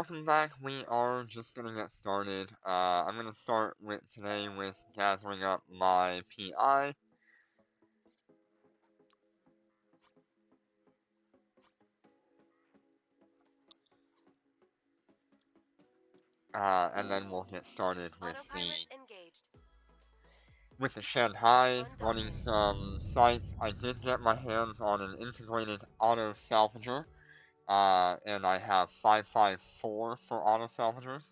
welcome back. We are just gonna get started. I'm gonna start with today with gathering up my PI. And then we'll get started with the Shanhai, running some sites. I did get my hands on an integrated auto salvager, and I have 554 for auto salvagers,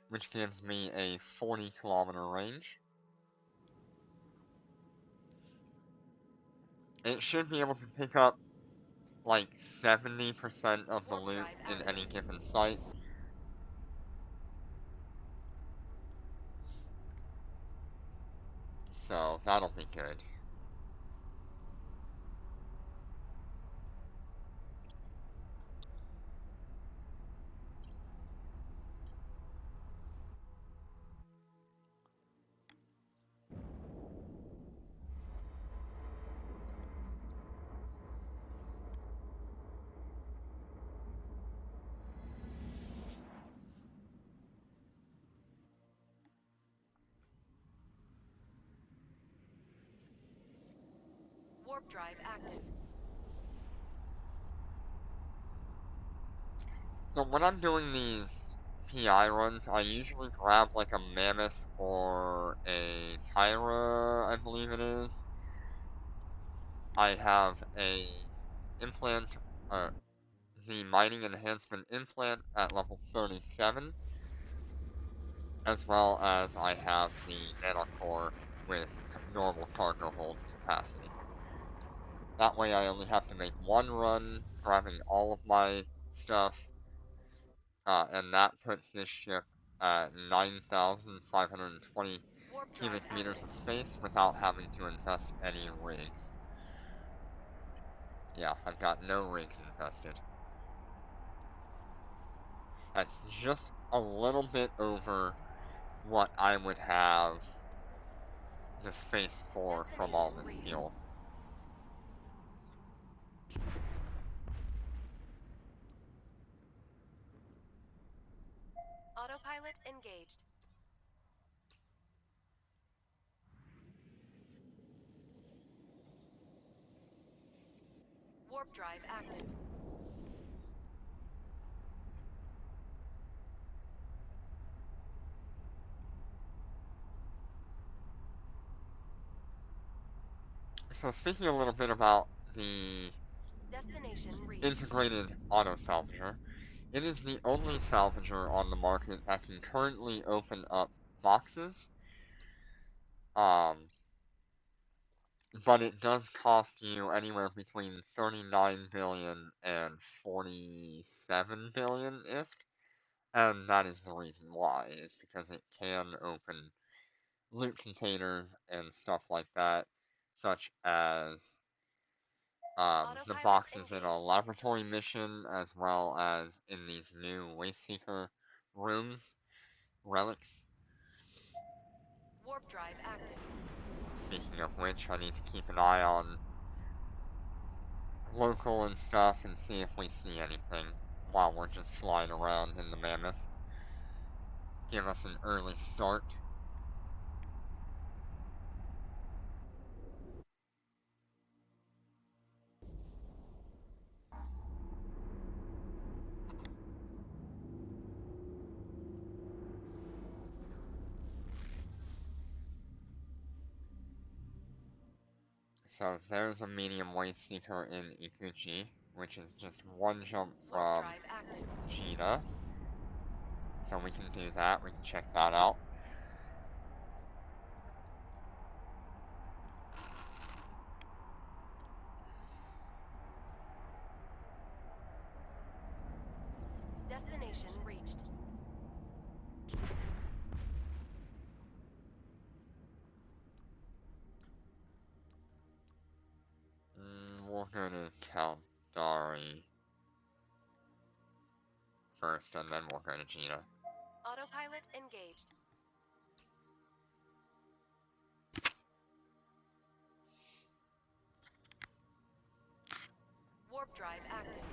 which gives me a 40-kilometer range. It should be able to pick up like 70% of the loot in any given site. So that'll be good. Warp drive active. So when I'm doing these PI runs, I usually grab like a mammoth or a Tyra, I believe it is. I have a implant, the mining enhancement implant at level 37, as well as I have the nanocore with normal cargo hold capacity. That way I only have to make one run, grabbing all of my stuff, and that puts this ship at 9,520 cubic meters of space without having to invest any rigs. Yeah, I've got no rigs invested. That's just a little bit over what I would have the space for from all this fuel. Autopilot engaged. Warp drive active. So speaking a little bit about the Destination reached. integrated auto salvager, it is the only salvager on the market that can currently open up boxes. But it does cost you anywhere between 39 billion and 47 billion ISK, and that is the reason why, is because it can open loot containers and stuff like that, such as the boxes in a laboratory mission, as well as in these new Waste Seeker rooms, relics. Warp drive active. Speaking of which, I need to keep an eye on local and stuff and see if we see anything while we're just flying around in the Mammoth. Give us an early start. So there's a medium waste seeker in Ikuchi, which is just one jump from Cheetah. So we can do that, we can check that out. Destination reached. We'll go to Caldari first, and then we'll go to Cheetah. Autopilot engaged. Warp drive active.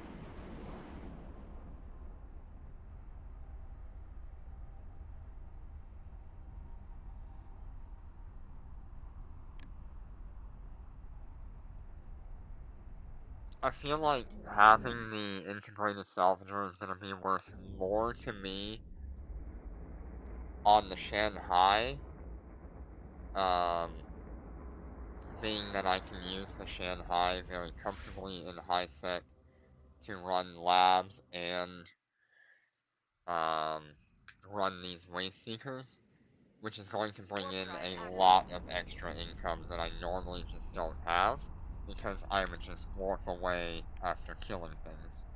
I feel like having the integrated salvager is going to be worth more to me on the Shanhai, um, being that I can use the Shanhai very comfortably in high sec to run labs and um, run these waste seekers, which is going to bring Warp in drive a active. lot of extra income that I normally just don't have because I would just warp away after killing things.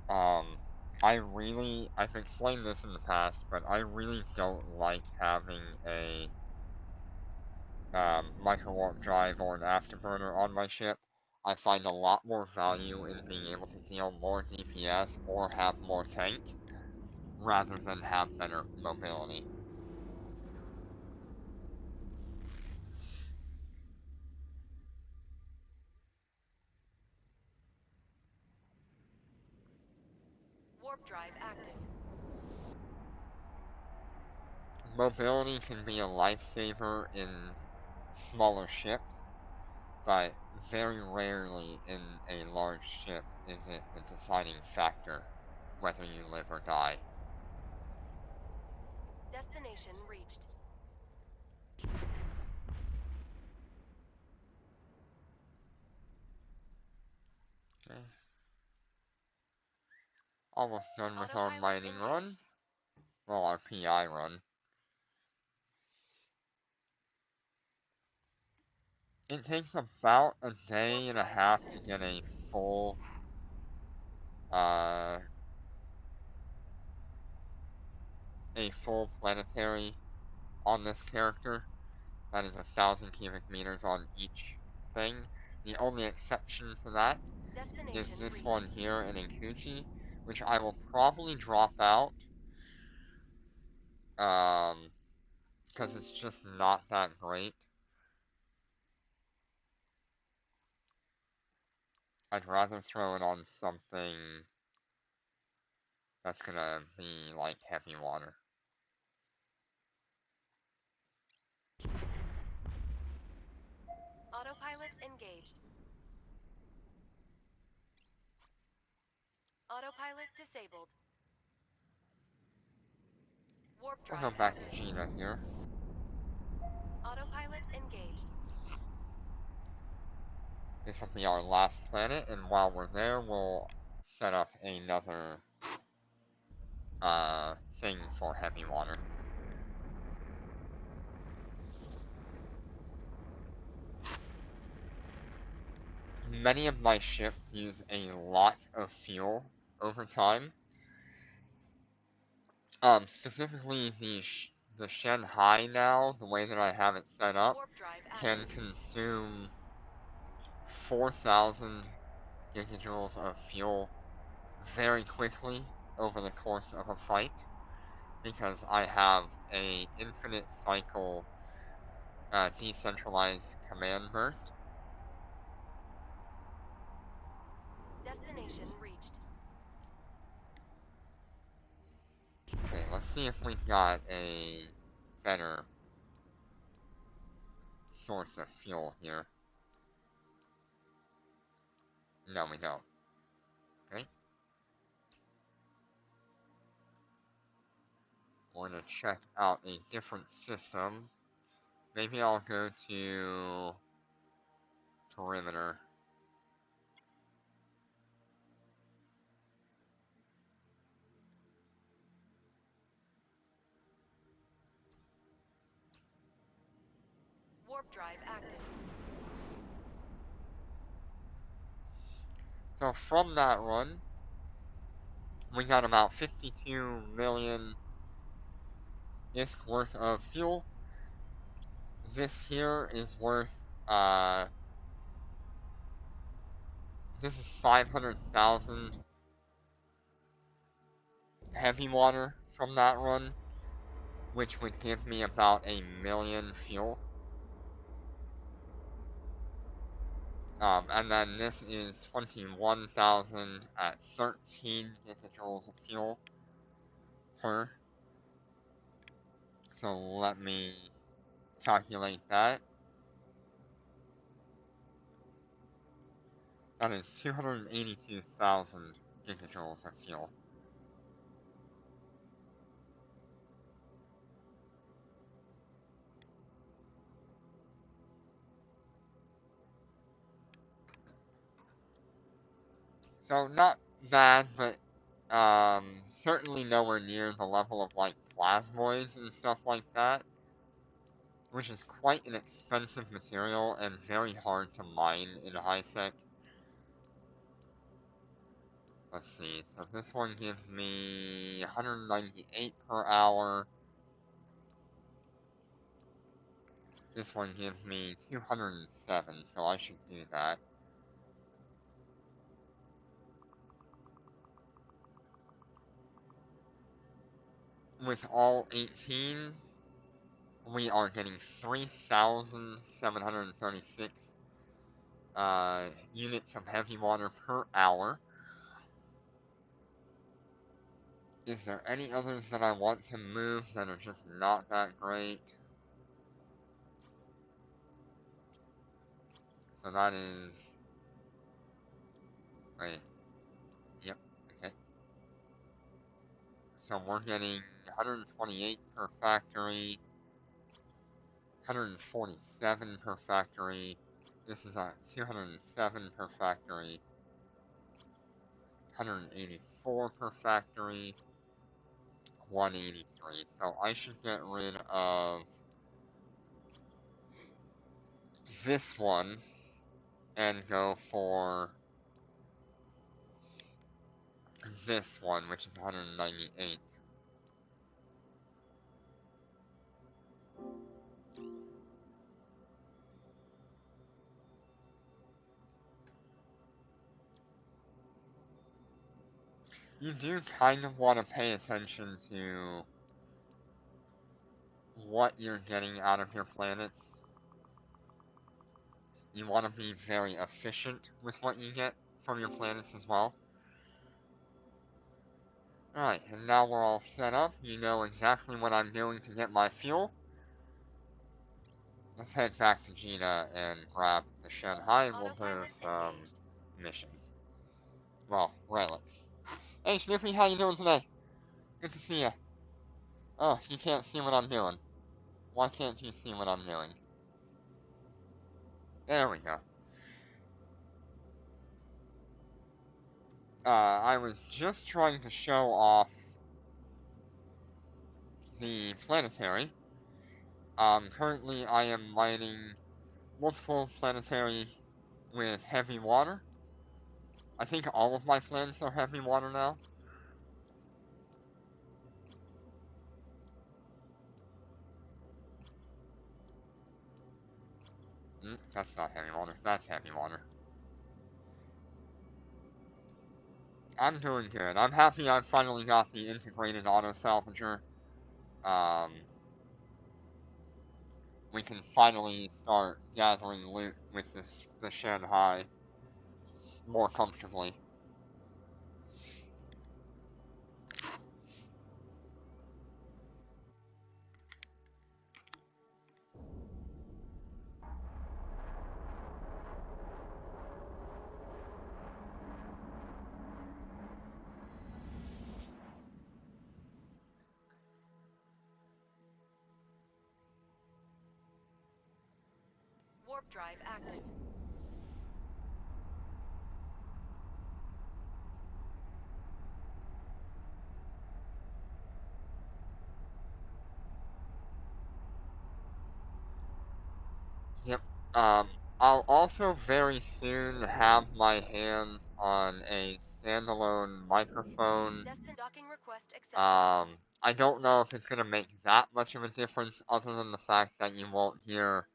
Um, I've explained this in the past, but I really don't like having a micro warp drive or an afterburner on my ship. I find a lot more value in being able to deal more DPS or have more tank rather than have better mobility. Warp drive active. Mobility can be a lifesaver in smaller ships, but very rarely in a large ship is it the deciding factor whether you live or die. Destination reached. Okay. Almost done with our Autopilot mining run. engaged. Well, our PI run. It takes about a Warp day and a drive half to active. get full, uh, a full planetary on this character. That is 1,000 cubic meters on each thing. The only exception to that is Destination this one reached. here in Inkuchi, which I will probably drop out, because it's just not that great. I'd rather throw it on something that's gonna be like heavy water. Autopilot engaged. Autopilot disabled. Warp We'll go drive back to active. Gina here. Autopilot engaged. This will be our last planet, and while we're there, we'll set up another thing for heavy water. Many of my ships use a lot of fuel over time. Specifically the Shanhai now, the way that I have it set up, Warp drive can active. consume 4,000 gigajoules of fuel very quickly over the course of a fight because I have a infinite cycle decentralized command burst. Destination reached. Okay, let's see if we've got a better source of fuel here. No, we don't. Okay. We're gonna check out a different system. Maybe I'll go to perimeter. Warp drive active. So from that run, we got about 52 million ISK worth of fuel. This here is worth, this is 500,000 heavy water from that run, which would give me about a million fuel. And then this is 21,000 at 13 gigajoules of fuel per. So let me calculate that. That is 282,000 gigajoules of fuel. So not bad, but certainly nowhere near the level of like plasmoids and stuff like that, which is quite an expensive material and very hard to mine in high sec. Let's see, so this one gives me 198 per hour. This one gives me 207, so I should do that. With all 18, we are getting 3,736 units of heavy water per hour. Is there any others that I want to move that are just not that great? So that is... Wait. Yep. Okay. So we're getting 128 per factory, 147 per factory. This is 207 per factory, 184 per factory, 183. So I should get rid of this one and go for this one, which is 198. You do kind of want to pay attention to what you're getting out of your planets. You want to be very efficient with what you get from your planets as well. Alright, and now we're all set up. You know exactly what I'm doing to get my fuel. Let's head back to Gina and grab the Shanhai. We'll do Autopilot some engaged. missions. Well, relics. Hey Snoopy, how you doing today? Good to see you. Oh, you can't see what I'm doing. Why can't you see what I'm doing? There we go. I was just trying to show off the planetary. Currently I am mining multiple planetary with heavy water. I think all of my planets are heavy water now. That's not heavy water. That's heavy water. I'm doing good. I'm happy I finally got the integrated auto salvager. Um, we can finally start gathering loot with the Shanhai more comfortably. Warp drive active. Yep. Um, I'll also very soon have my hands on a standalone microphone. Destined docking request accepted. I don't know if it's gonna make that much of a difference, other than the fact that you won't hear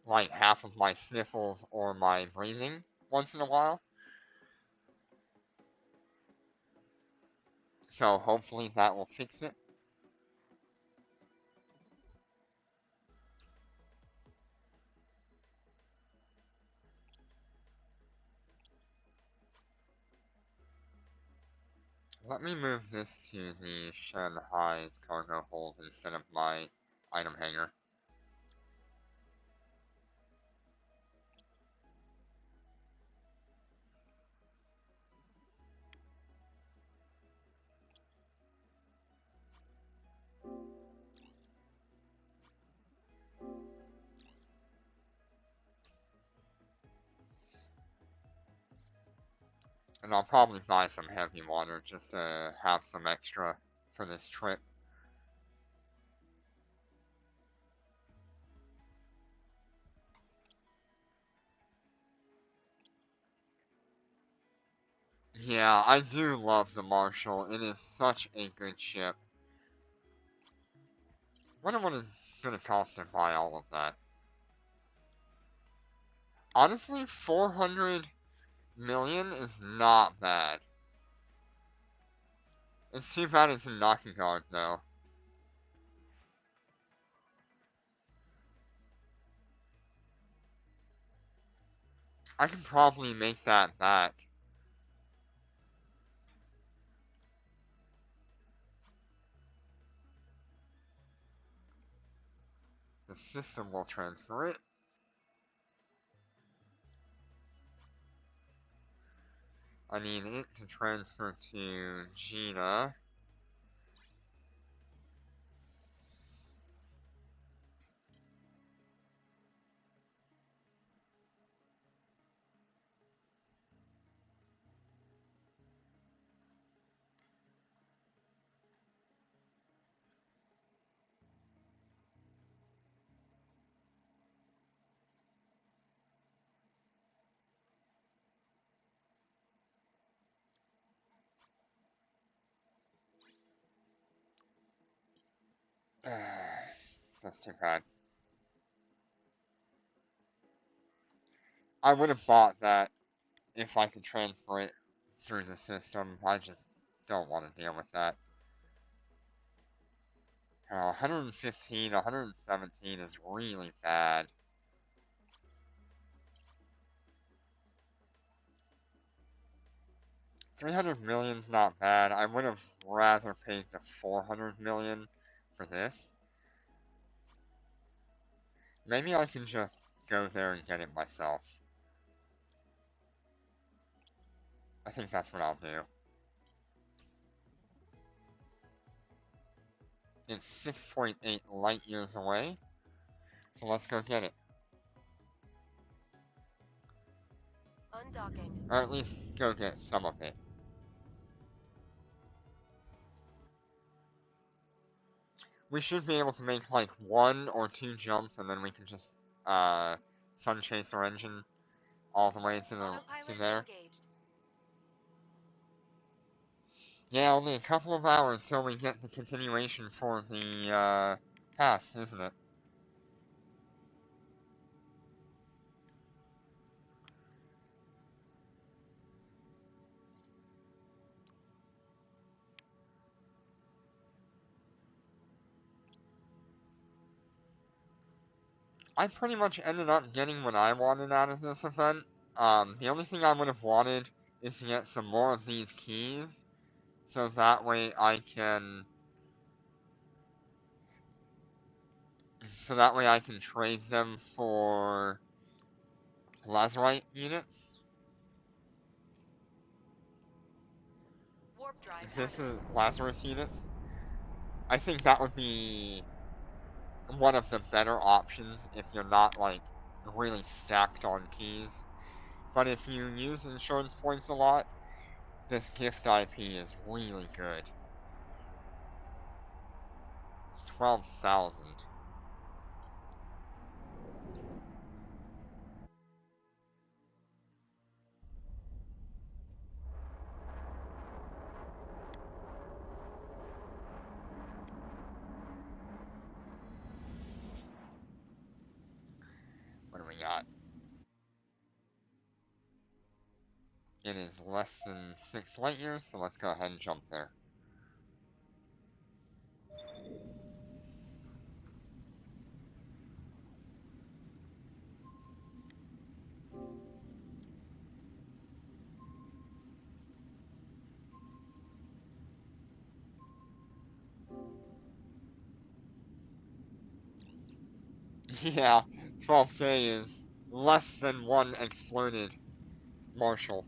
like half of my sniffles or my breathing once in a while. So hopefully that will fix it. Let me move this to the Shanhai's cargo hold instead of my item hangar. And I'll probably buy some heavy water just to have some extra for this trip. Yeah, I do love the Marshall. It is such a good ship. Wonder what it's gonna cost to buy all of that. Honestly, 400 million is not bad. It's too bad it's in Knockaguard though. I can probably make that back. The system will transfer it. I need it to transfer to Gina. That's too bad. I would have bought that if I could transfer it through the system. I just don't want to deal with that. 115, 117 is really bad. 300 million's not bad. I would have rather paid the 400 million for this. Maybe I can just go there and get it myself. I think that's what I'll do. It's 6.8 light years away, so let's go get it. Undocking. Or at least go get some of it. We should be able to make like 1 or 2 jumps and then we can just sun chase our engine all the way to Autopilot there. engaged. Yeah, only a couple of hours till we get the continuation for the pass, isn't it? I pretty much ended up getting what I wanted out of this event. The only thing I would have wanted is to get some more of these keys, so that way I can trade them for Lazarite units. Warp drive This active. is Lazarus units. I think that would be one of the better options if you're not like really stacked on keys. But if you use insurance points a lot, this gift IP is really good. It's 12,000. What do we got? It is less than 6 light years, so let's go ahead and jump there. Yeah, 12K is less than one exploded Marshall.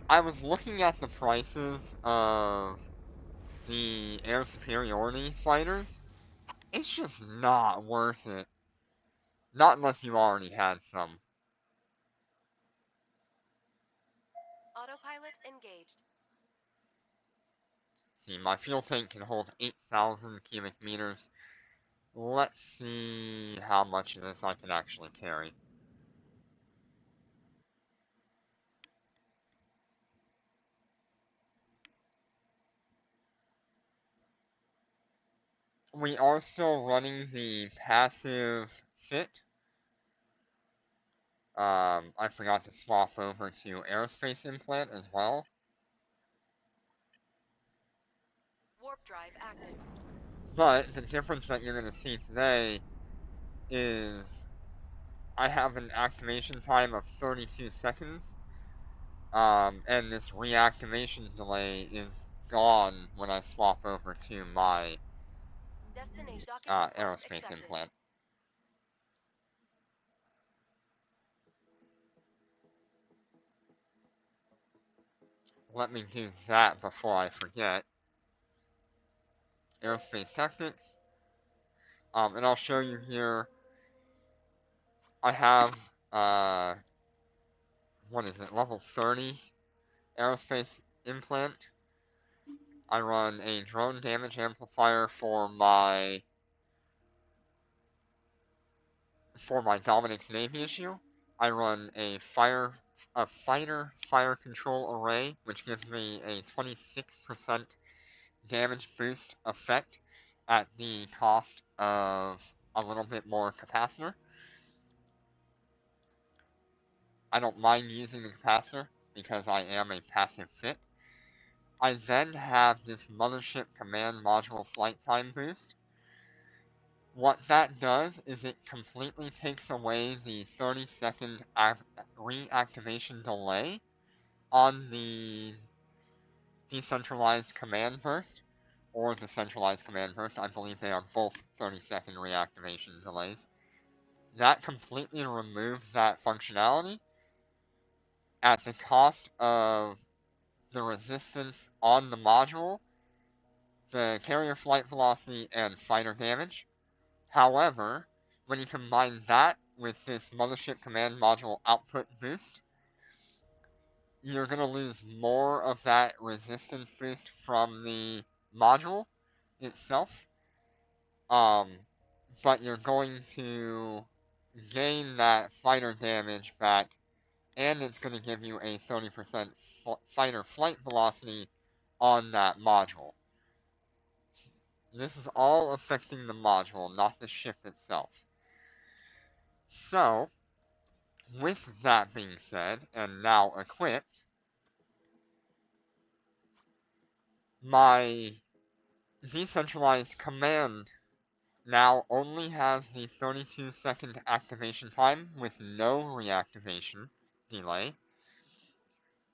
I was looking at the prices of the air superiority fighters. It's just not worth it. Not unless you already had some. Autopilot engaged. See, my fuel tank can hold 8,000 cubic meters. Let's see how much of this I can actually carry. We are still running the passive fit. I forgot to swap over to aerospace implant as well. Warp drive active. But the difference that you're going to see today is I have an activation time of 32 seconds. And this reactivation delay is gone when I swap over to my Destination docking request aerospace accepted. implant. Let me do that before I forget. Aerospace tactics. And I'll show you here. I have what is it? Level 30 aerospace implant. I run a drone damage amplifier for my Dominic's Navy issue. I run a fighter fire control array, which gives me a 26% damage boost effect at the cost of a little bit more capacitor. I don't mind using the capacitor because I am a passive fit. I then have this mothership command module flight time boost. What that does is it completely takes away the 30-second reactivation delay on the decentralized command burst or the centralized command burst. I believe they are both 30-second reactivation delays. That completely removes that functionality at the cost of the resistance on the module, the carrier flight velocity, and fighter damage. However, when you combine that with this mothership command module output boost, you're going to lose more of that resistance boost from the module itself. But you're going to gain that fighter damage back, and it's going to give you a 30% fighter flight velocity on that module. This is all affecting the module, not the ship itself. So, with that being said, and now equipped, my decentralized command now only has the 32-second activation time with no reactivation delay.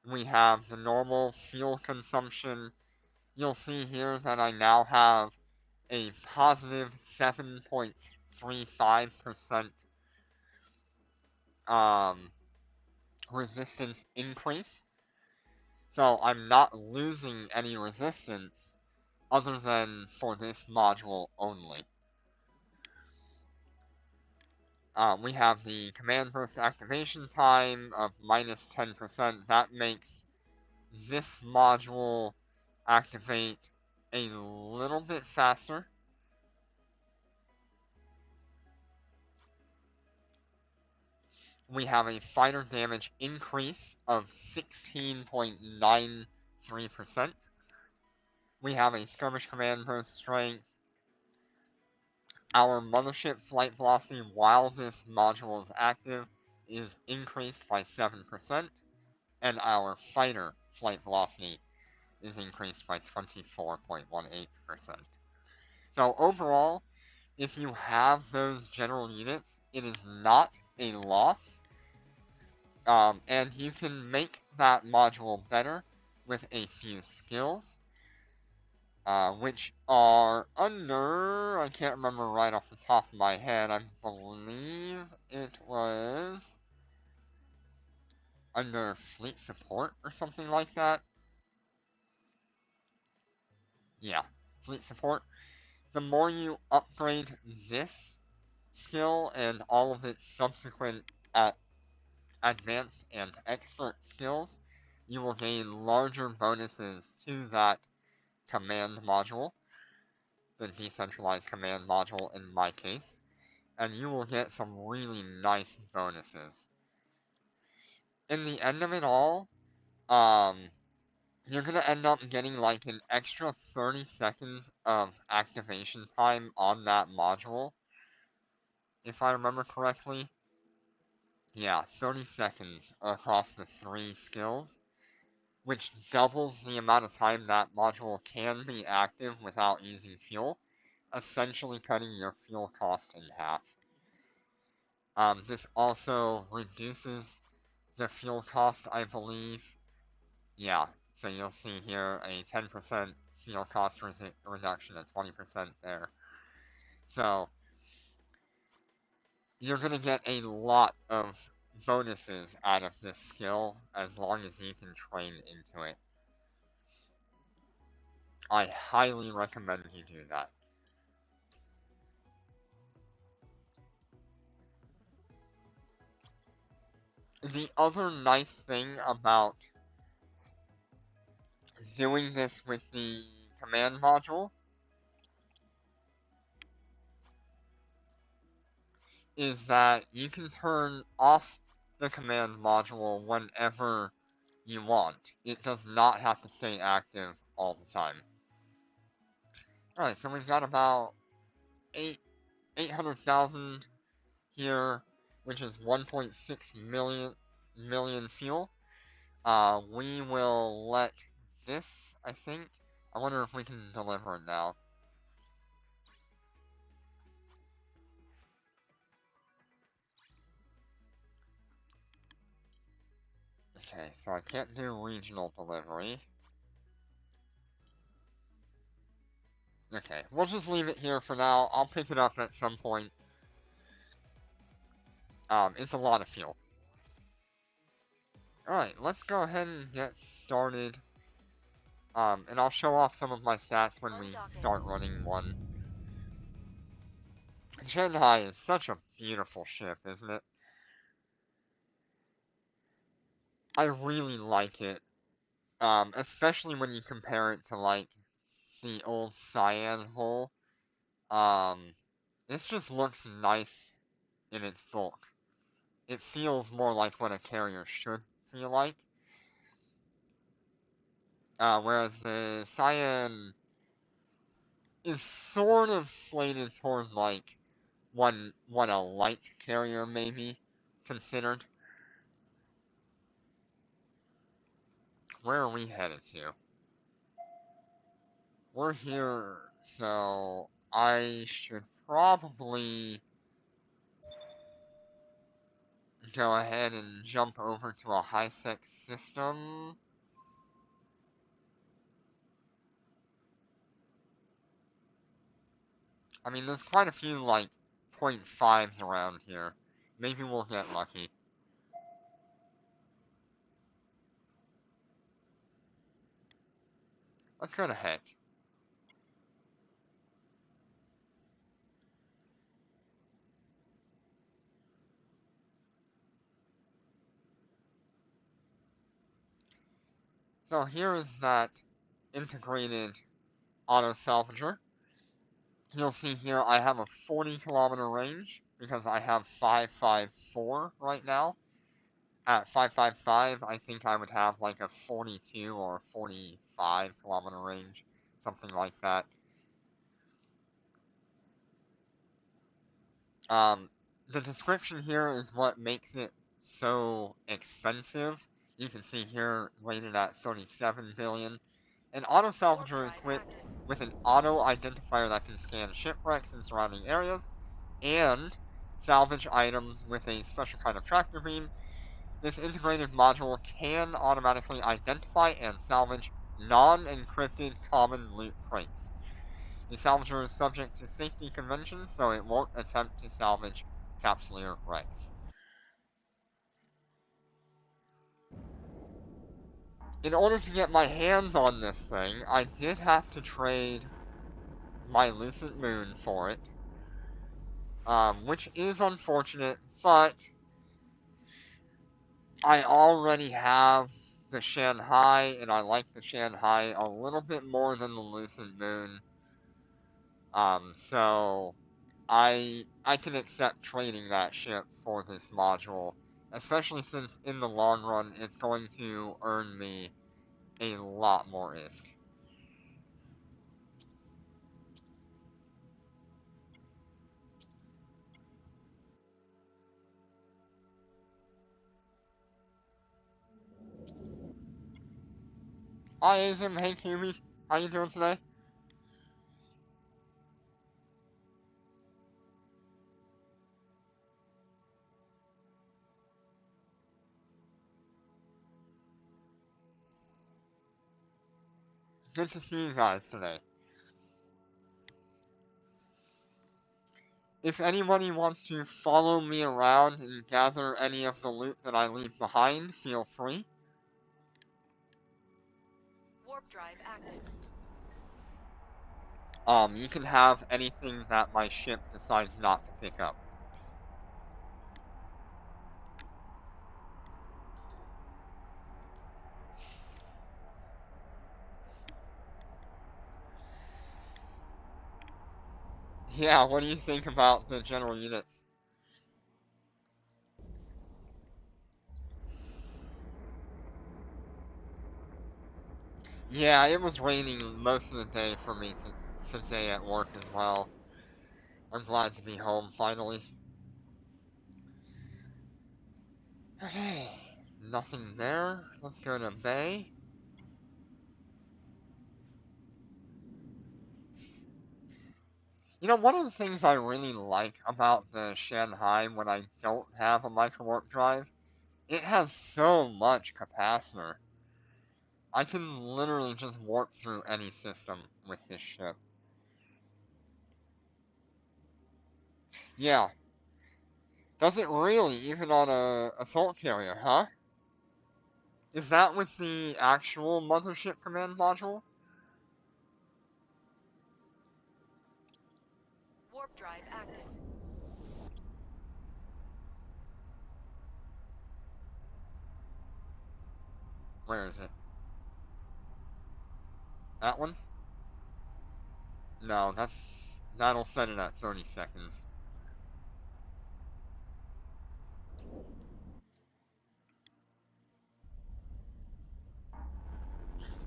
We have the normal fuel consumption. You'll see here that I now have a positive 7.35% resistance increase. So I'm not losing any resistance other than for this module only. We have the command burst activation time of minus 10%. That makes this module activate a little bit faster. We have a fighter damage increase of 16.93%. We have a skirmish command burst strength. Our mothership flight velocity while this module is active is increased by 7%, and our fighter flight velocity is increased by 24.18%. So overall, if you have those general units, it is not a loss, and you can make that module better with a few skills, which are under, I can't remember right off the top of my head, I believe it was under fleet support or something like that. Yeah, fleet support. The more you upgrade this skill and all of its subsequent advanced and expert skills, you will gain larger bonuses to that command module, the decentralized command module in my case, and you will get some really nice bonuses. In the end of it all, you're gonna end up getting like an extra 30 seconds of activation time on that module, if I remember correctly. Yeah, 30 seconds across the 3 skills, which doubles the amount of time that module can be active without using fuel, essentially cutting your fuel cost in half. This also reduces the fuel cost, I believe. Yeah, so you'll see here a 10% fuel cost reduction at 20% there. So you're going to get a lot of bonuses out of this skill as long as you can train into it. I highly recommend you do that. The other nice thing about doing this with the command module is that you can turn off the command module whenever you want. It does not have to stay active all the time. Alright, so we've got about 800,000 here, which is 1.6 million fuel. We will let this, I think. I wonder if we can deliver it now. Okay, so I can't do regional delivery. Okay, we'll just leave it here for now. I'll pick it up at some point. It's a lot of fuel. Alright, let's go ahead and get started. And I'll show off some of my stats when we start running one. Shanhai is such a beautiful ship, isn't it? I really like it. Especially when you compare it to, like, the old Cyan hull. This just looks nice in its bulk. It feels more like what a carrier should feel like. Whereas the Cyan is sort of slated toward, like, what a light carrier may be considered. Where are we headed to? We're here, so I should probably go ahead and jump over to a high-sec system. I mean, there's quite a few, like, .5s around here. Maybe we'll get lucky. Let's go to heck. So here is that integrated auto salvager. You'll see here I have a 40-kilometer range because I have 554 right now. At 555, I think I would have like a 42 or 45-kilometer range, something like that. The description here is what makes it so expensive. You can see here rated at 37 billion. An auto salvager equipped with an auto identifier that can scan shipwrecks and surrounding areas and salvage items with a special kind of tractor beam. This integrated module can automatically identify and salvage non-encrypted common loot crates. The salvager is subject to safety conventions, so it won't attempt to salvage capsuleer wrecks. In order to get my hands on this thing, I did have to trade my Lucent Moon for it, which is unfortunate, but I already have the Shanhai, and I like the Shanhai a little bit more than the Lucent Moon. So I can accept trading that ship for this module, especially since in the long run it's going to earn me a lot more ISK. Hi Azim, hey Kiwi, how you doing today? Good to see you guys today. If anybody wants to follow me around and gather any of the loot that I leave behind, feel free. Warp drive active. You can have anything that my ship decides not to pick up. Yeah, what do you think about the general units? Yeah, it was raining most of the day for me today at work as well. I'm glad to be home finally. Okay, nothing there. Let's go to Bay. You know, one of the things I really like about the Shanhai when I don't have a micro warp drive, it has so much capacitor. I can literally just warp through any system with this ship. Yeah, does it really, even on a assault carrier, huh? Is that with the actual mothership command module? Warp drive active. Where is it? That one? No, that'll set it at 30 seconds.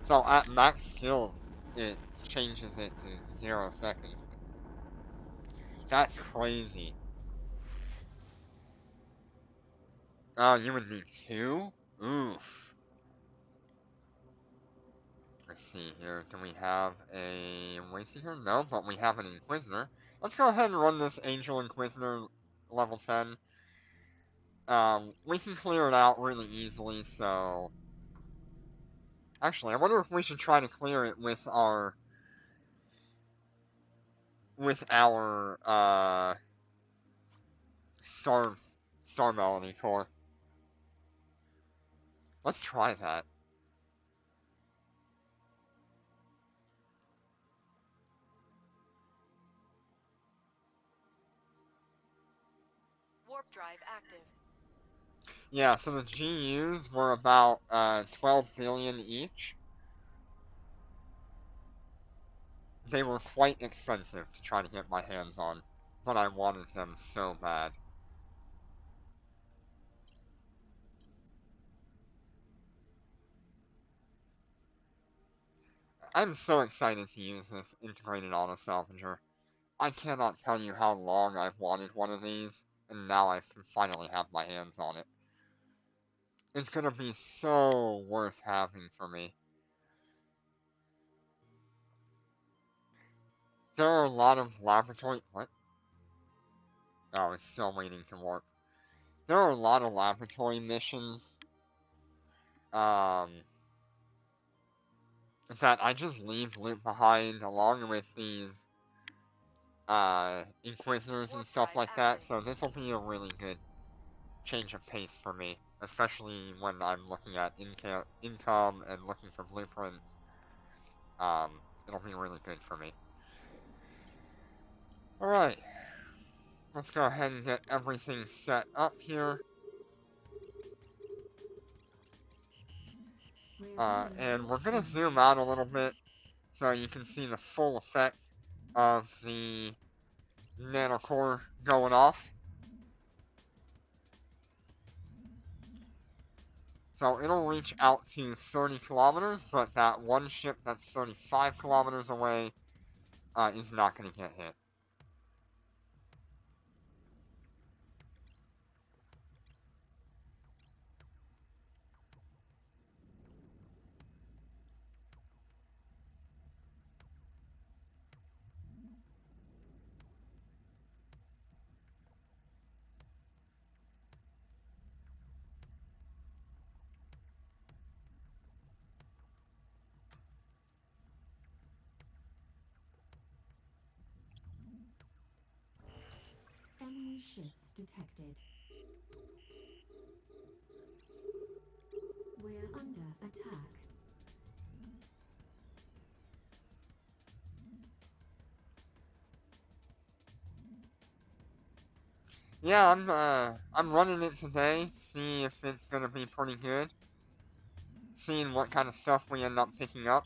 So at max skills, it changes it to 0 seconds. That's crazy. Oh, you would need two? Oof. Let's see here. Do we have a Wayseeker? No, but we have an Inquisitor. Let's go ahead and run this Angel Inquisitor level 10. We can clear it out really easily, so... Actually, I wonder if we should try to clear it with our... Star... Star Melody core. Let's try that. Warp drive active. Yeah, so the GUs were about 12 billion each. They were quite expensive to try to get my hands on, but I wanted them so bad. I'm so excited to use this integrated auto salvager. I cannot tell you how long I've wanted one of these, and now I can finally have my hands on it. It's gonna be so worth having for me. There are a lot of laboratory... What? Oh, it's still waiting to warp. There are a lot of laboratory missions, um, that I just leave loot behind along with these, Inquisitors and Warp stuff drive like that, active. so this will be a really good change of pace for me, especially when I'm looking at income and looking for blueprints. It'll be really good for me. Alright, let's go ahead and get everything set up here. And we're going to zoom out a little bit so you can see the full effect of the nanocore going off. So it'll reach out to 30 kilometers, but that one ship that's 35 kilometers away is not going to get hit. Enemy ships detected. We're under attack. Yeah, I'm running it today, see if it's gonna be pretty good. Seeing what kind of stuff we end up picking up.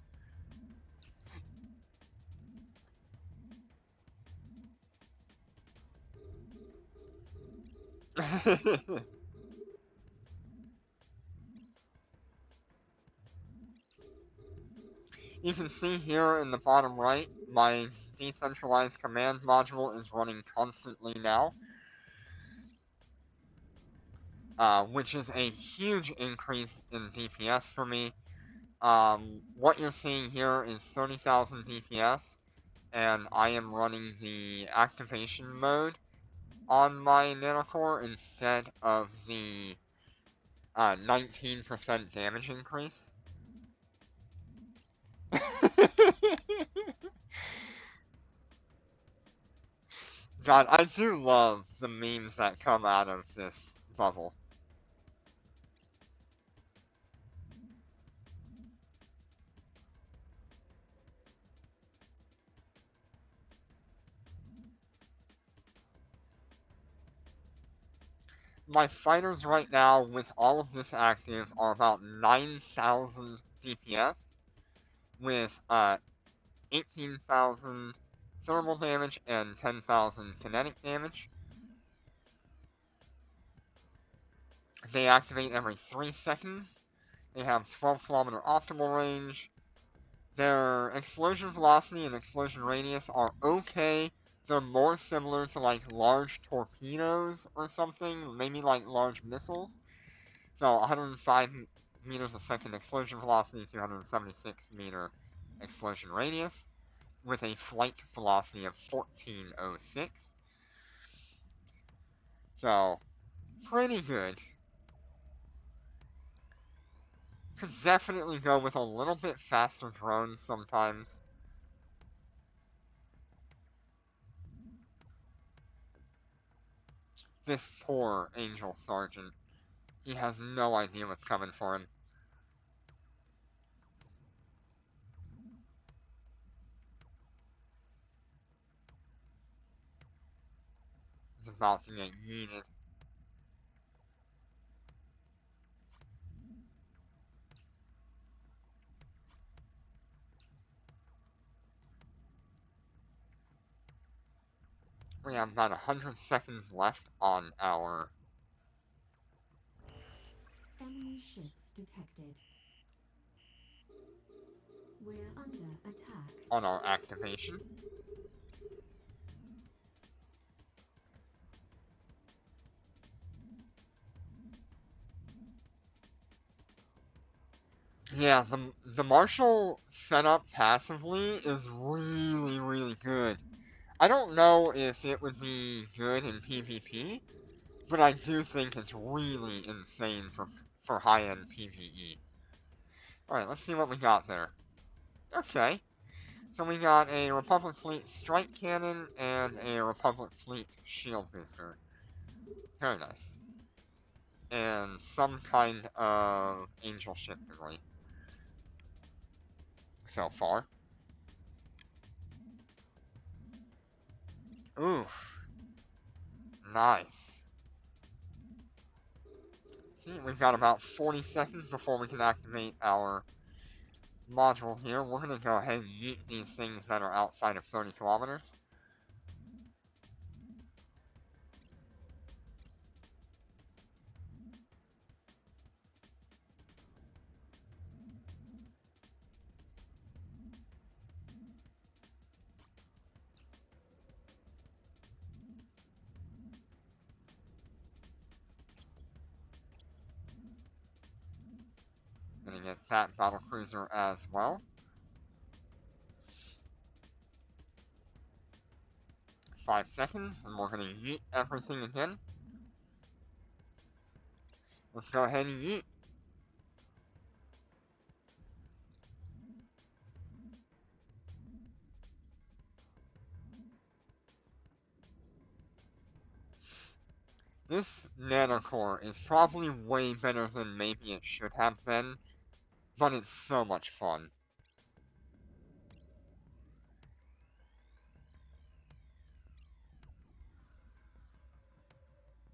You can see here in the bottom right, my decentralized command module is running constantly now, which is a huge increase in DPS for me. What you're seeing here is 30,000 DPS, and I am running the activation mode on my nanocore instead of the 19% damage increase. God, I do love the memes that come out of this bubble. My fighters right now, with all of this active, are about 9,000 DPS, with 18,000 thermal damage and 10,000 kinetic damage. They activate every 3 seconds. They have 12-kilometer optimal range. Their explosion velocity and explosion radius are okay. They're more similar to like large torpedoes or something, maybe like large missiles. So 105 meters a second explosion velocity, 276-meter explosion radius, with a flight velocity of 1406. So, pretty good. Could definitely go with a little bit faster drones sometimes. This poor Angel Sergeant. He has no idea what's coming for him. He's about to get yeeted. We have about 100 seconds left on our Enemy ships detected. We're under attack. activation. Yeah, the Marshall setup passively is really, really good. I don't know if it would be good in PvP, but I do think it's really insane for high-end PvE. Alright, let's see what we got there. Okay, so we got a Republic Fleet Strike Cannon and a Republic Fleet Shield Booster. Very nice. And some kind of Angel Ship debris so far. Oof. Nice. see, we've got about 40 seconds before we can activate our module here. We're going to go ahead and yeet these things that are outside of 30 kilometers. Gonna get that battlecruiser as well. 5 seconds, and we're gonna yeet everything again. Let's go ahead and yeet. This nanocore is probably way better than maybe it should have been, but it's so much fun.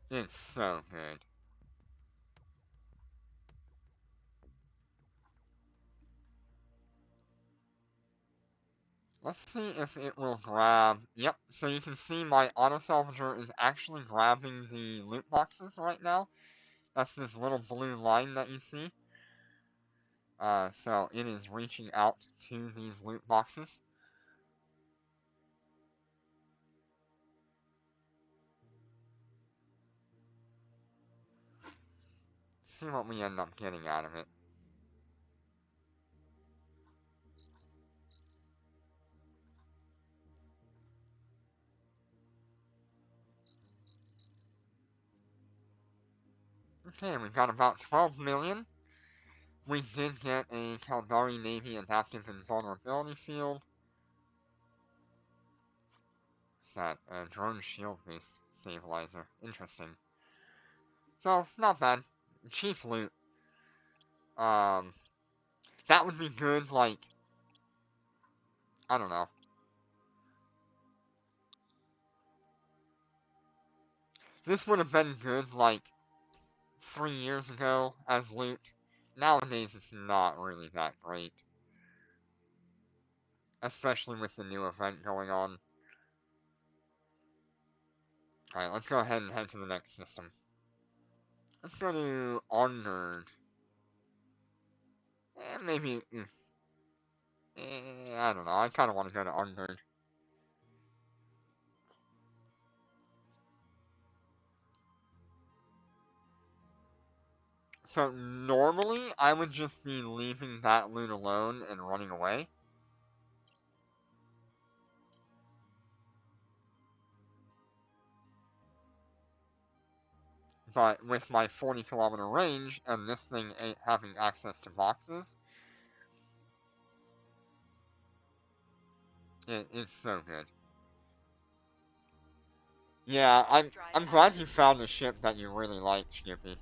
It's so good. Let's see if it will grab. Yep, so you can see my auto salvager is actually grabbing the loot boxes right now. That's this little blue line that you see. So it is reaching out to these loot boxes. See what we end up getting out of it. Okay, we've got about 12 million. We did get a Caldari Navy Adaptive Invulnerability Field. What's that? A drone shield-based stabilizer. Interesting. So, not bad. Cheap loot. Um, that would be good, like, I don't know. This would have been good, like, 3 years ago as loot. Nowadays, it's not really that great. Especially with the new event going on. Alright, let's go ahead and head to the next system. Let's go to Honored. Maybe. I don't know. I kind of want to go to Honored. So normally, I would just be leaving that loot alone and running away. But with my 40-kilometer range and this thing having access to boxes, it's so good. Yeah, I'm glad you found a ship that you really like, Skippy.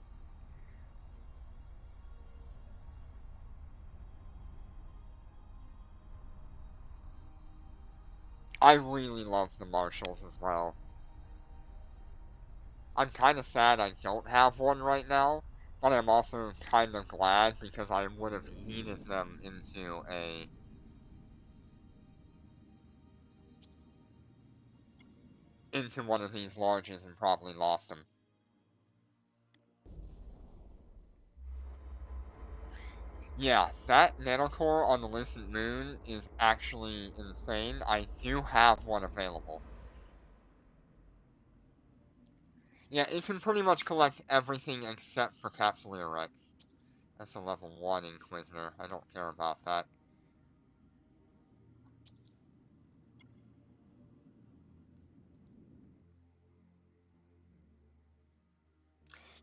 I really love the Marshals as well. I'm kind of sad I don't have one right now, but I'm also kind of glad because I would have yeeted them into one of these lodges and probably lost them. Yeah, that nanocore on the Lucent Moon is actually insane. I do have one available. Yeah, it can pretty much collect everything except for Capsuleer Rex. That's a level 1 Inquisitor. I don't care about that.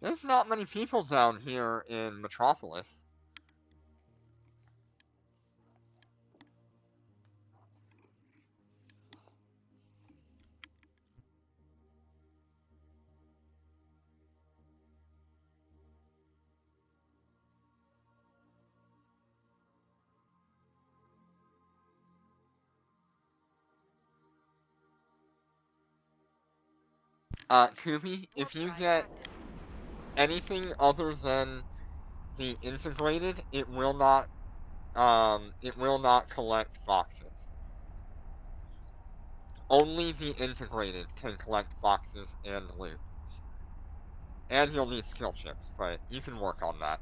There's not many people down here in Metropolis. Kubi, if you get... anything other than the integrated, it will not collect boxes. Only the integrated can collect boxes and loot. And you'll need skill chips, but you can work on that.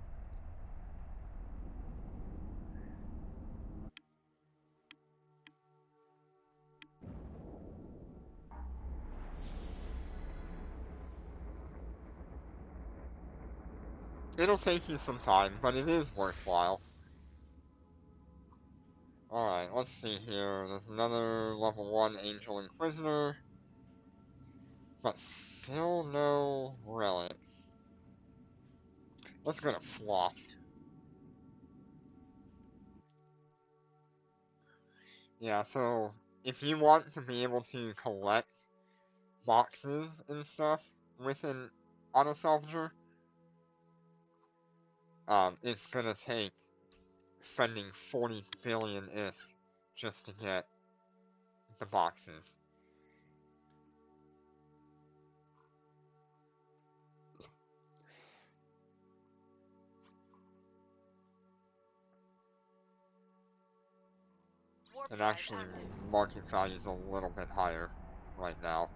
It'll take you some time, but it is worthwhile. Alright, let's see here. There's another level 1 Angel Inquisitor. But still no relics. Let's go to Flost. Yeah, so if you want to be able to collect boxes and stuff with an auto salvager, it's gonna take spending 40 billion ISK just to get the boxes. Warp And drive actually, active. market value is a little bit higher right now.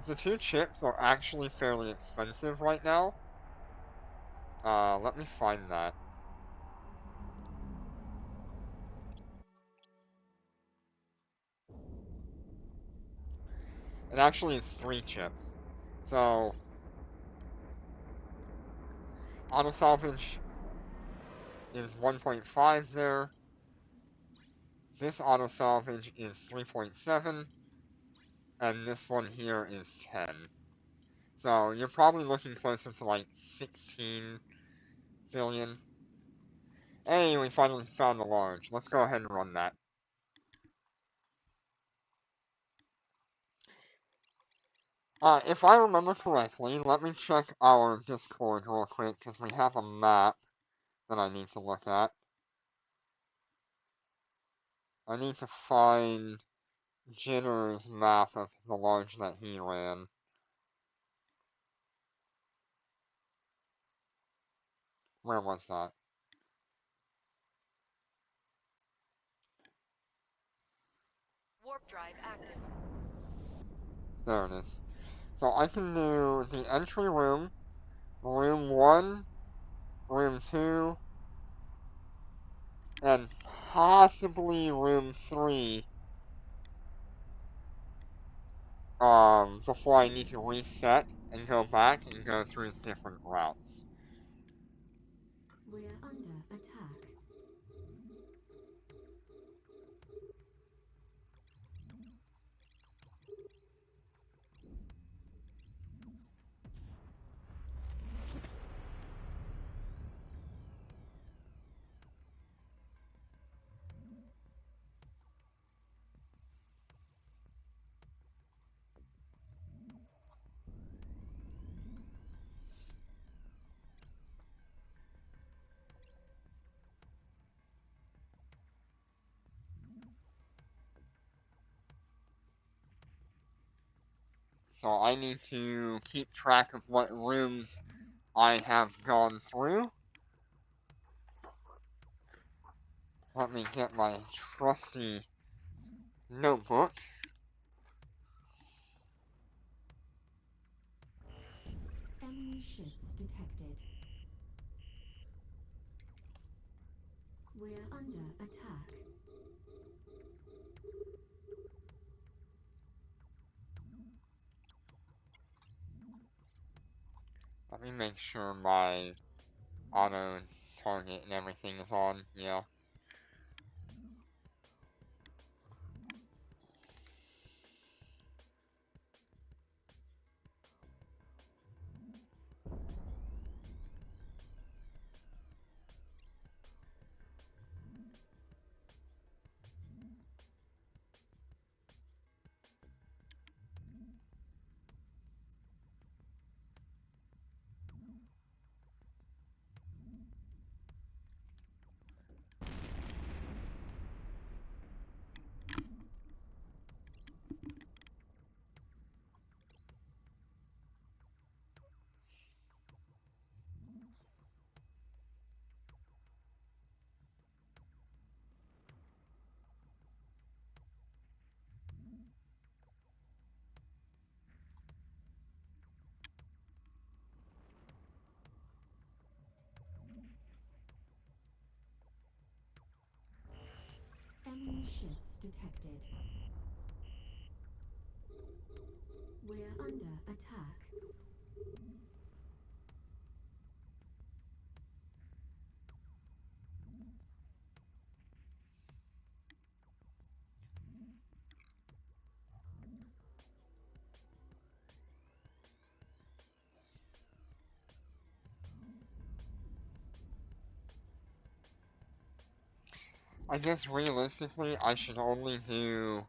The two chips are actually fairly expensive right now. Let me find that. And actually, it's 3 chips. So, auto salvage is 1.5 there. This auto salvage is 3.7, and this one here is 10. So you're probably looking closer to like 16 billion. Hey, we finally found a large. Let's go ahead and run that. If I remember correctly, let me check our Discord real quick, because we have a map that I need to look at. I need to find Jitter's map of the large that he ran. Where was that? Warp drive active. There it is. So I can do the entry room, room 1, room 2, and possibly room 3, before I need to reset and go back and go through different routes. We're under attack. So I need to keep track of what rooms I have gone through. Let me get my trusty notebook. Enemy ships detected. We're under attack. Let me make sure my auto target and everything is on. Yeah. Enemy ships detected. We're under attack. I guess realistically, I should only do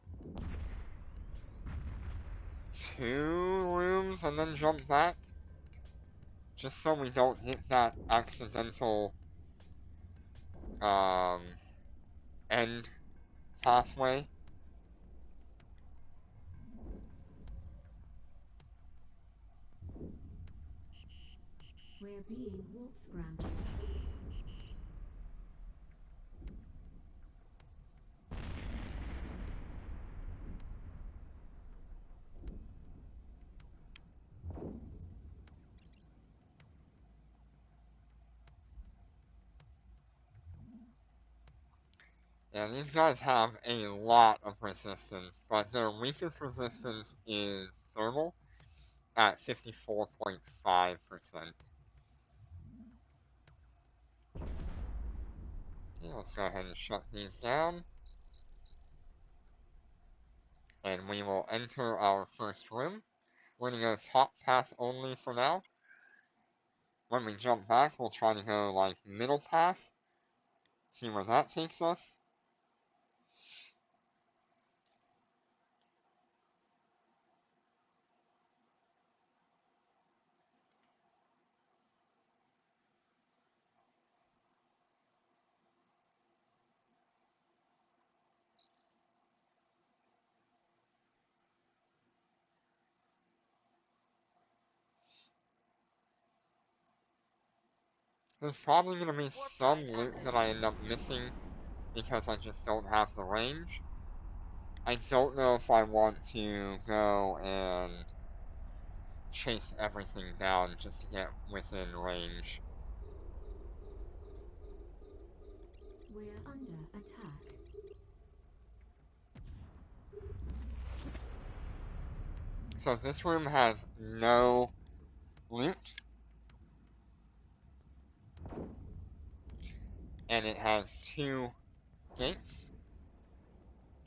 2 rooms and then jump back. Just so we don't hit that accidental, end pathway. We're being warp scrambled. Yeah, these guys have a lot of resistance, but their weakest resistance is thermal at 54.5%. Okay, let's go ahead and shut these down. And we will enter our first room. We're going to go top path only for now. When we jump back, we'll try to go like middle path. See where that takes us. There's probably going to be Warp some drive loot active. that I end up missing because I just don't have the range. I don't know if I want to go and chase everything down just to get within range. We're under attack. So this room has no loot, and it has 2 gates.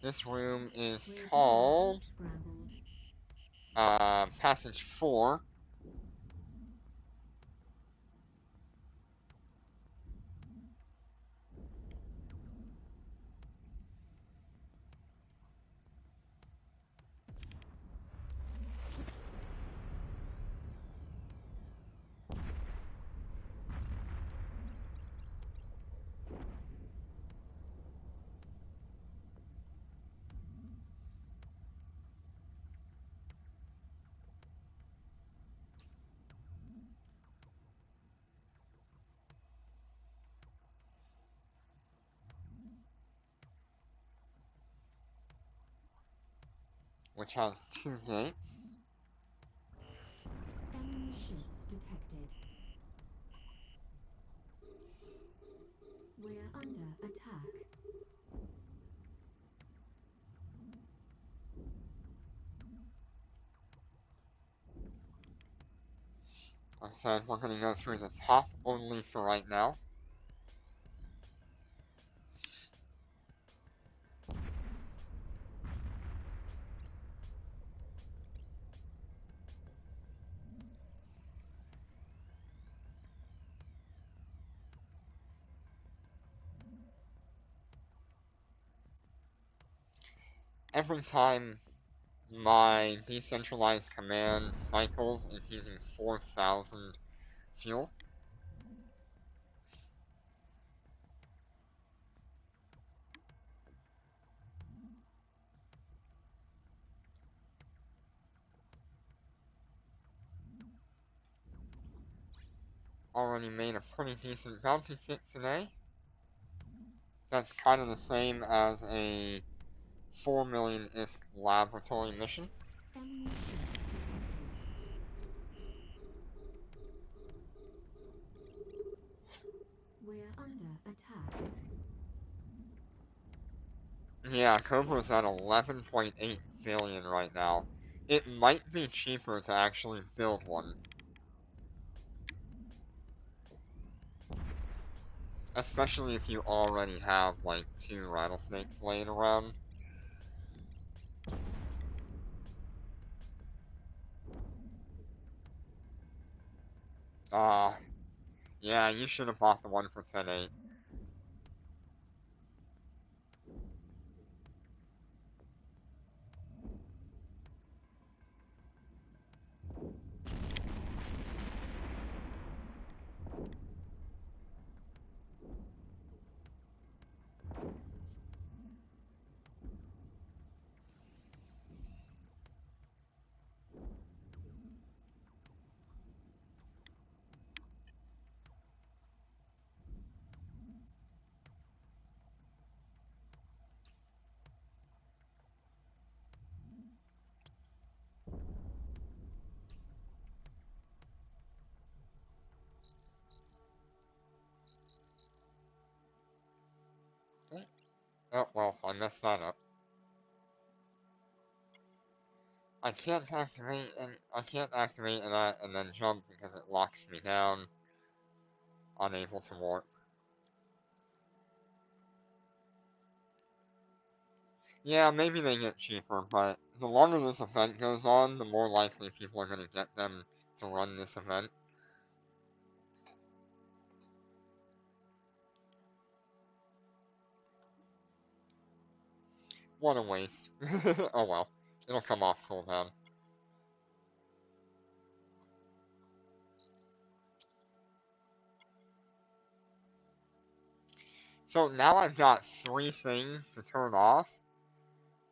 This room is We're being warp called scrambled. Passage 4. Which has 2 gates. Enemy ships detected. We're under attack. Like I said, we're going to go through the top only for right now. Every time my decentralized command cycles, it's using 4,000 fuel. Already made a pretty decent bounty kit today. That's kind of the same as a 4 million ISK laboratory mission. Enemy ships detected. We're under attack. Yeah, Cobra's at 11.8 billion right now. It might be cheaper to actually build one. Especially if you already have, like, 2 rattlesnakes laying around. Ah, yeah, you should have bought the one for 10.8. Oh, well, I messed that up. I can't activate that and then jump because it locks me down, unable to warp. Yeah, maybe they get cheaper, but the longer this event goes on, the more likely people are going to get them to run this event. What a waste. Oh well, it'll come off cooldown. So now I've got 3 things to turn off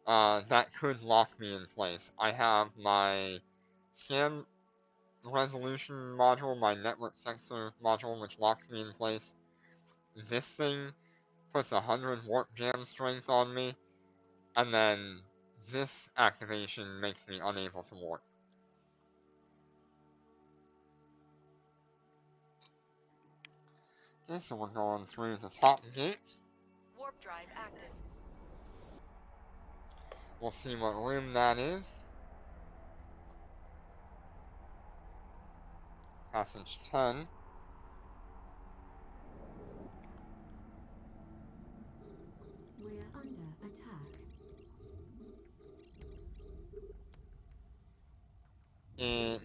that could lock me in place. I have my scan resolution module, my network sensor module, which locks me in place. This thing puts 100 warp jam strength on me, and then this activation makes me unable to warp. Okay, so we're going through the top gate. Warp drive active. We'll see what room that is. Passage 10. We're under attack. It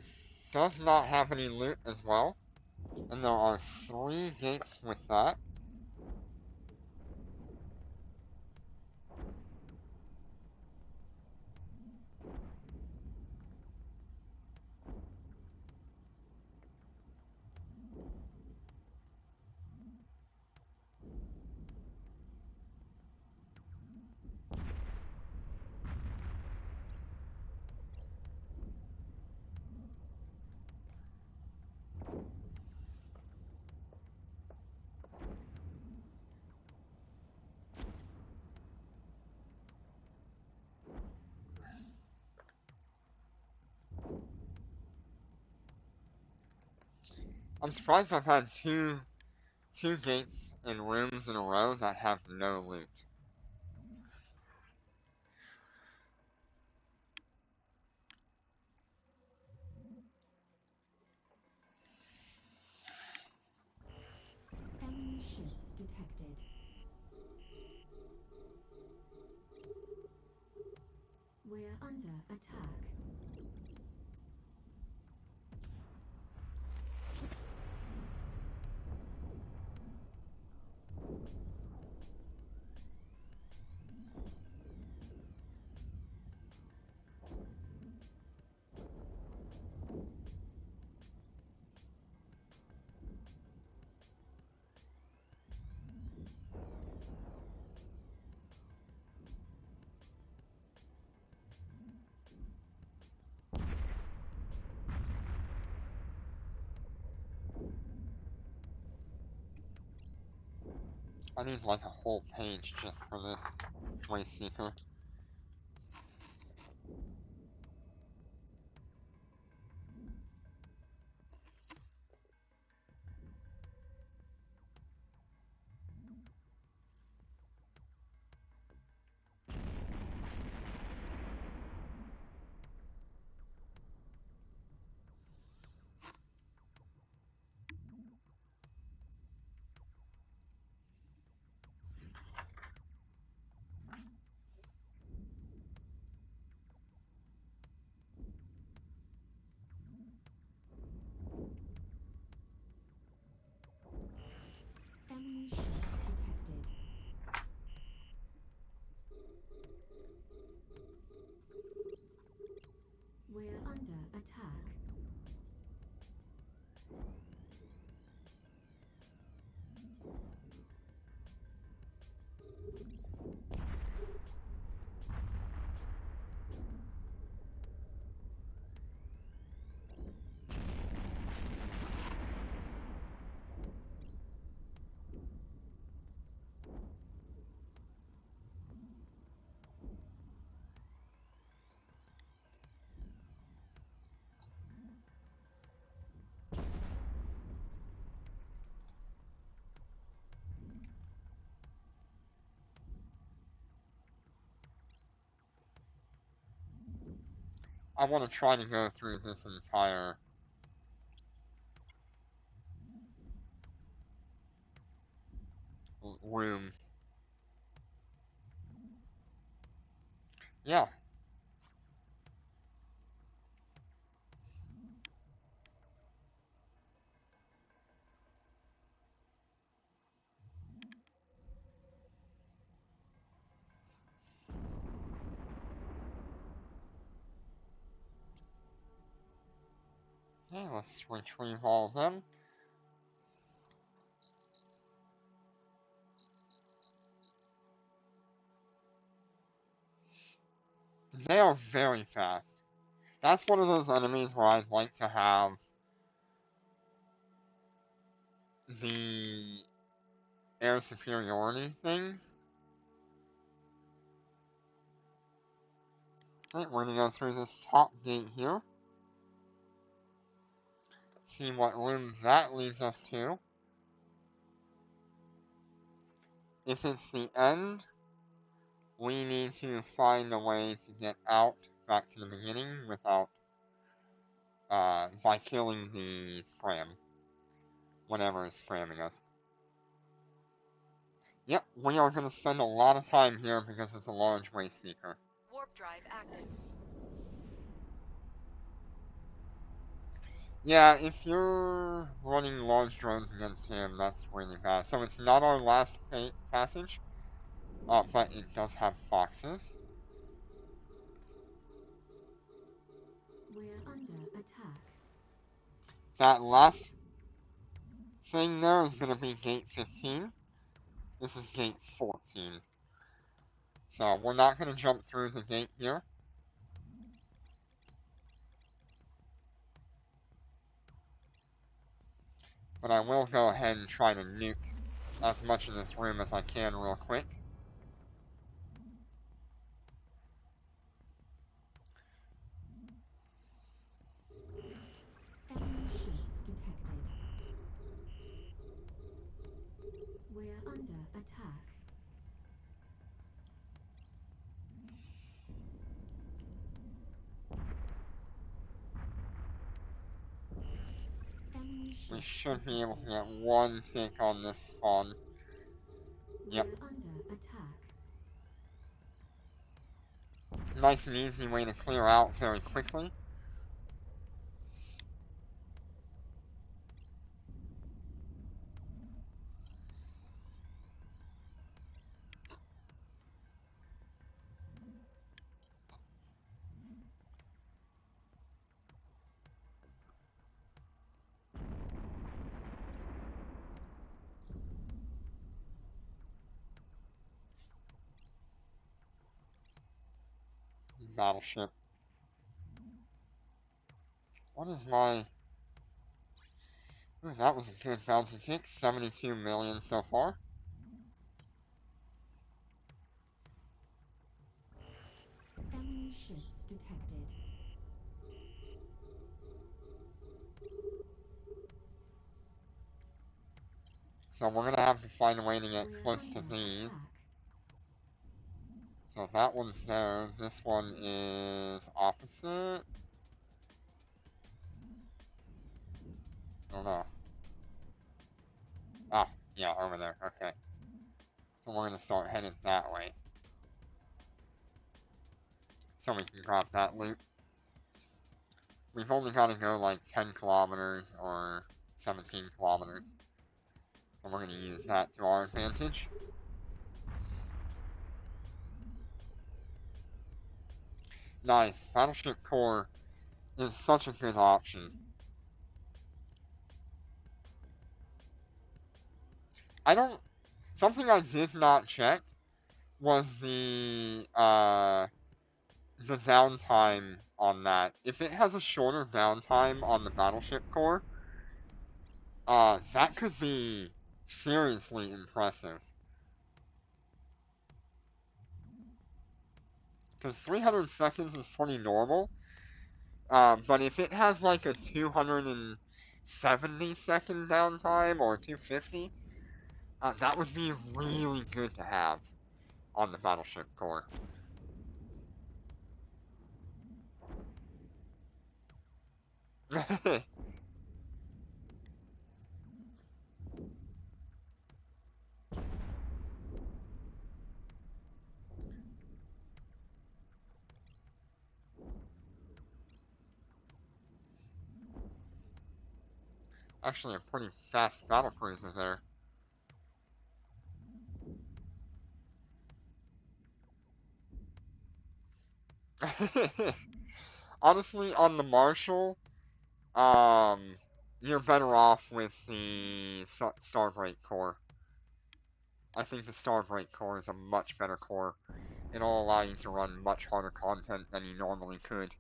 does not have any loot as well. And there are 3 gates with that. I'm surprised I've had two gates in rooms in a row that have no loot. Enemy ships detected. We're under attack. I need like a whole page just for this Waste Seeker. We're under attack. I want to try to go through this entire room. Yeah, yeah, let's retrieve all of them. They are very fast. That's one of those enemies where I'd like to have the air superiority things. Okay, we're gonna go through this top gate here. See what room that leads us to. If it's the end, we need to find a way to get out back to the beginning without, by killing the scram. Whatever is scramming us. Yep, we are going to spend a lot of time here because it's a large waste seeker. Warp drive active. Yeah, if you're running large drones against him, that's really bad. So it's not our last passage, but it does have foxes. We're under attack. That last thing there is going to be gate 15. This is gate 14. So we're not going to jump through the gate here. But I will go ahead and try to nuke as much of this room as I can real quick. Enemy ships detected. We're under attack. Enemy We ships should be able to detected. get one tick on this spawn. Yep. We're under attack. Nice and easy way to clear out very quickly. Battleship. What is my... Ooh, that was a good bounty tick. 72 million so far. Enemy ships detected. So we're gonna have to find a way to get We're close to under these. attack. So that one's there. This one is opposite. Oh no. Ah, yeah, over there. Okay. So we're gonna start heading that way. So we can grab that loot. We've only got to go like 10 kilometers or 17 kilometers. So we're going to use that to our advantage. Nice. Battleship core is such a good option. I don't. Something I did not check was the downtime on that. If it has a shorter downtime on the battleship core, that could be seriously impressive. Because 300 seconds is pretty normal. But if it has like a 270-second downtime or 250, that would be really good to have on the battleship core. Actually, a pretty fast battle cruiser there. Honestly, on the Marshall, um, you're better off with the Starbreak core. I think the Starbreak core is a much better core. It'll allow you to run much harder content than you normally could.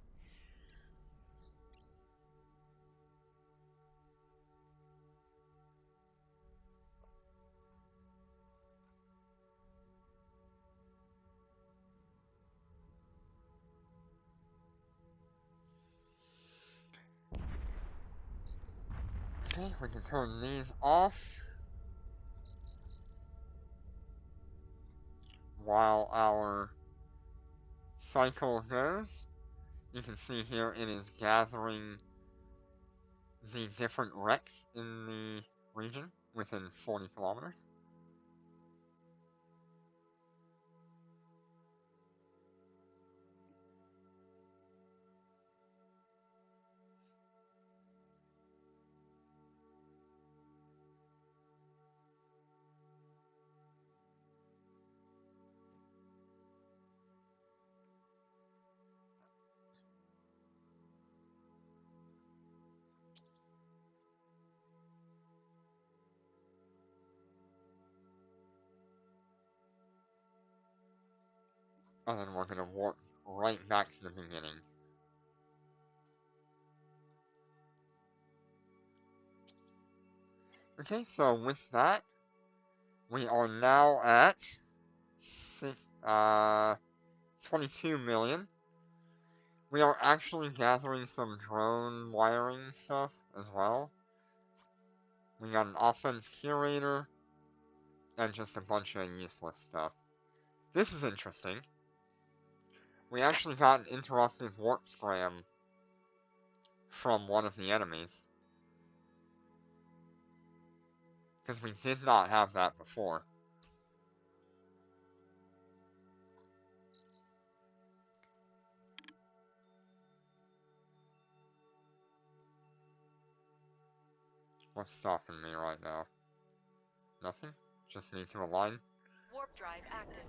Okay, we can turn these off while our cycle goes. You can see here it is gathering the different wrecks in the region within 40 kilometers. And then we're going to warp right back to the beginning. Okay, so with that, we are now at 22 million. We are actually gathering some drone wiring stuff as well. We got an offense curator and just a bunch of useless stuff. This is interesting. We actually got an interruptive warp scram from one of the enemies. Because we did not have that before. What's stopping me right now? Nothing? Just need to align? Warp drive active.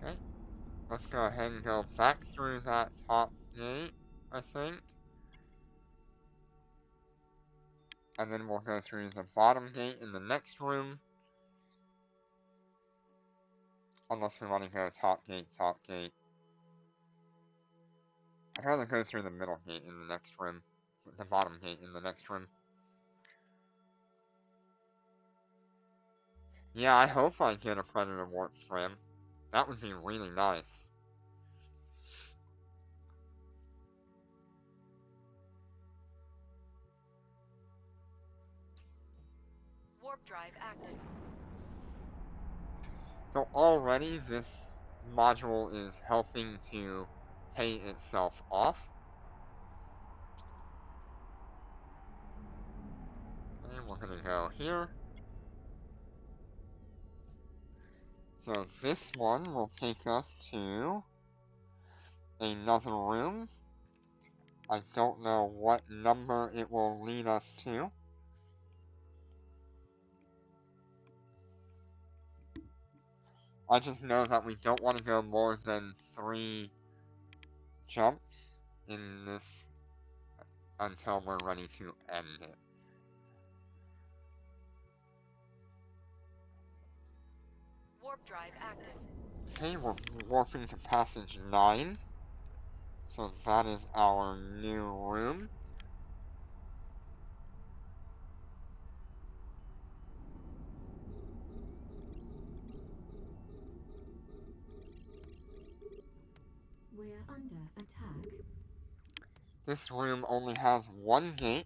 Okay. Let's go ahead and go back through that top gate, I think. And then we'll go through the bottom gate in the next room. Unless we want to go top gate, top gate. I'd rather go through the middle gate in the next room. The bottom gate in the next room. Yeah, I hope I get a Predator Warp Scram. That would be really nice. Warp drive active. So already this module is helping to pay itself off. And we're gonna go here. So this one will take us to another room. I don't know what number it will lead us to. I just know that we don't want to go more than 3 jumps in this until we're ready to end it. Warp drive active. Okay, we're warping to passage 9. So that is our new room. We're under attack. This room only has 1 gate.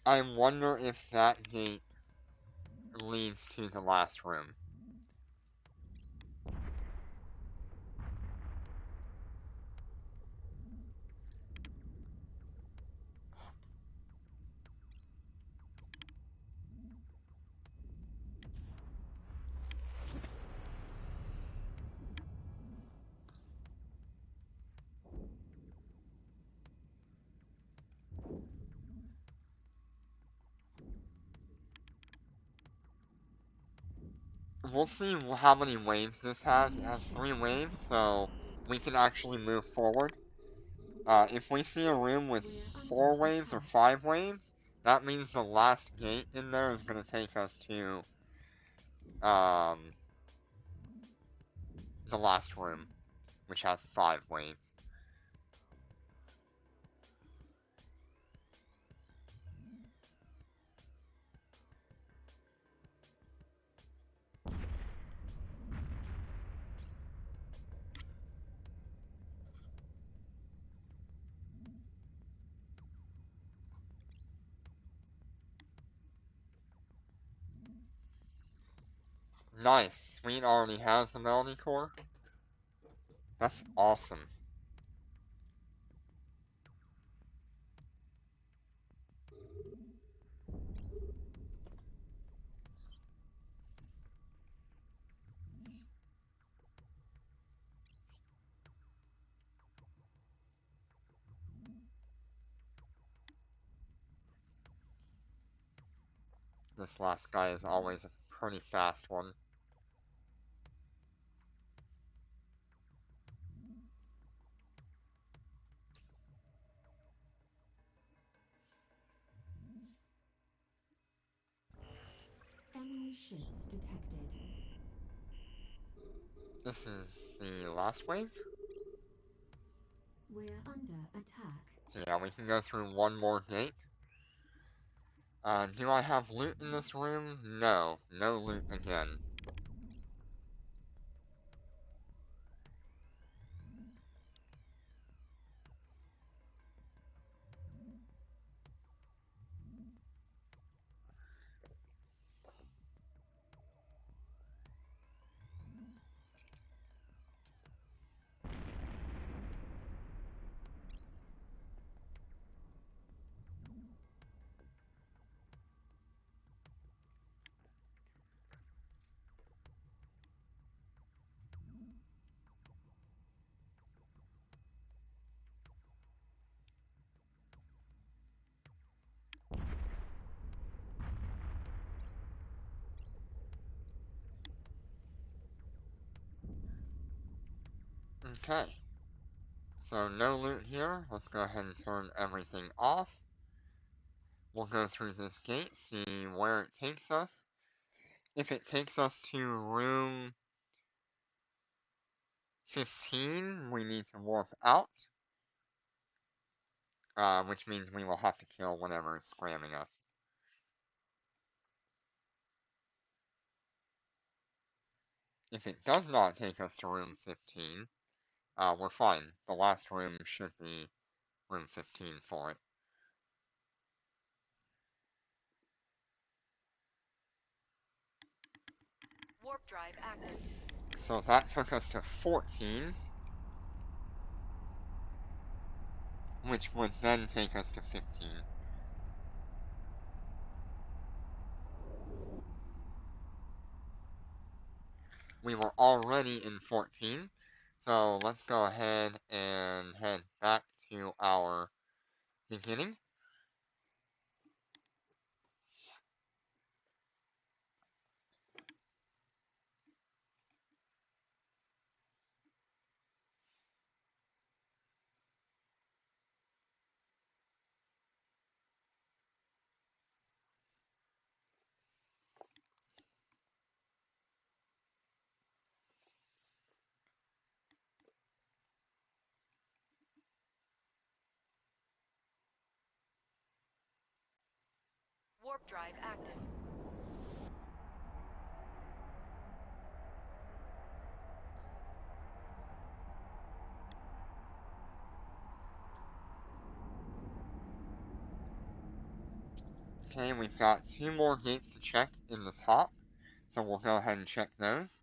I wonder if that gate leads to the last room. We'll see how many waves this has. It has 3 waves, so we can actually move forward. If we see a room with We're 4 under waves or attack. 5 waves, that means the last gate in there is going to take us to um, the last room, which has 5 waves. Nice. Sweet already has the melody core. That's awesome. This last guy is always a pretty fast one. Enemy ships detected. This is the last wave. We're under attack. So yeah, we can go through one more gate. Do I have loot in this room? No. No loot again. Okay. So no loot here. Let's go ahead and turn everything off. We'll go through this gate, see where it takes us. If it takes us to room 15, we need to warp out. Which means we will have to kill whatever is spamming us. If it does not take us to room 15, we're fine. The last room should be room 15 for it. Warp drive active. So that took us to 14, which would then take us to 15. We were already in 14, so let's go ahead and head back to our beginning. Warp drive active. Okay, we've got 2 more gates to check in the top, so we'll go ahead and check those.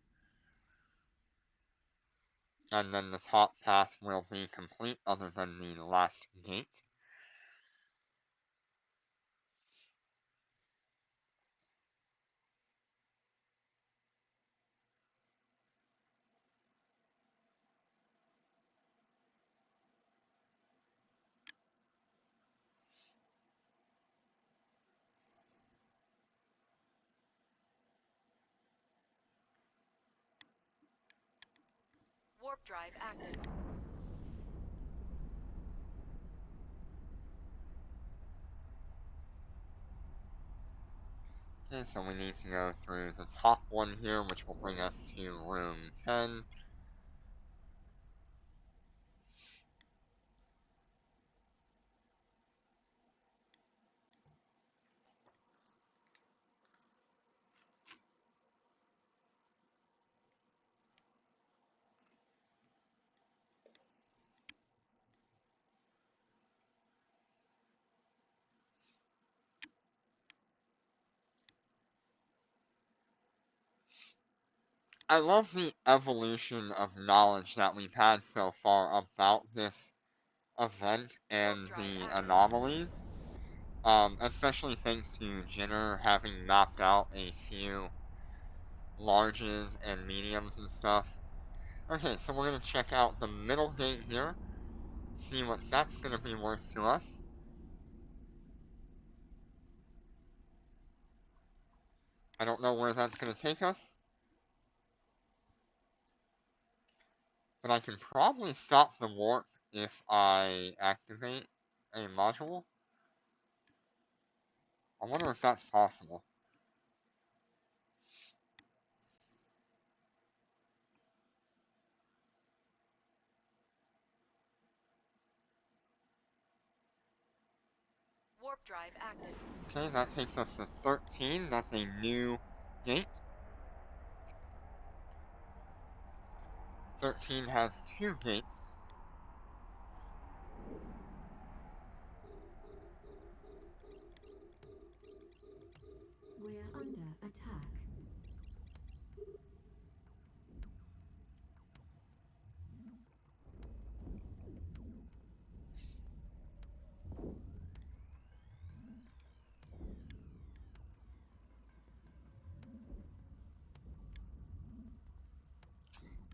And then the top path will be complete other than the last gate. Warp drive active. Okay, so we need to go through the top one here, which will bring us to room 10. I love the evolution of knowledge that we've had so far about this event and the anomalies. Especially thanks to Jenner having mapped out a few larges and mediums and stuff. Okay, so we're going to check out the middle gate here, see what that's going to be worth to us. I don't know where that's going to take us, but I can probably stop the warp if I activate a module. I wonder if that's possible. Warp drive active. Okay, that takes us to 13. That's a new gate. 13 has 2 gates. We're under attack.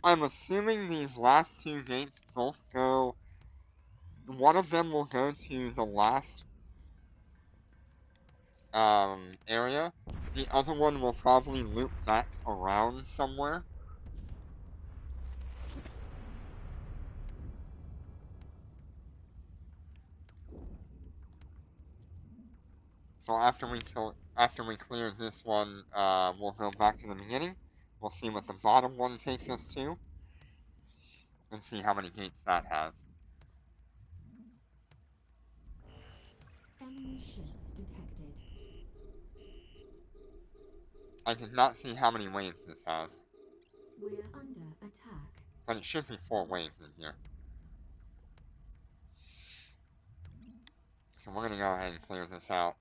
I'm assuming these last 2 gates both go. One of them will go to the last area. The other one will probably loop back around somewhere. So after we clear this one, we'll go back to the beginning. We'll see what the bottom one takes us to, and see how many gates that has. Enemy ships detected. I did not see how many waves this has, We're under attack. but it should be 4 waves in here. So we're gonna go ahead and clear this out.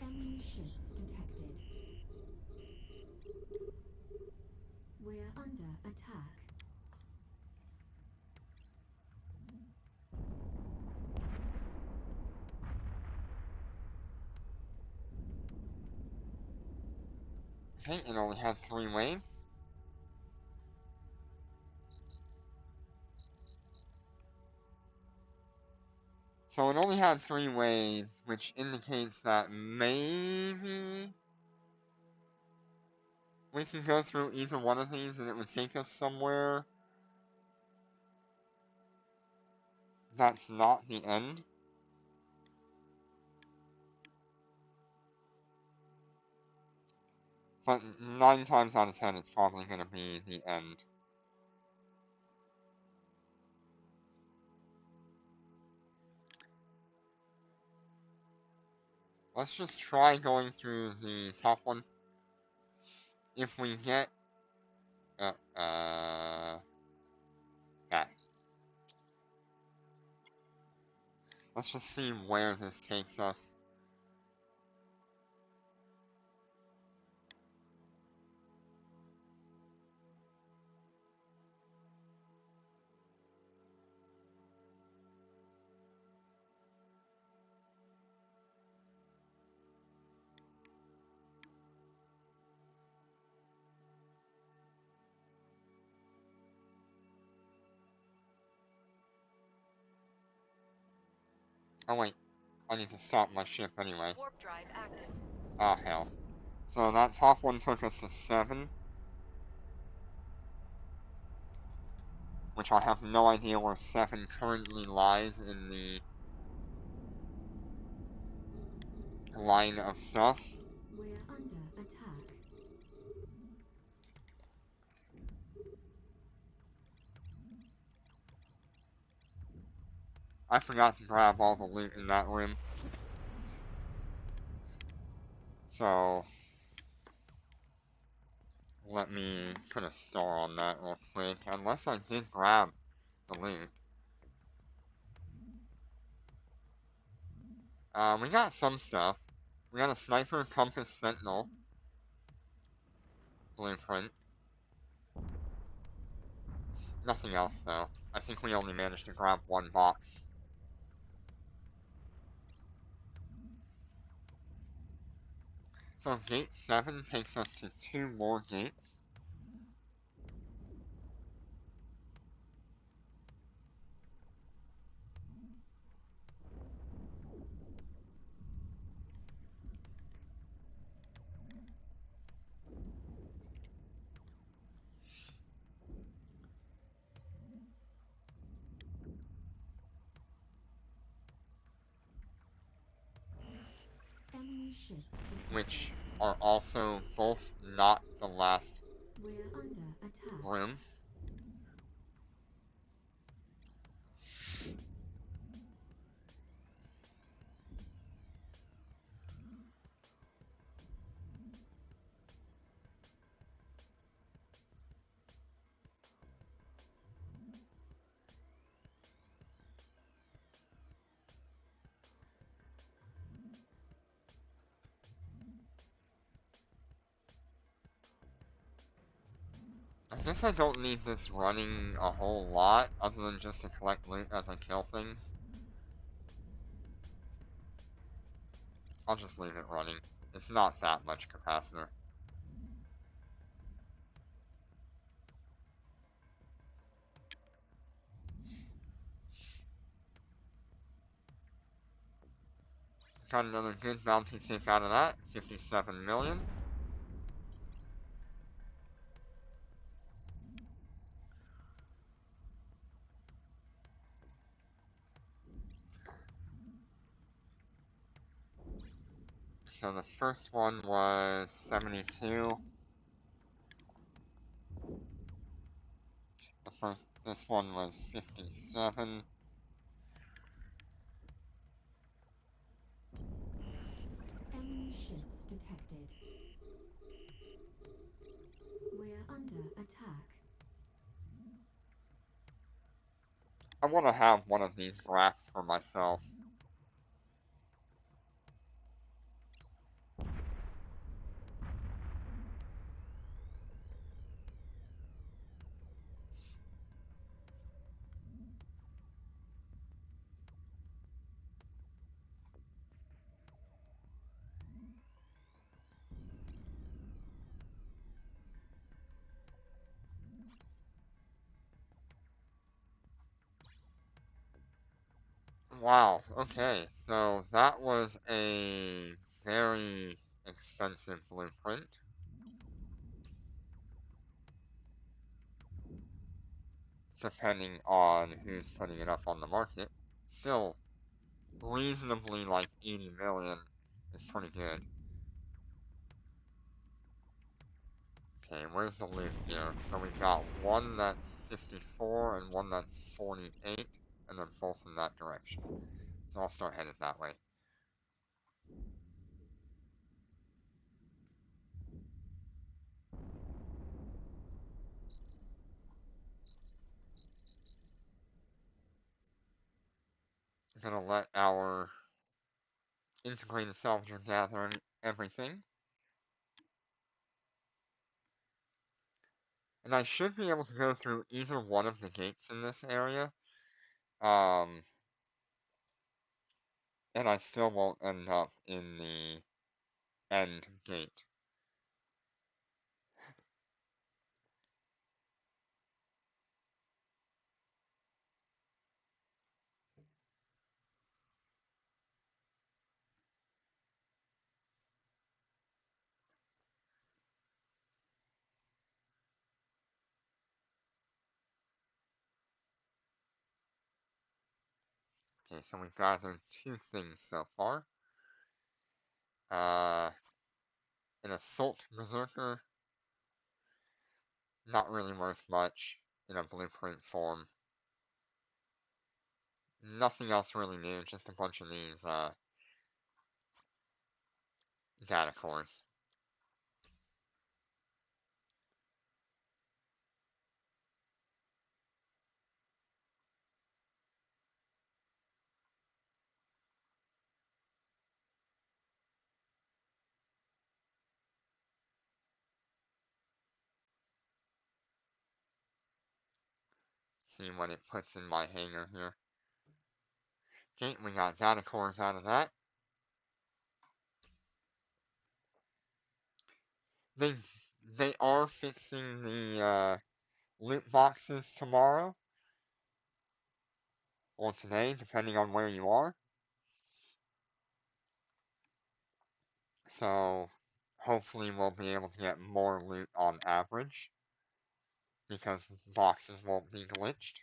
Enemy ships detected. We're under attack. Okay, it only had 3 waves. So it only had 3 waves, which indicates that maybe we can go through either one of these and it would take us somewhere that's not the end. But 9 times out of 10, it's probably going to be the end. Let's just try going through the top one. If we get... that. Let's just see where this takes us. Oh wait, I need to stop my ship anyway. Warp drive active. Ah, hell. So that top one took us to 7. Which I have no idea where 7 currently lies in the line of stuff. We're under attack. I forgot to grab all the loot in that room. So, let me put a star on that real quick. Unless I did grab the loot. We got some stuff. We got a sniper, compass, sentinel. Blueprint. Nothing else, though. I think we only managed to grab 1 box. So gate 7 takes us to 2 more gates. Enemy ships detected. Which are also both not the last We're under attack. room. I guess I don't need this running a whole lot, other than just to collect loot as I kill things. I'll just leave it running. It's not that much capacitor. Got another good bounty take out of that, 57 million. So the first one was 72. This one was 57. Enemy ships detected. We're under attack. I want to have one of these graphs for myself. Wow, okay, so that was a very expensive blueprint, depending on who's putting it up on the market. Still, reasonably like 80 million is pretty good. Okay, where's the loot here? So we've got one that's 54 and one that's 48, and they're both in that direction. So I'll start headed that way. I'm gonna let our integrated salvager gather everything. And I should be able to go through either one of the gates in this area. Um, and I still won't end up in the end gate. Okay, so we've gathered two things so far. Uh, an assault berserker, not really worth much in a blueprint form. Nothing else really new, just a bunch of these data cores. See what it puts in my hangar here. Okay, we got data cores out of that. They they are fixing the loot boxes tomorrow or today, depending on where you are. So hopefully we'll be able to get more loot on average because boxes won't be glitched.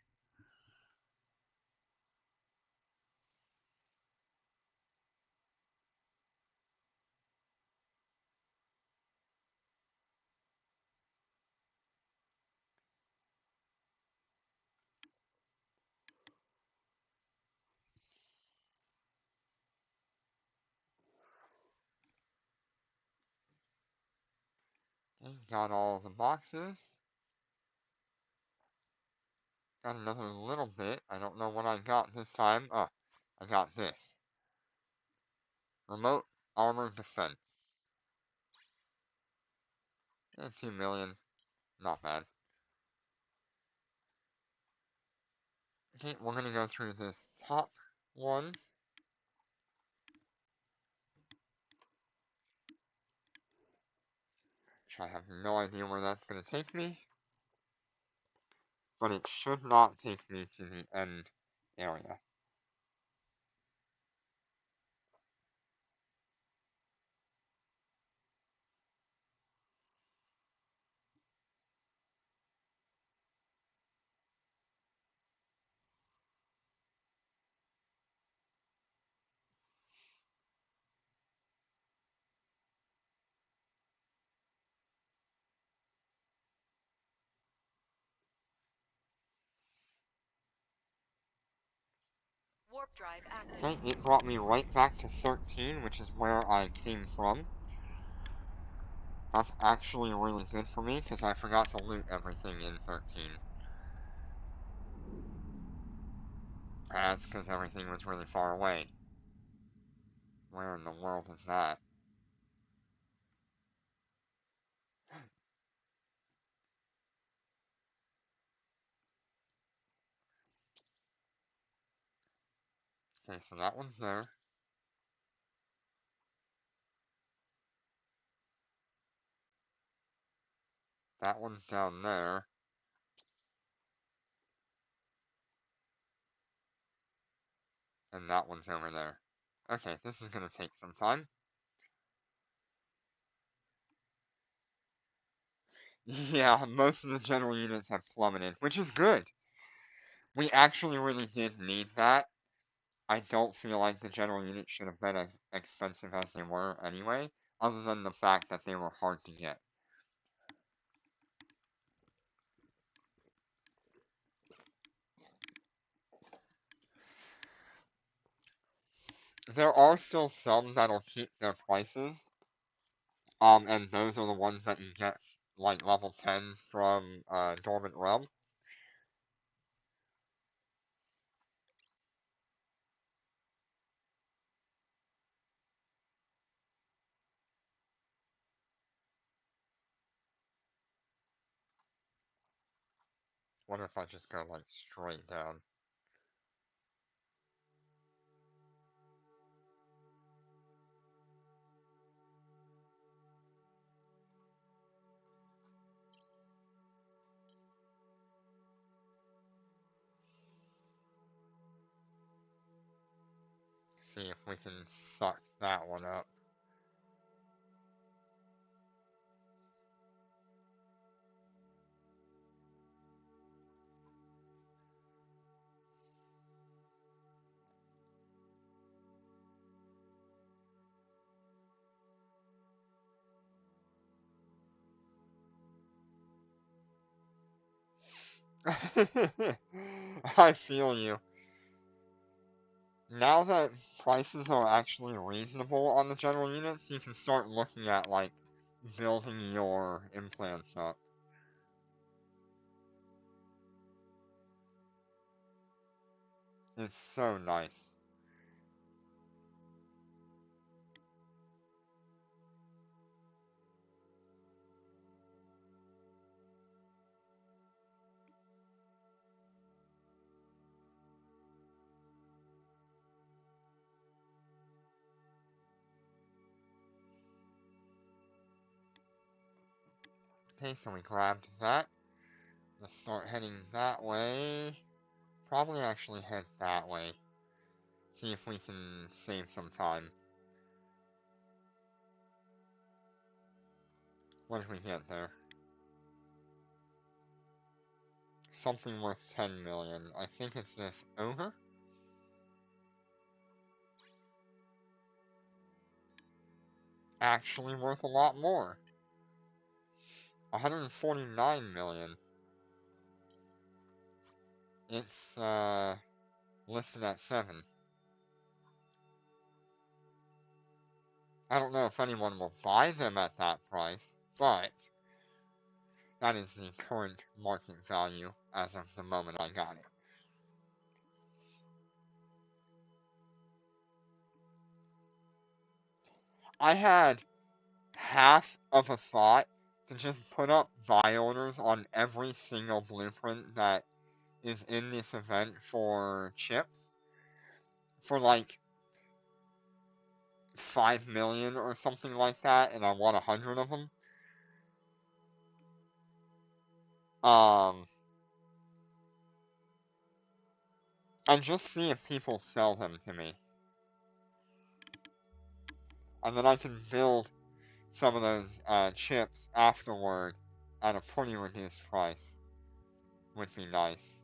Okay, got all the boxes. Got another little bit. I don't know what I got this time. Oh, I got this. Remote armor defense. 2 million. Not bad. Okay, we're gonna go through this top one. Which I have no idea where that's gonna take me. But it should not take me to the end area. Warp drive active. Okay, it brought me right back to 13, which is where I came from. That's actually really good for me, because I forgot to loot everything in 13. That's because everything was really far away. Where in the world is that? Okay, so that one's there. That one's down there. And that one's over there. Okay, this is gonna take some time. Yeah, most of the general units have plummeted, which is good. We actually really did need that. I don't feel like the general units should have been as expensive as they were anyway, other than the fact that they were hard to get. There are still some that'll keep their prices, and those are the ones that you get like level 10s from Dormant Realm. What if I just go like straight down? See if we can suck that one up. I feel you. Now that prices are actually reasonable on the general units, you can start looking at like building your implants up. It's so nice. Okay, so we grabbed that. Let's start heading that way. Probably actually head that way. See if we can save some time. What did we get there? Something worth 10 million. I think it's this ogre. Actually worth a lot more. 149 million. It's listed at 7. I don't know if anyone will buy them at that price, but that is the current market value as of the moment I got it. I had half of a thought to just put up buy orders on every single blueprint that is in this event for chips for like 5 million or something like that, and I want 100 of them. Um, and just see if people sell them to me. And then I can build some of those chips afterward at a pretty reduced price. Would be nice.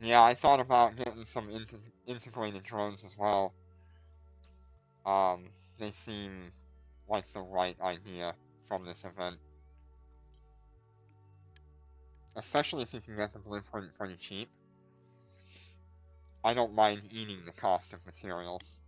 Yeah, I thought about getting some integrated drones as well. They seem like the right idea from this event. Especially if you can get the blueprint pretty cheap. I don't mind eating the cost of materials.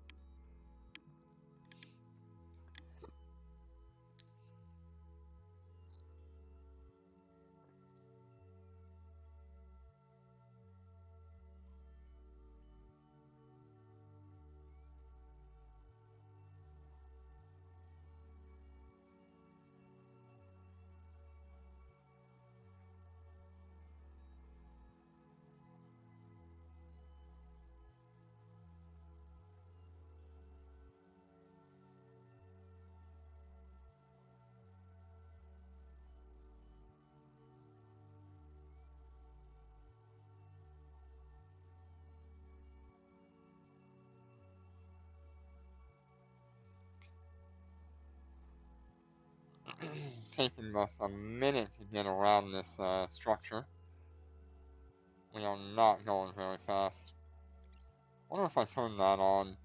taking us a minute to get around this structure. We are not going very fast. I wonder if I turn that on.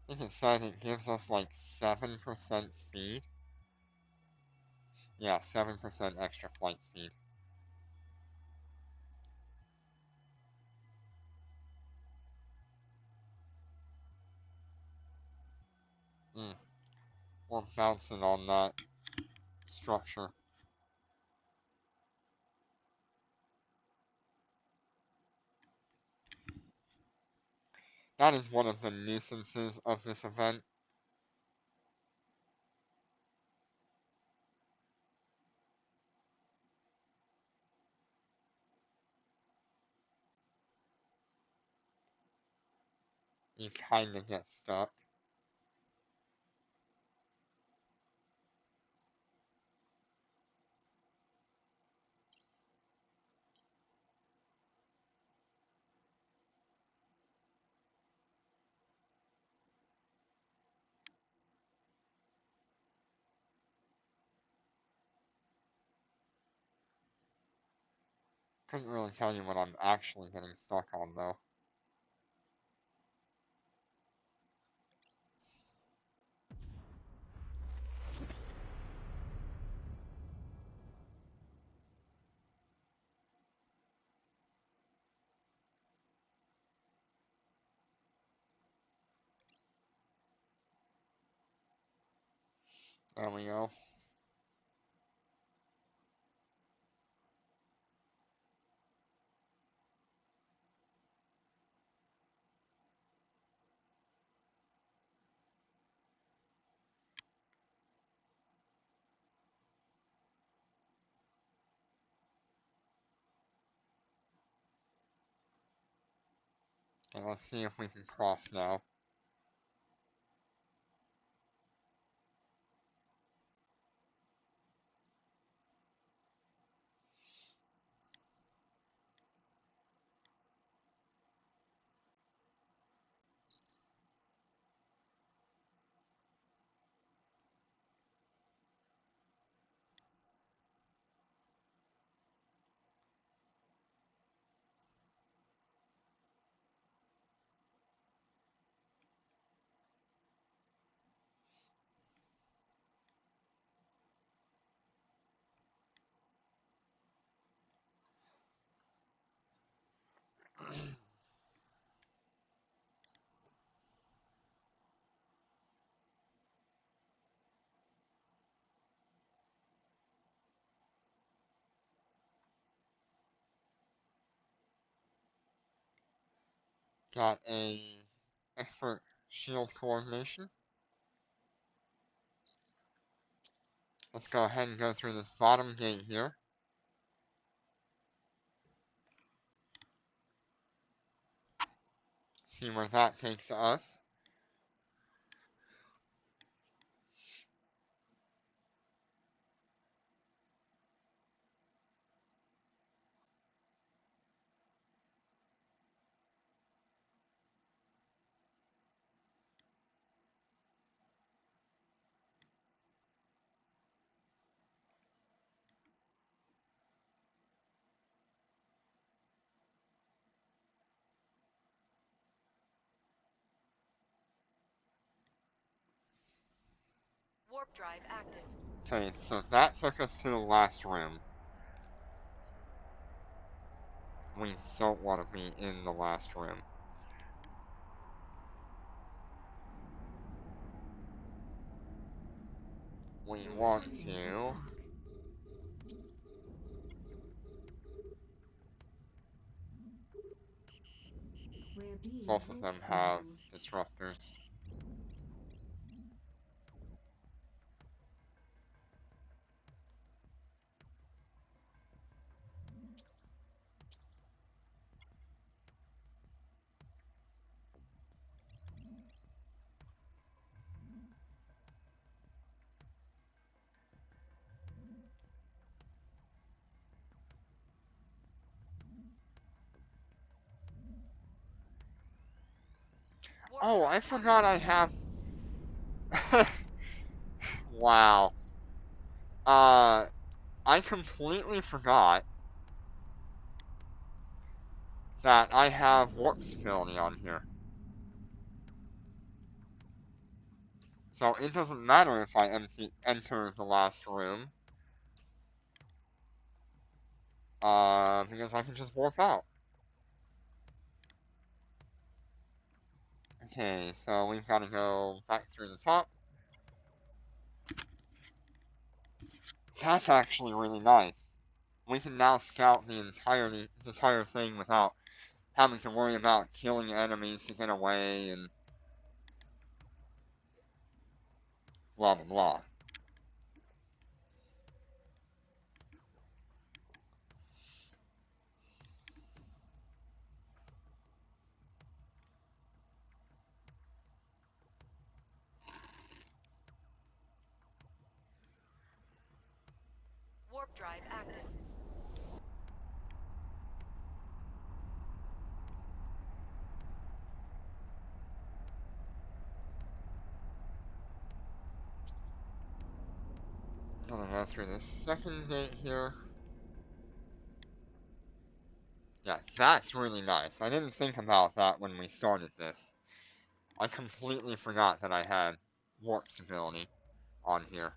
I think it said it gives us like 7% speed. Yeah, 7% extra flight speed. We're bouncing on that structure. That is one of the nuisances of this event. You kinda get stuck. Couldn't really tell you what I'm actually getting stuck on though. There we go. Okay, let's see if we can cross now. Got a expert shield coordination. Let's go ahead and go through this bottom gate here. See where that takes us. Warp drive active. Okay, so that took us to the last room. We don't want to be in the last room. We We're want under to... attack. We're being Both of them have corkscrewed. disruptors. Warp Oh, drive I forgot I active. have... Wow. Uh, I completely forgot that I have warp stability on here. So it doesn't matter if I enter the last room, because I can just warp out. Okay, so we've got to go back through the top. That's actually really nice. We can now scout the entire thing without having to worry about killing enemies to get away and blah blah blah. Warp drive active. I'm gonna go through this second gate here. Yeah, that's really nice. I didn't think about that when we started this. I completely forgot that I had warp stability on here.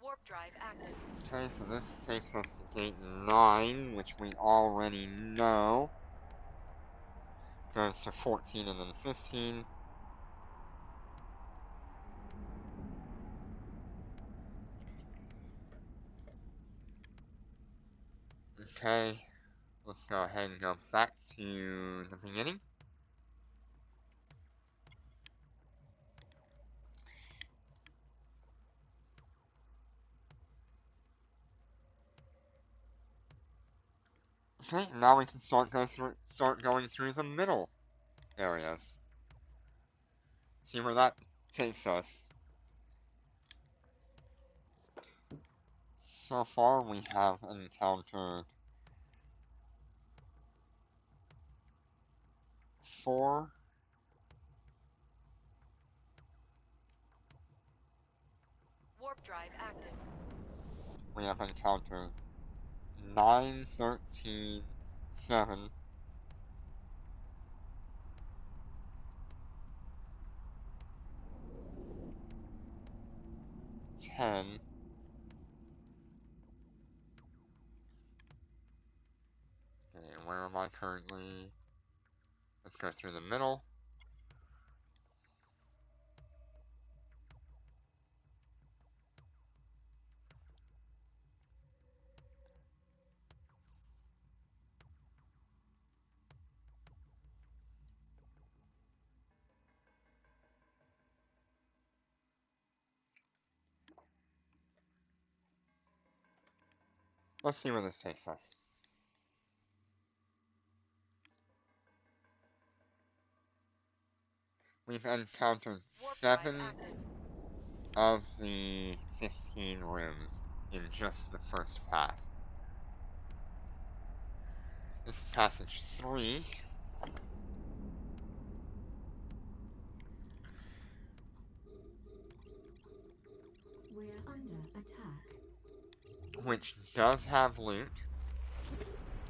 Warp drive active. Okay, so this takes us to gate 9, which we already know. Goes to 14 and then 15. Okay, let's go ahead and go back to the beginning. Okay, now we can start going through the middle areas. See where that takes us. So far, we have encountered 4. Warp drive active. We have encountered 9, 13, 7, 10. Okay, where am I currently? Let's go through the middle. Let's see where this takes us. We've encountered Warp drive 7 active. of the 15 rooms in just the first pass. This is passage 3. We're under attack. Which does have loot,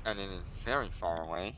and it is very far away.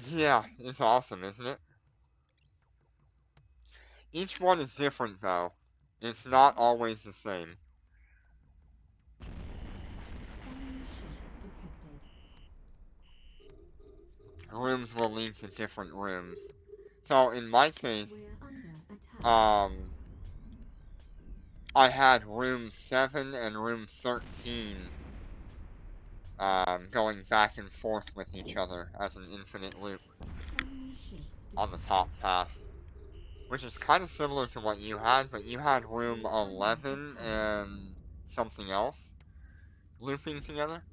Yeah, it's awesome, isn't it? Each one is different, though. It's not always the same. Enemy ships detected. Rooms will lead to different rooms. So in my case, We're under attack. um, I had room 7 and room 13 going back and forth with each other as an infinite loop Enemy ships on the detected. top path, which is kind of similar to what you had, but you had room We're under 11 attack. and something else looping together.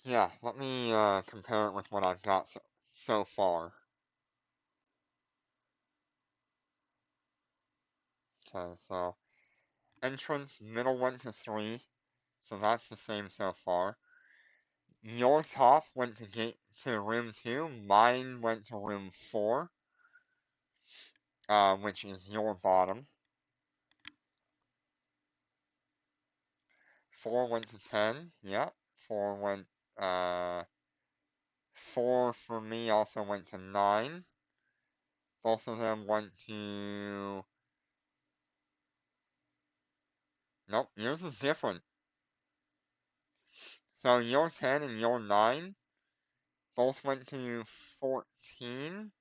Yeah, let me compare it with what I've got so far. Okay, so entrance middle went to 3, so that's the same so far. Your top went to room 2, mine went to room 4, which is your bottom. 4 went to 10, yeah. 4 went, uh, 4 for me also went to 9. Both of them went to... Nope, yours is different. So your 10 and your 9 both went to 14.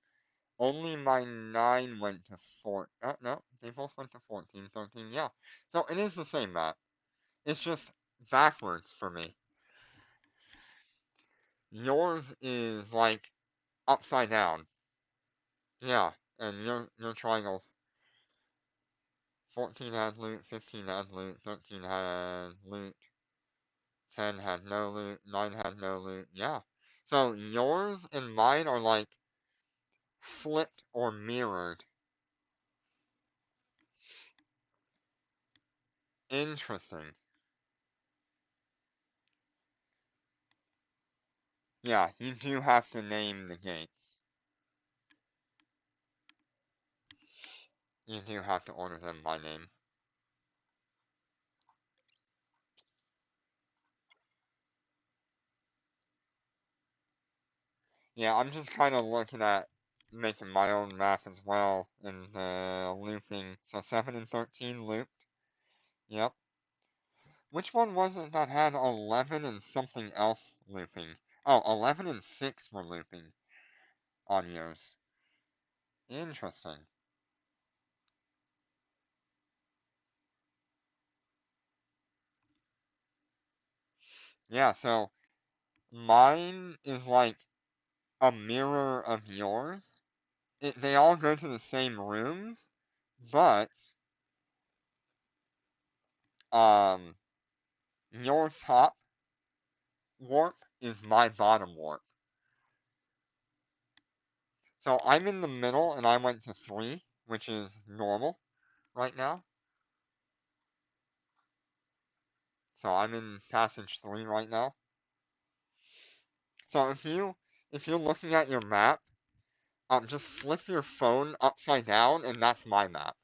Only my 9 went to 4. No, they both went to 14, 13, yeah. So it is the same map. It's just backwards for me. Yours is like upside down. Yeah, and your triangles. 14 had loot, 15 had loot, 13 had loot, 10 had no loot, 9 had no loot. Yeah. So yours and mine are like flipped or mirrored. Interesting. Yeah, you do have to name the gates. You do have to order them by name. Yeah, I'm just kind of looking at making my own map as well and looping. So 7 and 13 looped. Yep. Which one was it that had 11 and something else looping? Oh, 11 and 6 were looping on yours. Interesting. Yeah, so mine is like a mirror of yours. They all go to the same rooms, but um, your top warp is my bottom warp. So I'm in the middle and I went to 3, which is normal right now. So I'm in passage 3 right now. So if you're looking at your map, just flip your phone upside down and that's my map.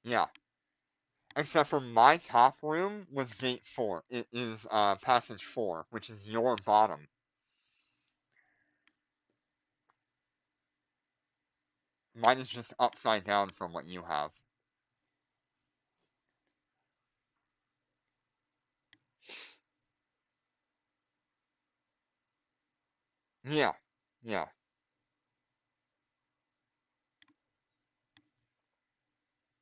Yeah. Except for my top room was gate 4. It is passage 4, which is your bottom. Mine is just upside down from what you have. Yeah, yeah,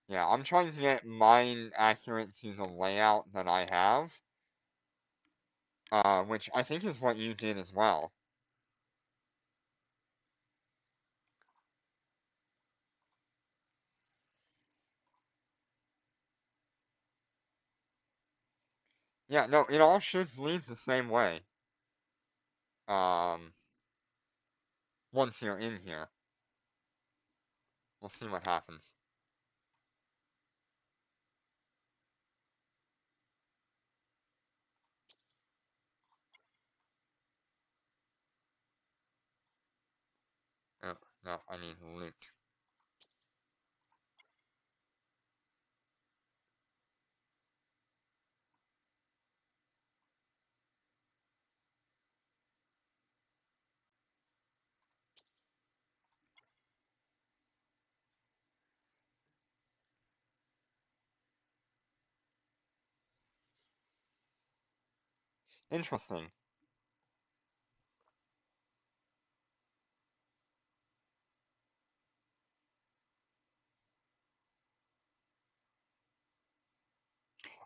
yeah. I'm trying to get mine accurate to the layout that I have, which I think is what you did as well. Yeah, no, it all should lead the same way. Um, once you're in here, we'll see what happens. Oh, no, I need loot. Interesting.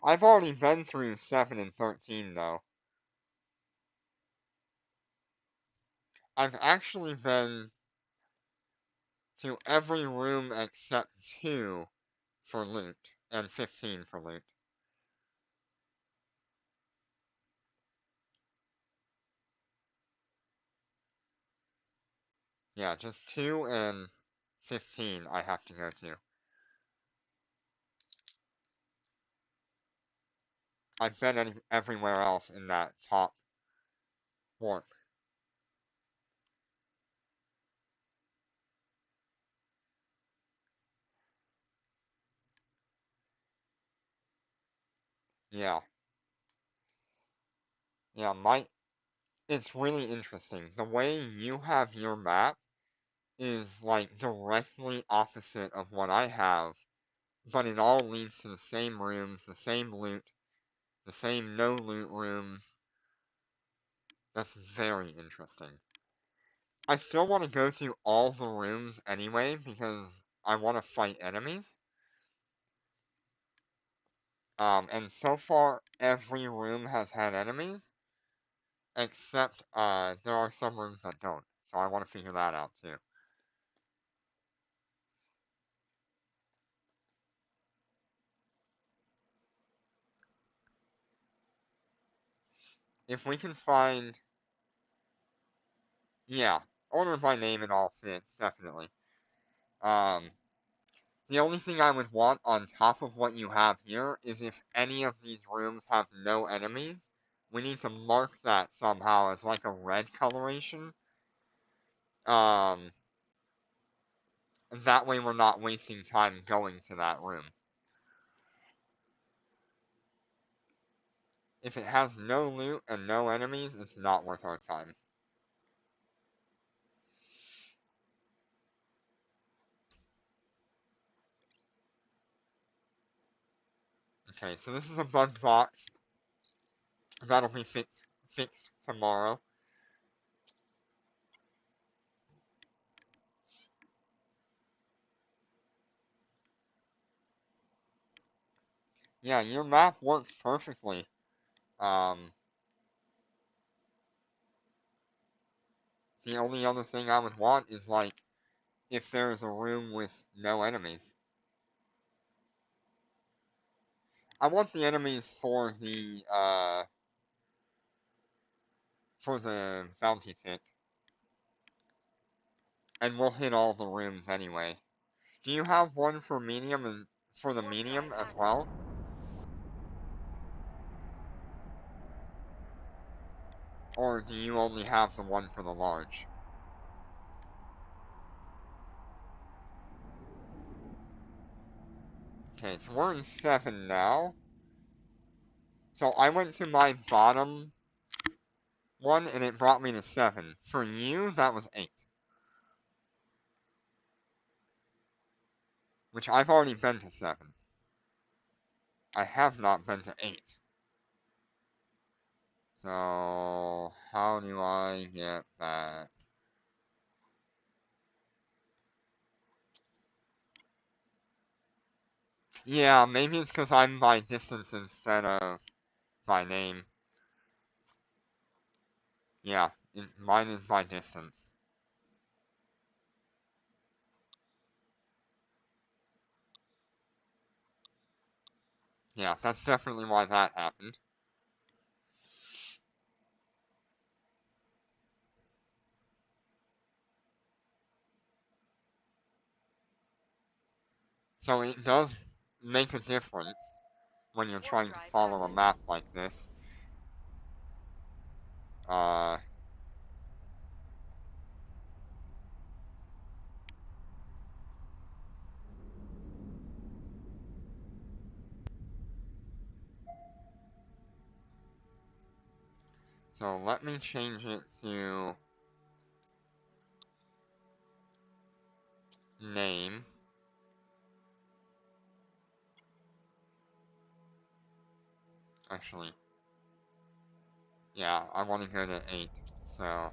I've already been through 7 and 13, though. I've actually been to every room except 2 for loot, and 15 for loot. Yeah, just 2 and 15 I have to go to. I've been everywhere else in that top warp. Yeah, yeah, it's really interesting. The way you have your map is like directly opposite of what I have, but it all leads to the same rooms, the same loot, the same no loot rooms. That's very interesting. I still want to go to all the rooms anyway because I want to fight enemies. And so far every room has had enemies, except there are some rooms that don't. So I want to figure that out too. If we can find, yeah, order by name and all fits definitely. Um, the only thing I would want on top of what you have here is if any of these rooms have no enemies, we need to mark that somehow as like a red coloration. Um, that way we're not wasting time going to that room. If it has no loot and no enemies, it's not worth our time. Okay, so this is a bug box. That'll be fixed tomorrow. Yeah, your map works perfectly. Um, the only other thing I would want is like if there's a room with no enemies. I want the enemies for the bounty tick. And we'll hit all the rooms anyway. Do you have one for medium and for the Warp drive medium as active. well? Or do you only have the one for the large? Okay, so we're in 7 now. So I went to my bottom one and it brought me to 7. For you, that was 8. Which I've already been to 7. I have not been to 8. So, how do I get that? Yeah, maybe it's because I'm by distance instead of by name. Yeah, mine is by distance. Yeah, that's definitely why that happened. So it does make a difference when you're Warp trying to drive follow a active. map like this. Uh, so let me change it to name. Actually, yeah, I want to go to 8. So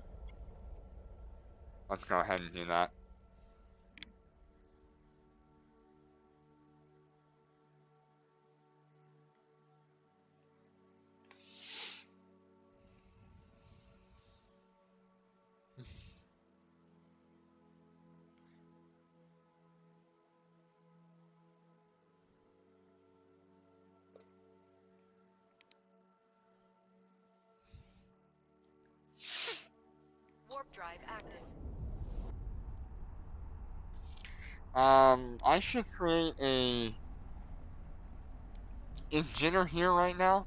let's go ahead and do that. Warp drive active. I should create a. Is Jinner here right now?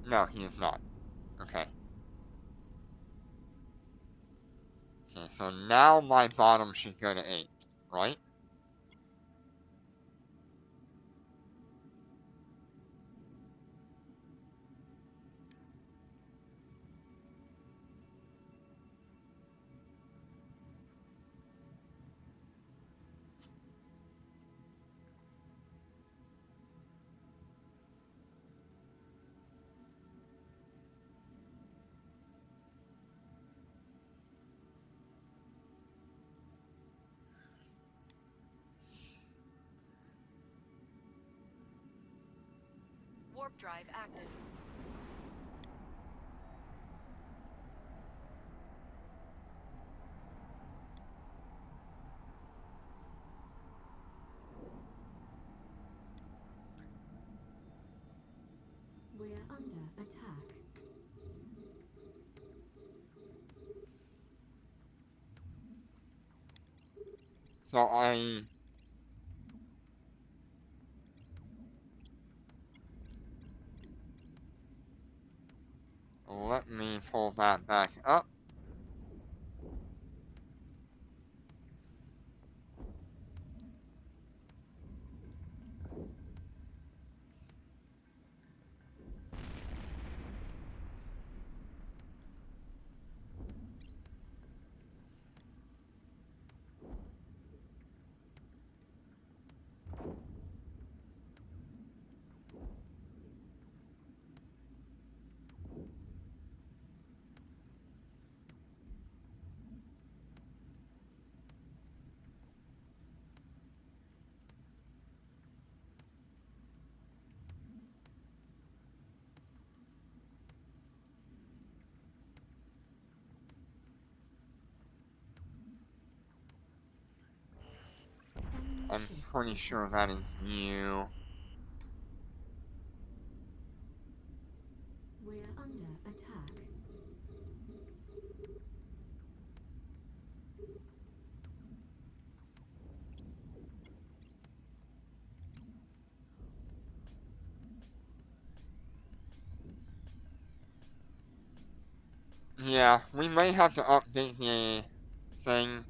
No, he is not. Okay. Okay, so now my bottom should go to 8, right? Warp drive active. We're under attack. So I. Let me pull that back up. Enemy I'm ships pretty sure detected. that is you. We're under attack. Yeah, we may have to update the thing.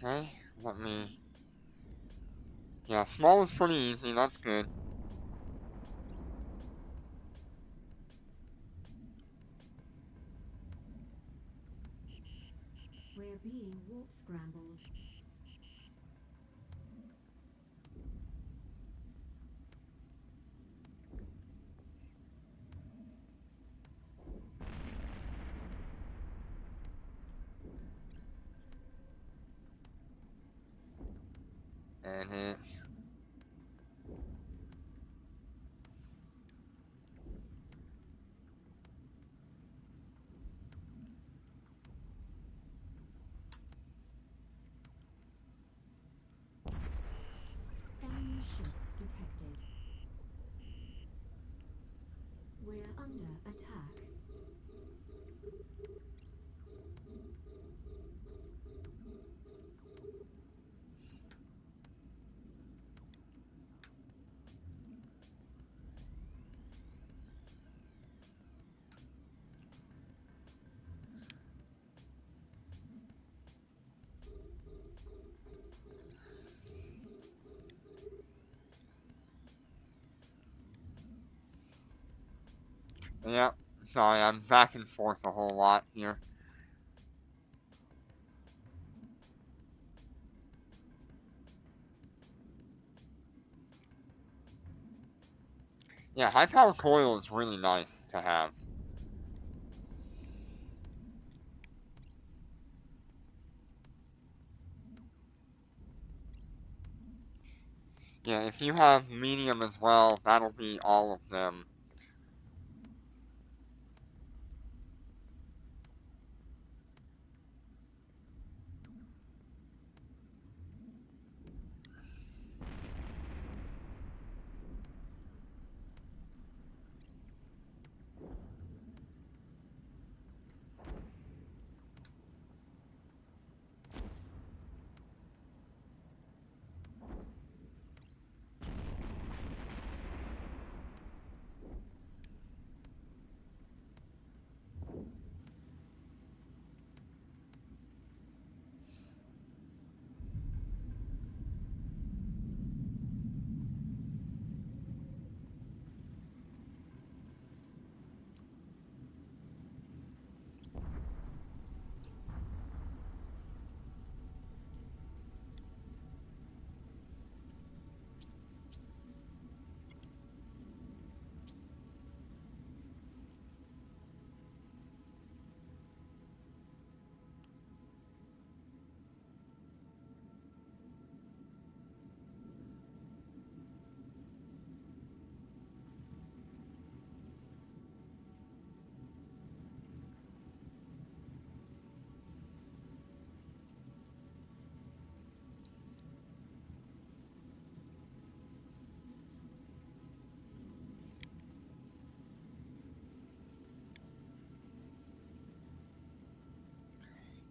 Okay, let me... Yeah, small is pretty easy, that's good. We're being warp scrambled. And it... Enemy ships detected. We're under attack. Yep, sorry, I'm back and forth a whole lot here. Yeah, high power coil is really nice to have. Yeah, if you have medium as well, that'll be all of them.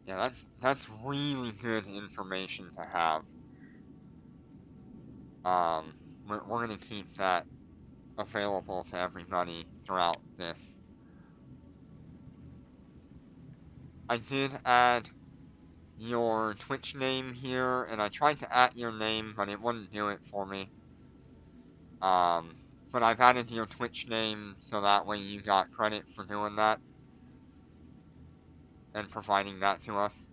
Yeah, that's really good information to have. Um, we're gonna keep that available to everybody throughout this. I did add your Twitch name here, and I tried to add your name, but it wouldn't do it for me. Um, but I've added your Twitch name so that way you got credit for doing that and providing that to us.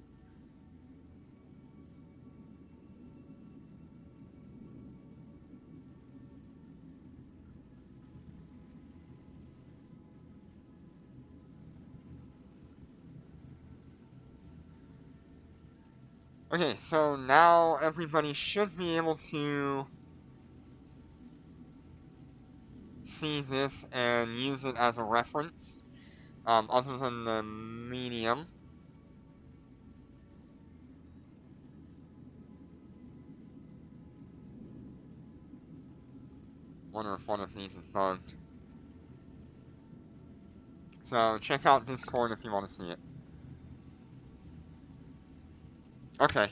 Okay, so now everybody should be able to see this and use it as a reference, other than the medium. Wonder if one of these is bugged. So check out Discord if you want to see it. Okay.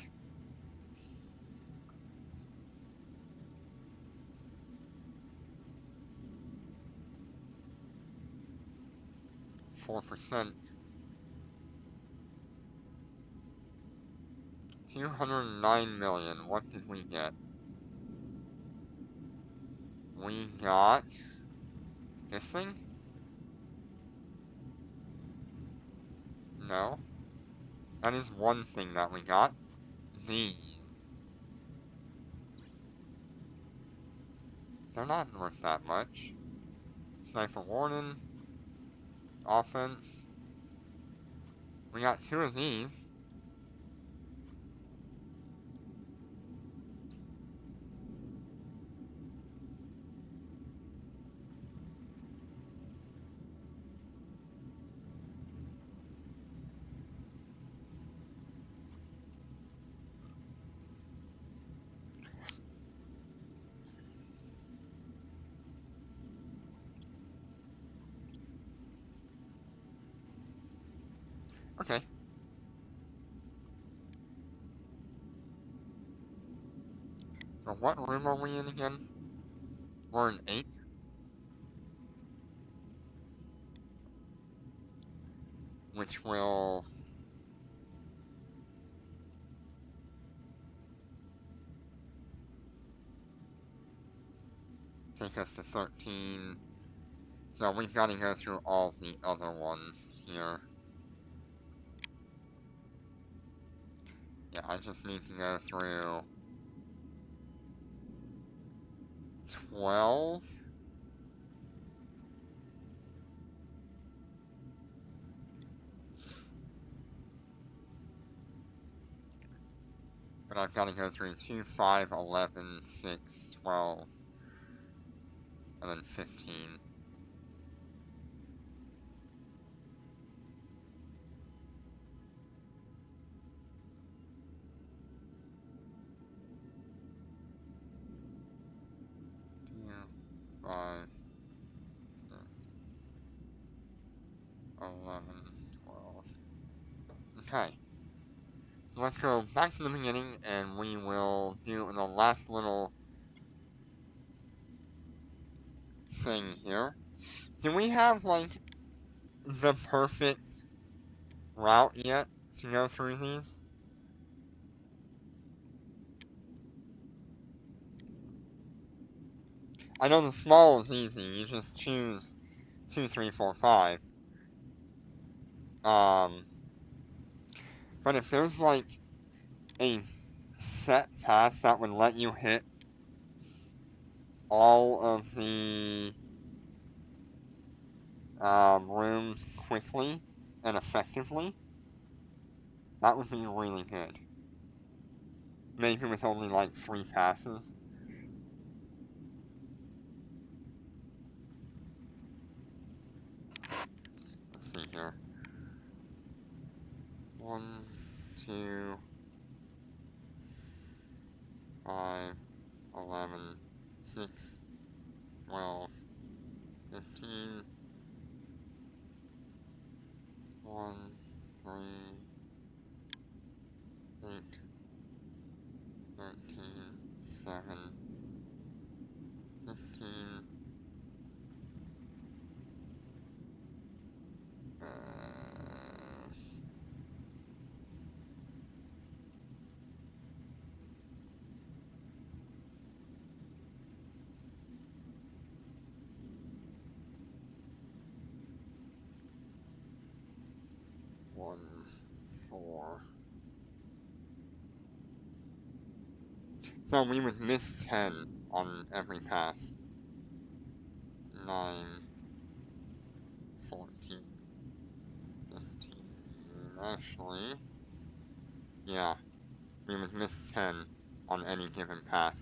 4%. 209 million. What did we get? We got this thing? No. That is one thing that we got. These. They're not worth that much. Sniper Warden. Offense. We got two of these. Okay. So what room are we in again? We're in 8. Which will take us to 13. So we've got to go through all the other ones here. Yeah, I just need to go through 12. But I've got to go through 2, 5, 11, 6, 12, and then 15. Two, 5, 6, 11, 12. Okay. So let's go back to the beginning and we will do the last little thing here. Do we have, like, the perfect route yet to go through these? I know the small is easy, you just choose 2, 3, 4, 5. But if there's like a set path that would let you hit all of the rooms quickly and effectively, that would be really good. Maybe with only like 3 passes. Let's see here. 1, 2, 5, 11, 6, 12, 15, 1, 3, 8, 13, 7, 15, 1, 4. So we would miss 10 on every pass. 9, 14, 15. Actually, yeah, we would miss 10 on any given path.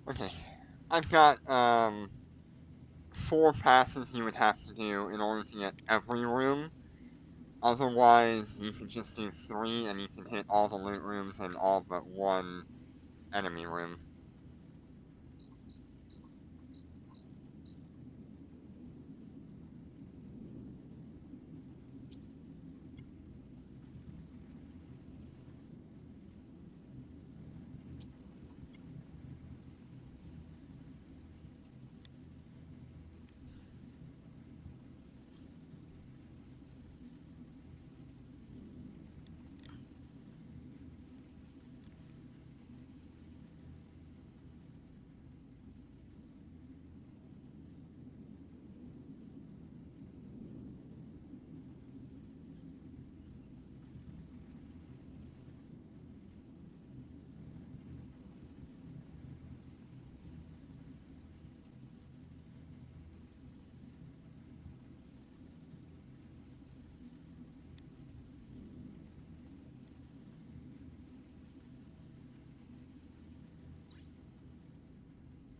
Okay, I've got 4 passes you would have to do in order to get every room. Otherwise, you could just do 3 and you can hit all the loot rooms and all but 1 enemy room.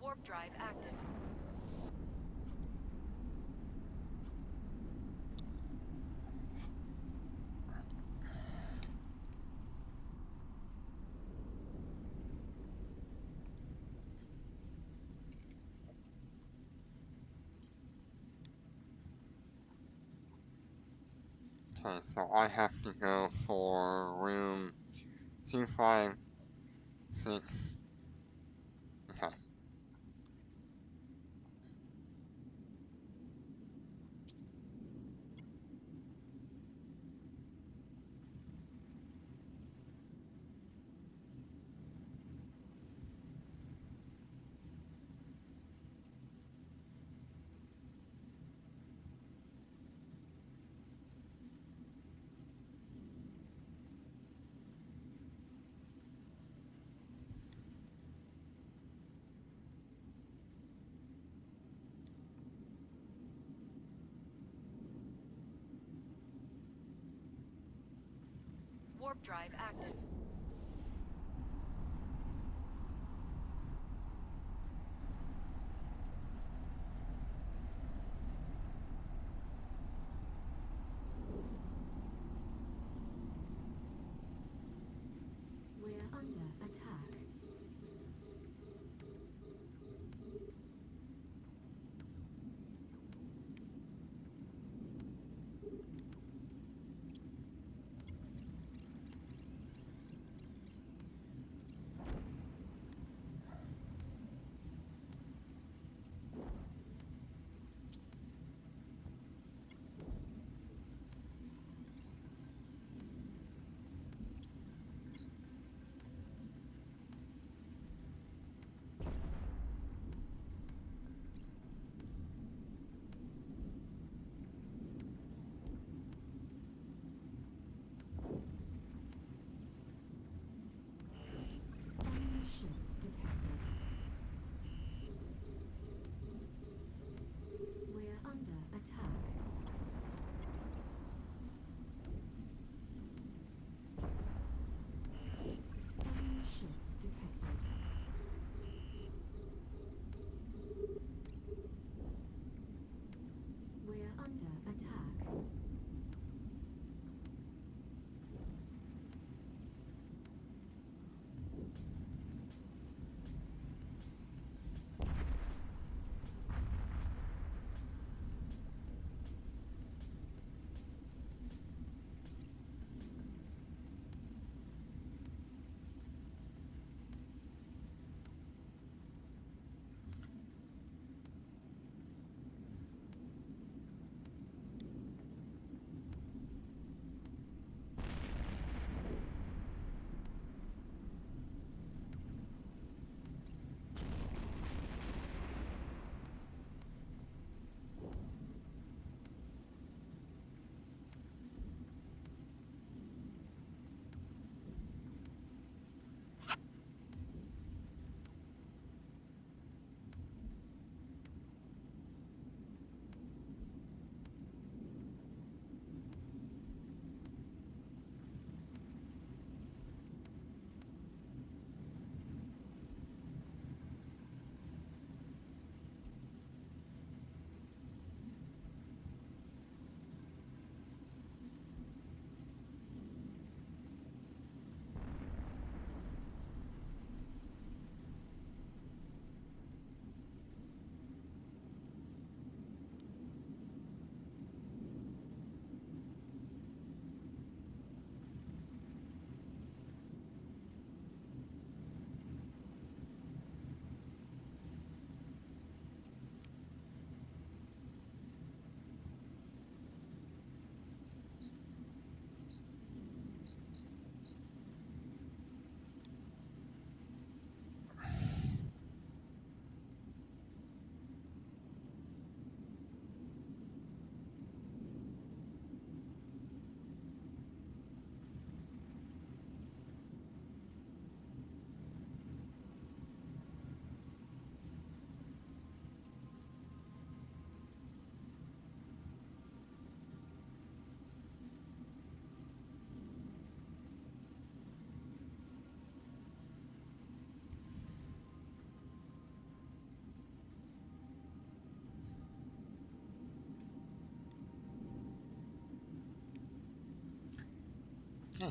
Warp drive active. Okay, so I have to go for room 256. Okay. Warp drive active. We're under attack.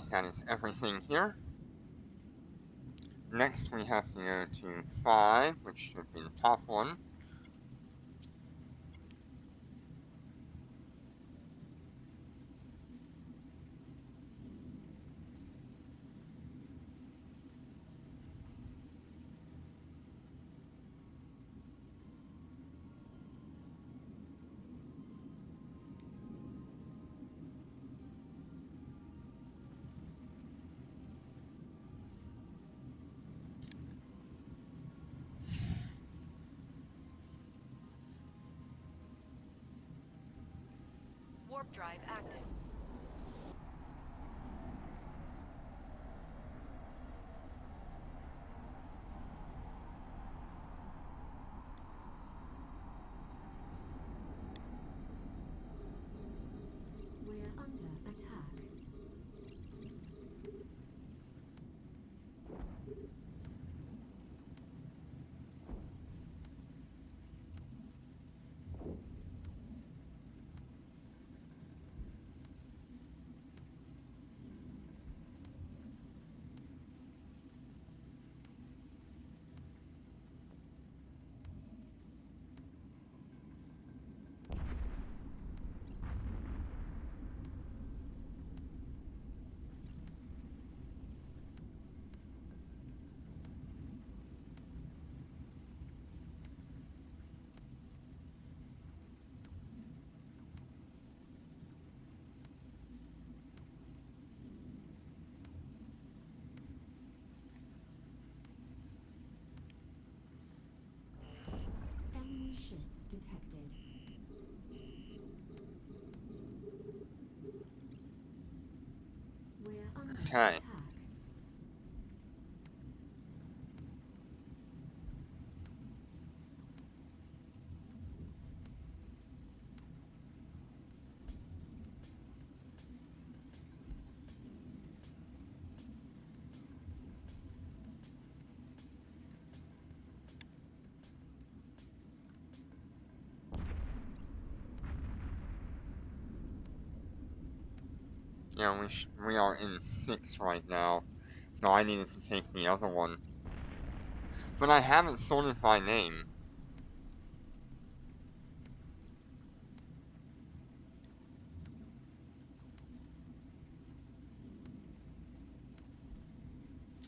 think that is everything here. Next, we have to go to 5, which should be the top one. Warp drive active. We're under attack. Enemy ships detected. We're under Okay. attack. Yeah, we are in 6 right now, so I needed to take the other one. But I haven't sorted by name.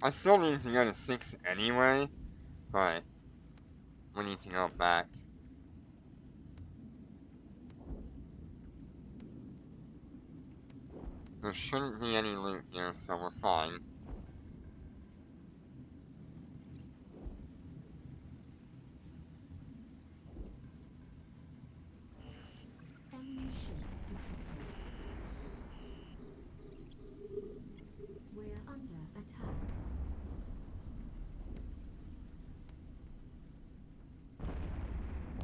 I still need to go to 6 anyway, but we need to go back. There shouldn't be any loot here, so we're fine. Enemy ships detected. We're under attack.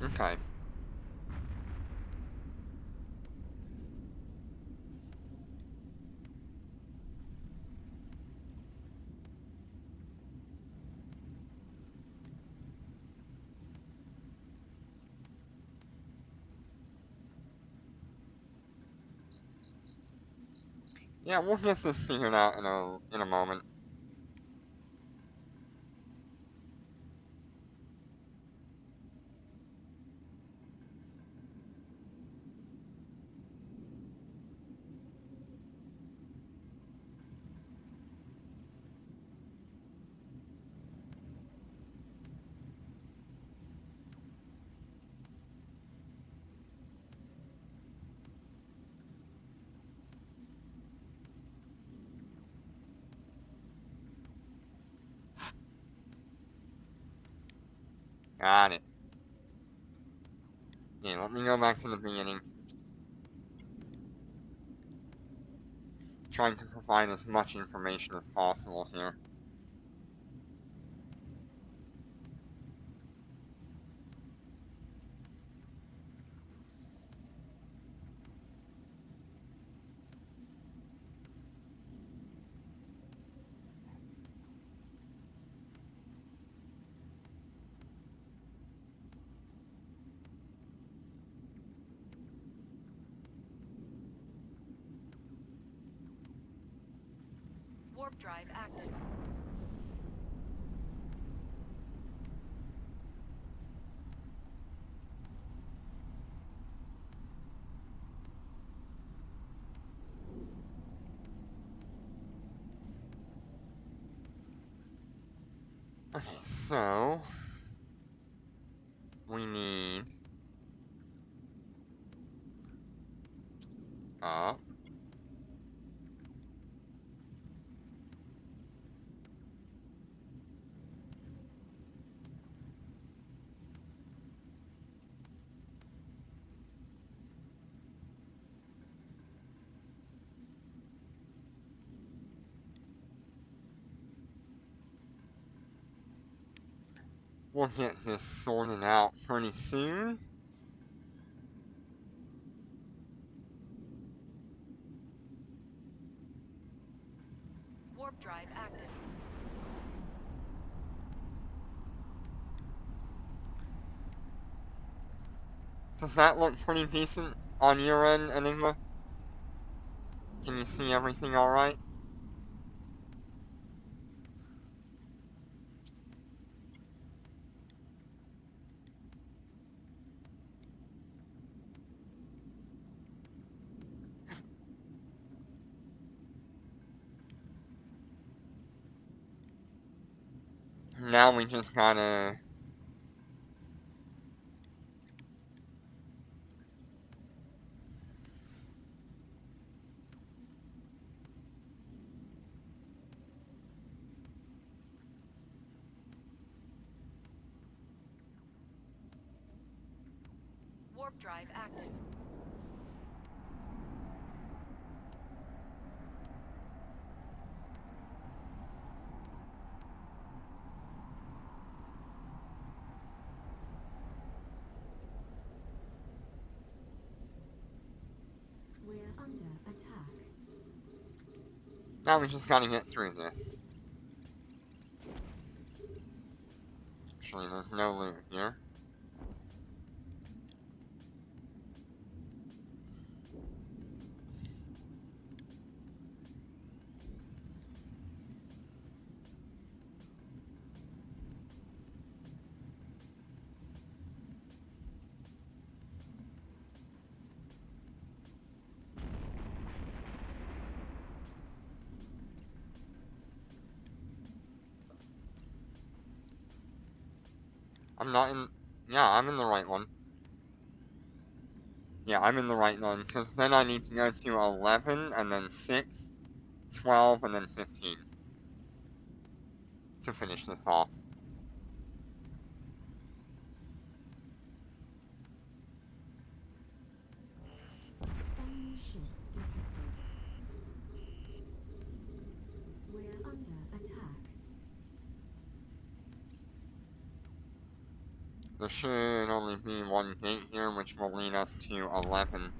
Okay. Yeah, we'll get this figured out in a moment. Got it. Yeah, let me go back to the beginning. Trying to provide as much information as possible here. Warp drive active. Okay, so we need up. We'll get this sorted out pretty soon. Warp drive active. Does that look pretty decent on your end, Enigma? Can you see everything alright? Now we just gotta... Warp drive active. We're under attack. Now we just gotta get through this. Actually, there's no loot here. I'm not in... Yeah, I'm in the right one. Yeah, I'm in the right one, because then I need to go to 11, and then 6, 12, and then 15 to finish this off. Enemy ships detected. We're under attack. There should only be one gate here, which will lead us to 11.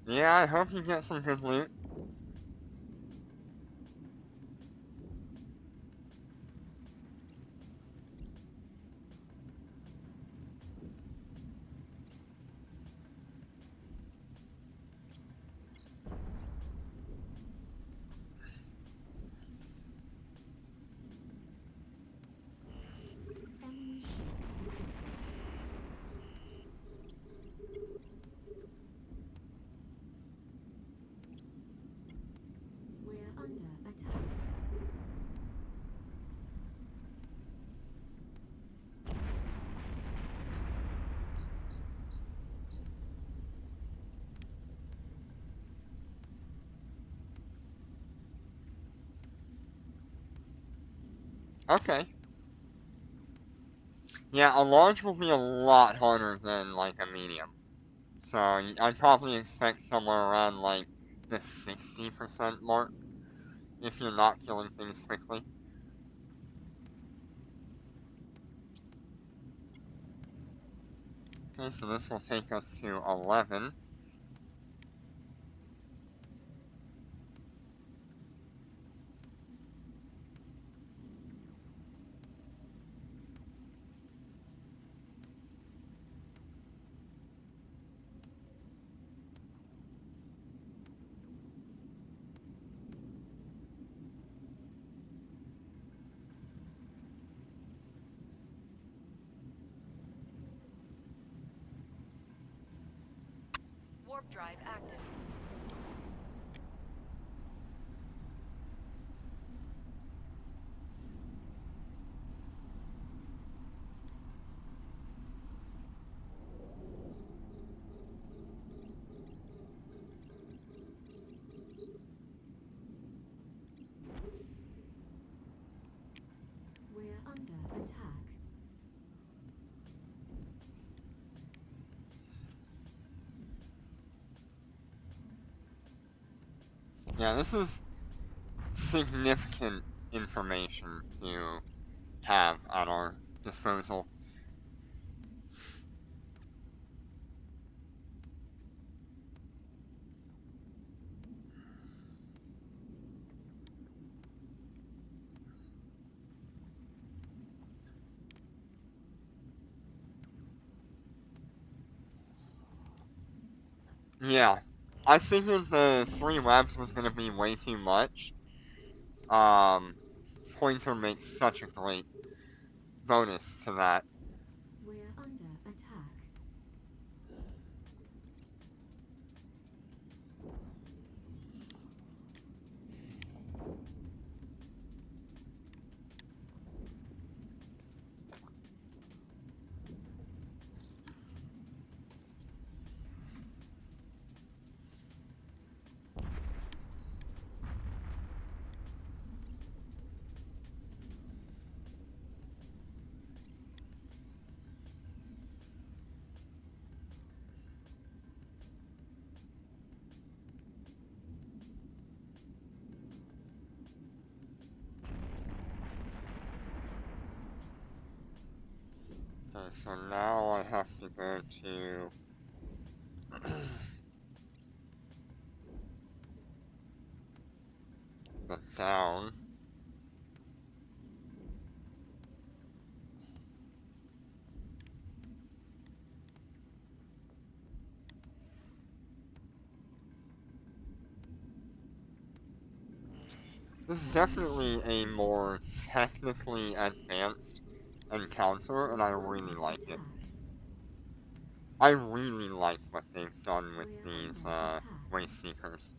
Yeah, I hope you get some good loot. Enemy ships detected. We're under attack. Okay. Yeah, a large will be a lot harder than, like, a medium. So, I'd probably expect somewhere around, like, the 60% mark, if you're not killing things quickly. Okay, so this will take us to 11. Warp drive active. We're under attack. Yeah, this is significant information to have at our disposal. Yeah, I figured the 3 webs was going to be way too much. Um, Pointer makes such a great bonus to that. We're under attack. Okay, so now I have to go to the down. This is definitely a more technically advanced encounter, and I really Under like it. attack. I really like what they've done with We're these under attack. Waste Seekers.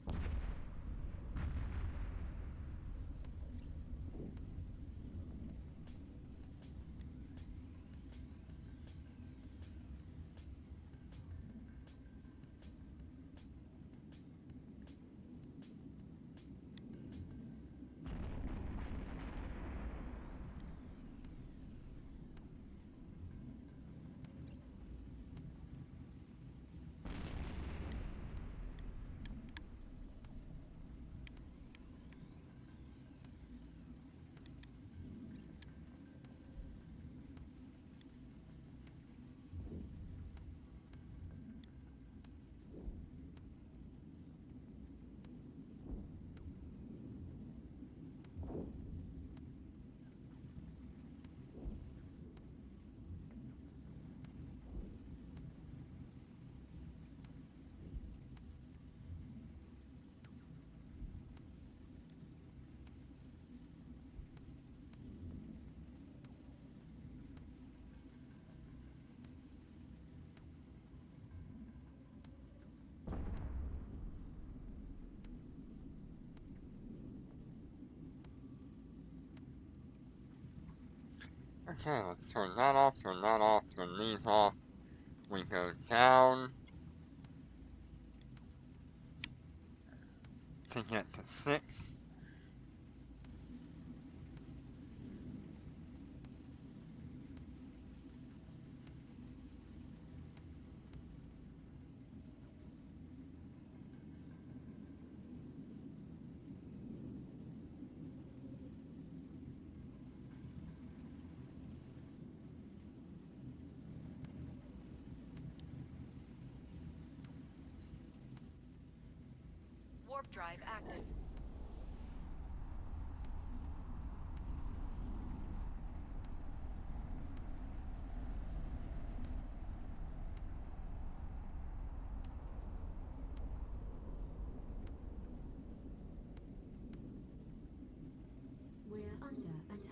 Okay, let's turn that off, turn these off. We go down to get to 6. Warp drive active. We're under attack.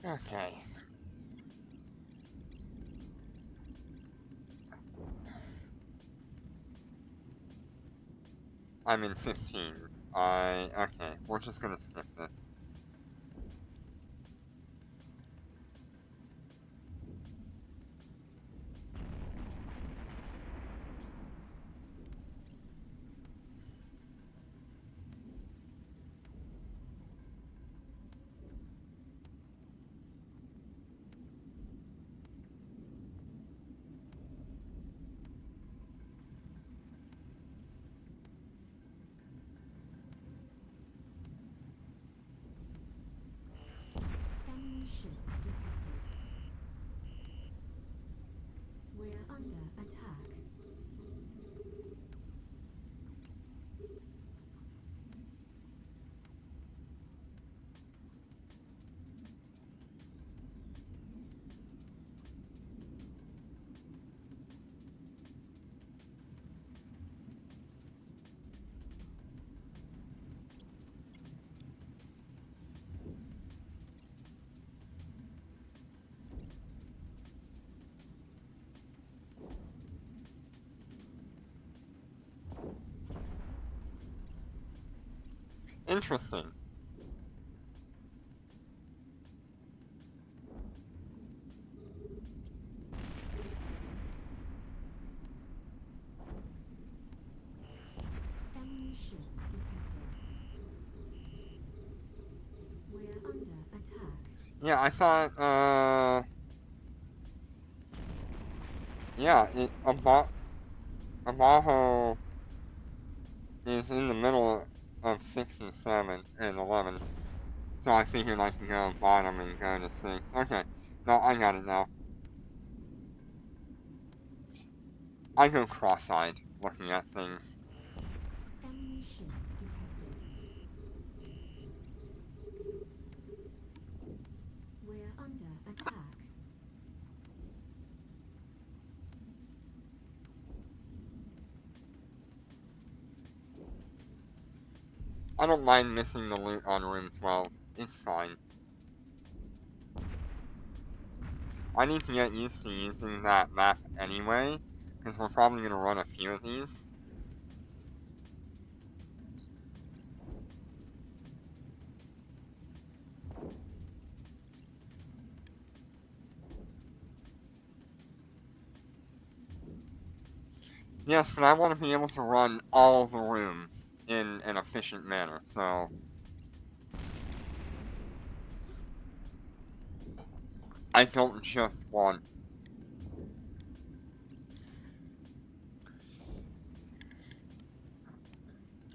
Okay. I'm in 15. Okay, we're just gonna skip this. Enemy ships detected. We're under attack. Interesting. Enemy ships detected. We're under attack. Yeah, I thought, yeah, Abajo is in the middle of 6 and 7 and 11. So I figured I could go bottom and go to 6. Okay, no, I got it now. I go cross-eyed looking at things. Enemy ships detected. We're under attack. I don't mind missing the loot on room 12. It's fine. I need to get used to using that map anyway, because we're probably going to run a few of these. Yes, but I want to be able to run all the rooms in an efficient manner, so I don't just want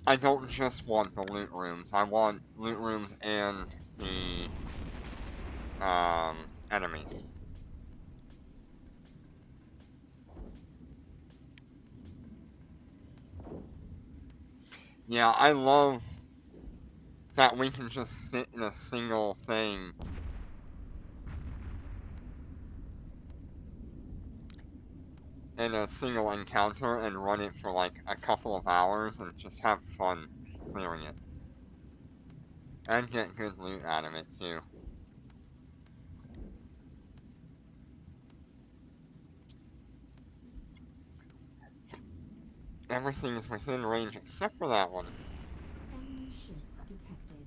I don't just want the loot rooms. I want loot rooms and the enemies. Yeah, I love that we can just sit in a single thing in a single encounter and run it for like a couple of hours and just have fun clearing it. And get good loot out of it too. Everything is within range except for that one. Enemy ships detected.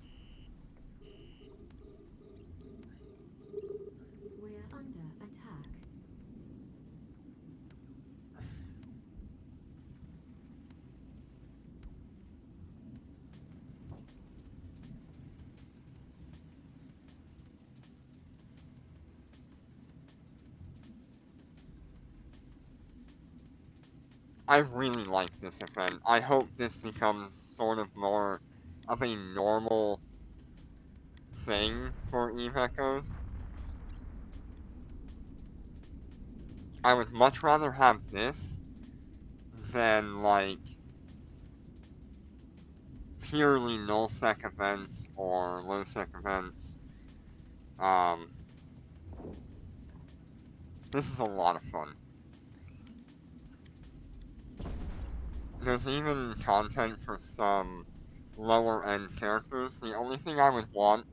We're under attack. I really like this event. I hope this becomes sort of more of a normal thing for Eve Echoes. I would much rather have this than, like, purely null-sec events or low-sec events. Um, this is a lot of fun. There's even content for some lower-end characters. The only thing I would want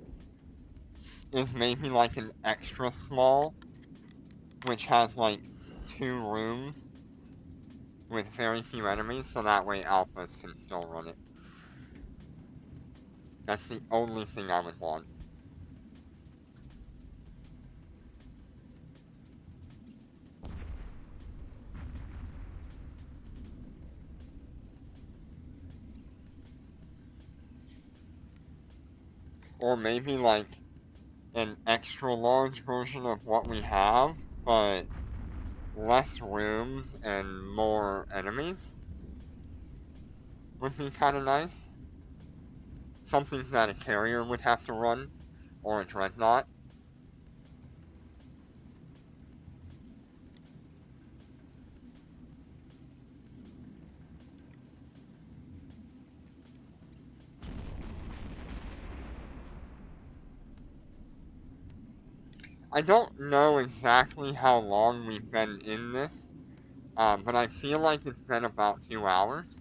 is maybe like an extra small, which has like 2 rooms with very few enemies, so that way alphas can still run it. That's the only thing I would want. Or maybe like an extra large version of what we have, but less rooms and more enemies would be kind of nice. Something that a carrier would have to run, or a dreadnought. I don't know exactly how long we've been in this, but I feel like it's been about 2 hours.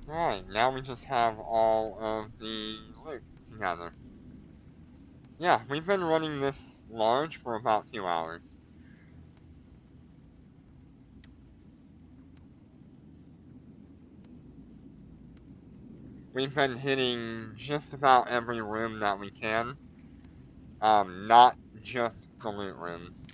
Alright, now we just have all of the loot together. Yeah, we've been running this large for about 2 hours. We've been hitting just about every room that we can. Not just the loot rooms.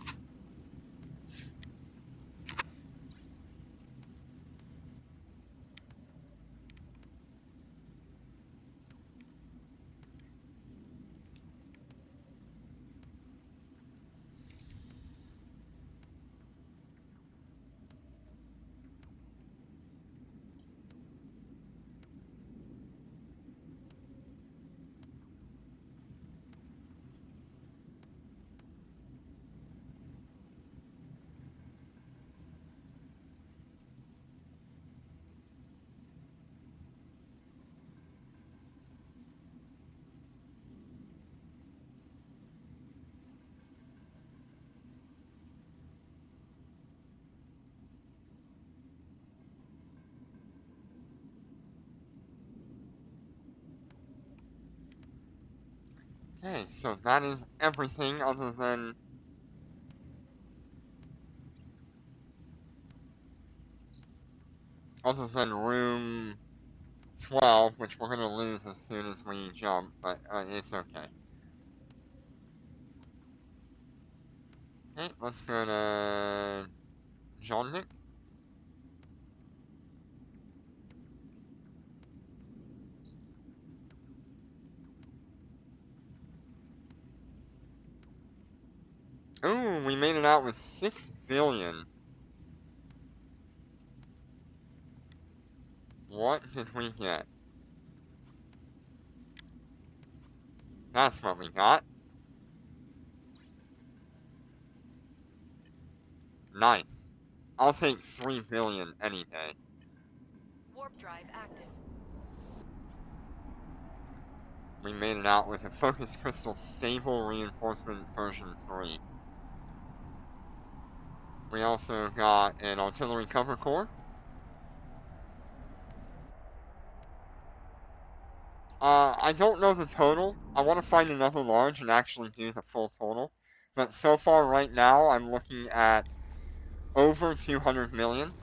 Okay, so that is everything other than room 12, which we're gonna lose as soon as we jump, but it's okay. Okay, let's go to John. Ooh, we made it out with 6 billion. What did we get? That's what we got. Nice. I'll take 3 billion any day. Warp drive active. We made it out with a Focus Crystal Stable Reinforcement version 3. We also got an Artillery Cover Core. I don't know the total. I want to find another large and actually do the full total. But so far right now, I'm looking at over 200 million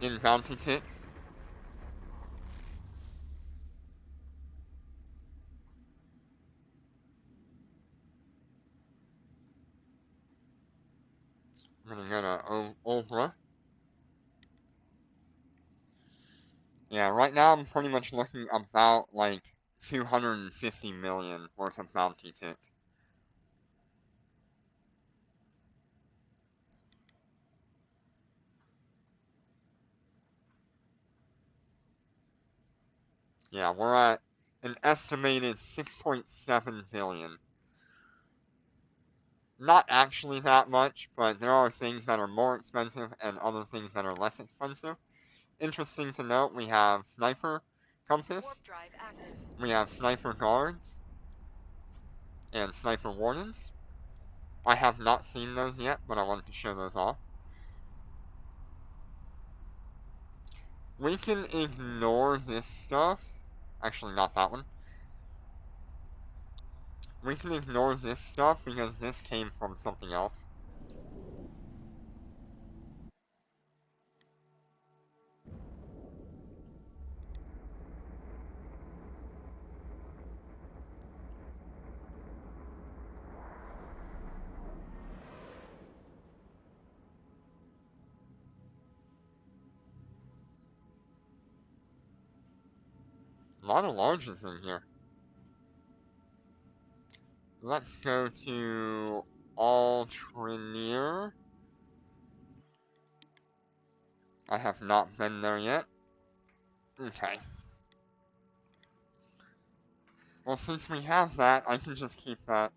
in bounty ticks. I'm gonna go to Obra. Yeah, right now I'm pretty much looking about like 250 million worth of bounty tick. Yeah, we're at an estimated 6.7 billion. Not actually that much, but there are things that are more expensive and other things that are less expensive. Interesting to note, we have sniper compass, Warp drive active. we have sniper guards, and sniper wardens. I have not seen those yet, but I wanted to show those off. We can ignore this stuff. Actually, not that one. We can ignore this stuff because this came from something else. A lot of larges in here. Let's go to Altrinier. I have not been there yet. Okay. Well, since we have that, I can just keep that.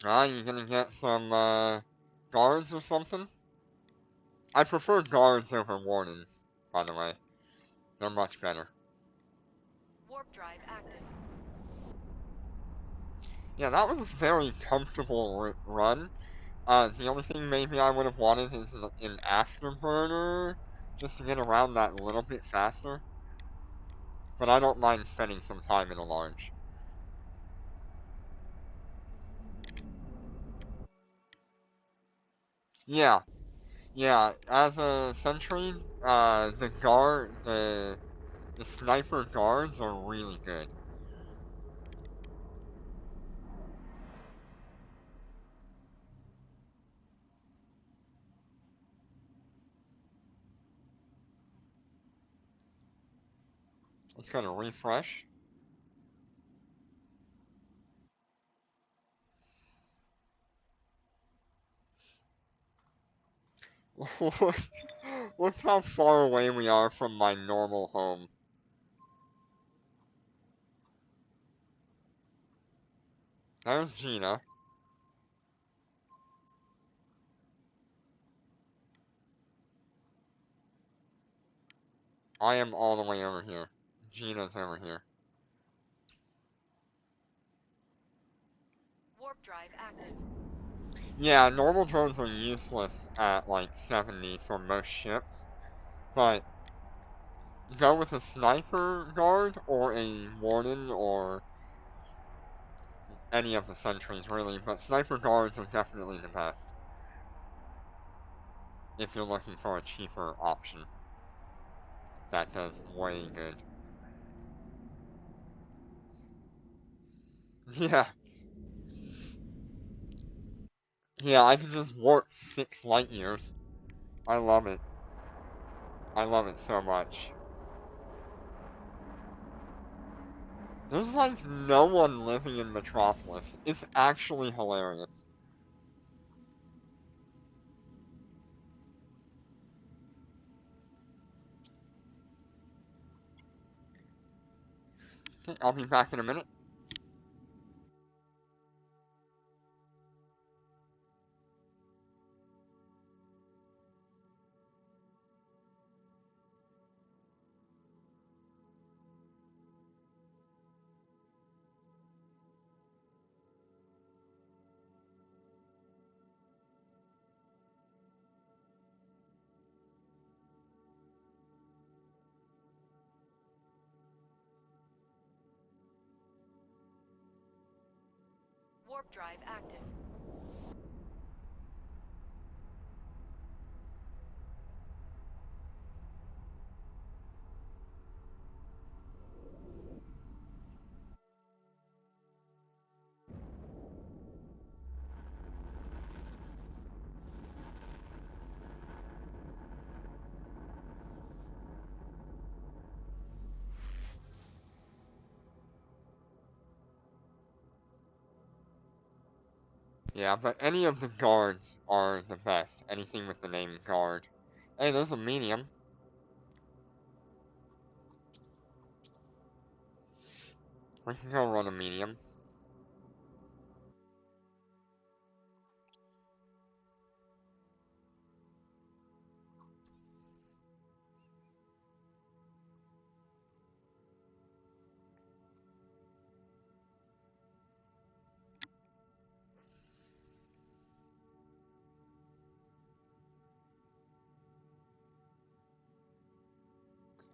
Ah, you gonna get some, guards or something? I prefer guards over wardens, by the way. They're much better. Warp drive active. Yeah, that was a very comfortable run. The only thing maybe I would have wanted is an afterburner, just to get around that a little bit faster. But I don't mind spending some time in a large. Yeah, yeah. As a sentry, the sniper guards are really good. Let's go to refresh. Look, look how far away we are from my normal home. There's Gina. I am all the way over here. Gina's over here. Warp drive active. Yeah, normal drones are useless at like 70 for most ships, but go with a sniper guard or a warden or any of the sentries really, but sniper guards are definitely the best if you're looking for a cheaper option. That does way good. Yeah, yeah, I can just warp 6 light years. I love it. I love it so much. There's like no one living in Metropolis. It's actually hilarious. Okay, I'll be back in a minute. Warp drive active. Yeah, but any of the guards are the best. Anything with the name guard. Hey, there's a medium. We can go run a medium.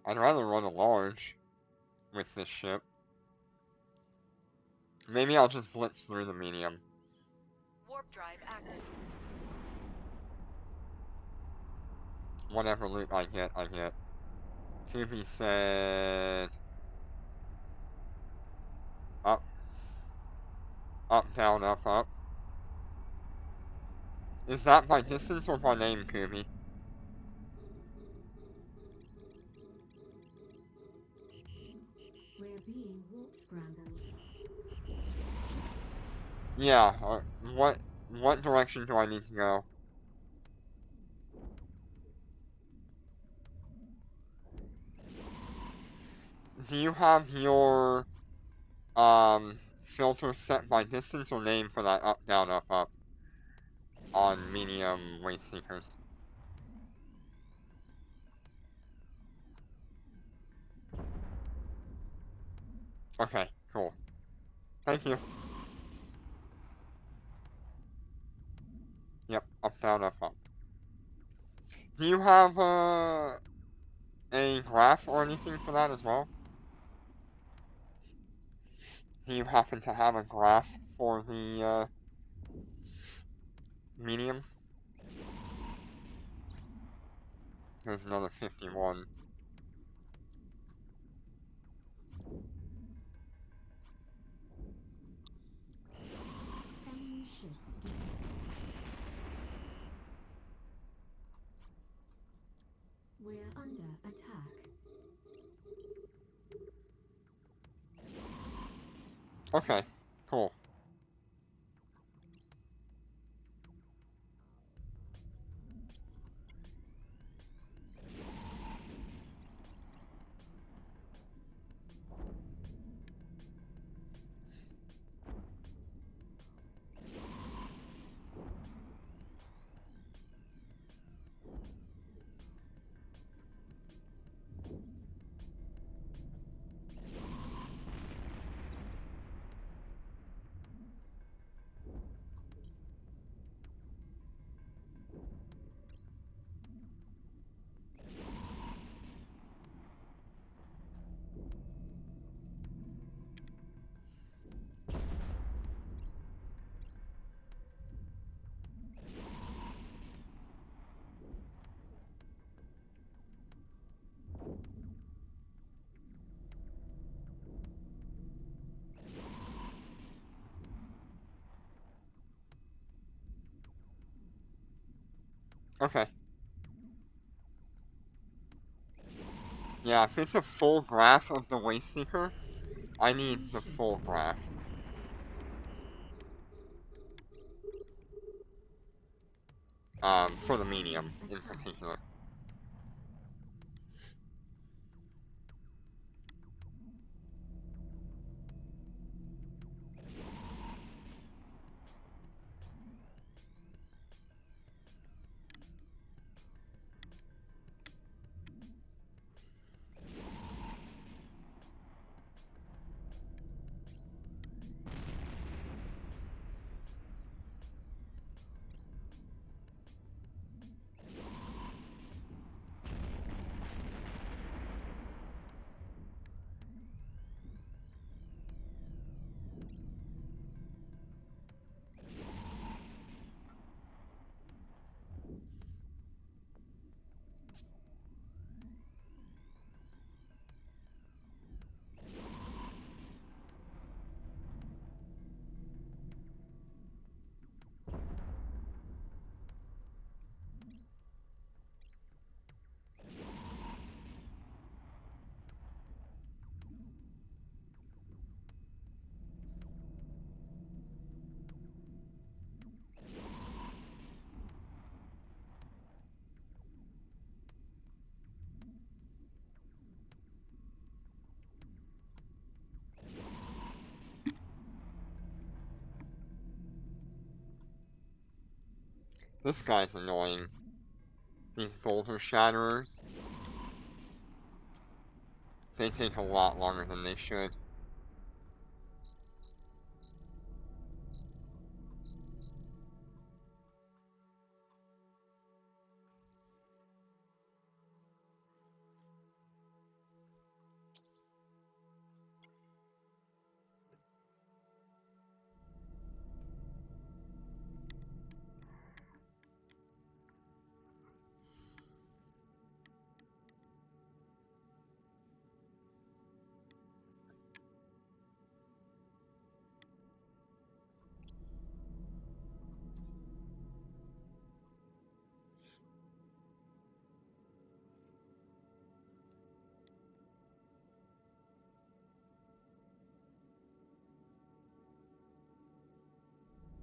I'd rather run a large with this ship. Maybe I'll just blitz through the medium. Warp drive active. Whatever loot I get, I get. Phoebe said... Up. Up, down, up, up. Is that by distance or by name, Kubi? We're being warp scrambled. Yeah, what direction do I need to go? Do you have your, filter set by distance or name for that up, down, up, up on medium waste seekers? Okay, cool. Thank you. Yep, up, down, up, up. Do you have, a graph or anything for that as well? Do you happen to have a graph for the, medium? There's another 51. Enemy ships detected. We're under attack. Okay, cool. Okay. Yeah, if it's a full graph of the Waste Seeker, I need Enemy the ships full graph. For the We're medium under in attack. particular. This guy's annoying. These boulder shatterers. They take a lot longer than they should.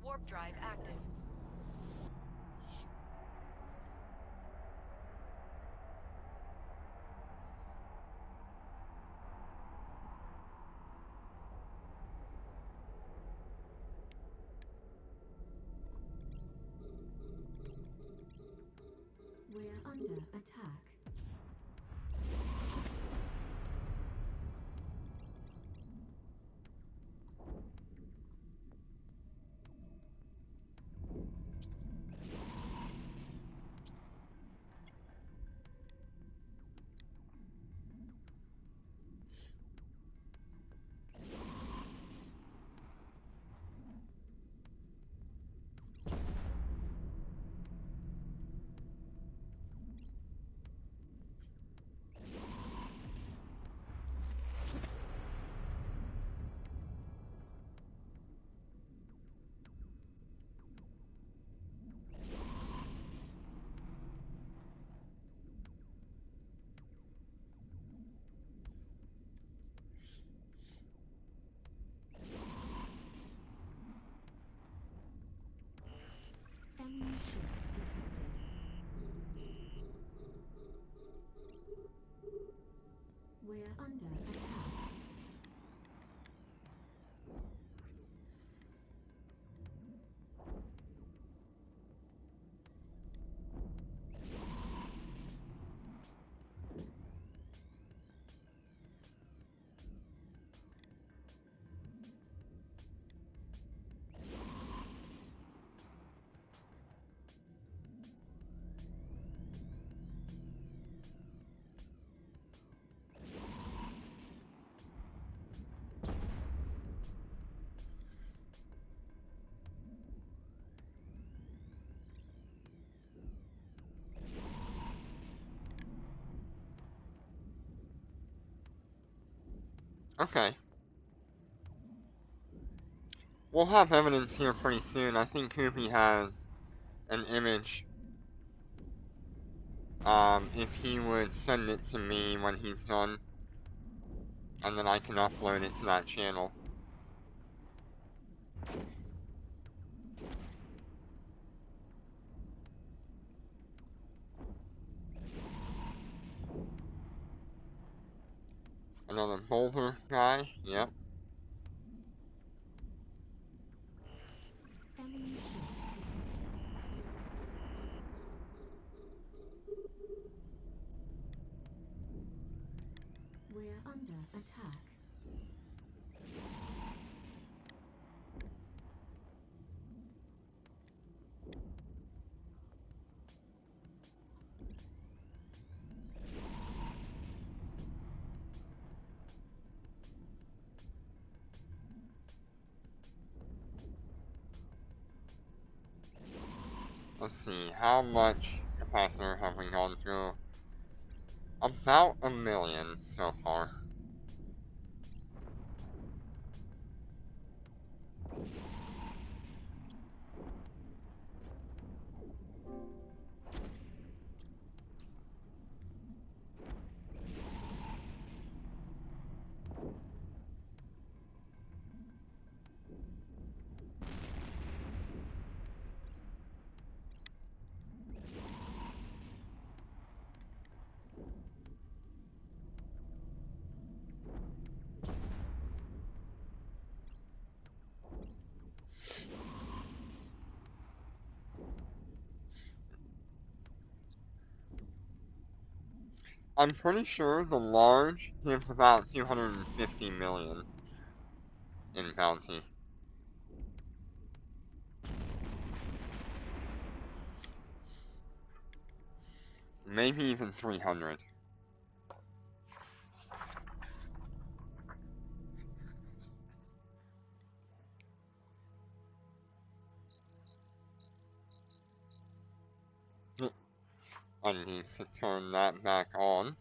Warp drive active. We're under attack. Enemy ships detected. We're under attack. Okay. We'll have evidence here pretty soon. I think Koopy has an image. If he would send it to me when he's done, and then I can upload it to that channel. Another boulder guy, yep. Enemy ships detected. We're under attack. Let's see, how much capacitor have we gone through? About 1,000,000 so far. I'm pretty sure the large gives about 250 million in bounty. Maybe even 300. I need to turn that back on.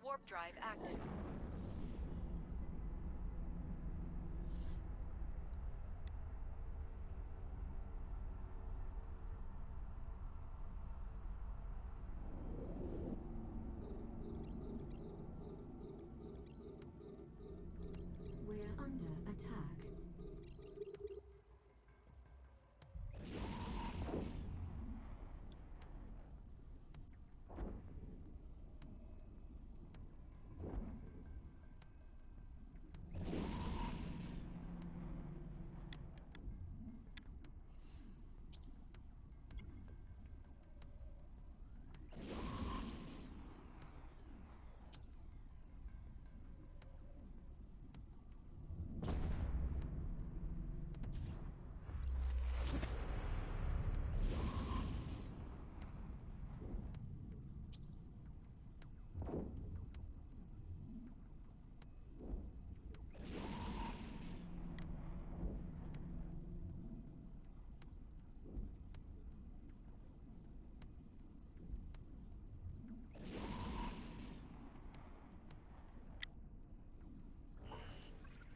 Warp drive active. We're under attack.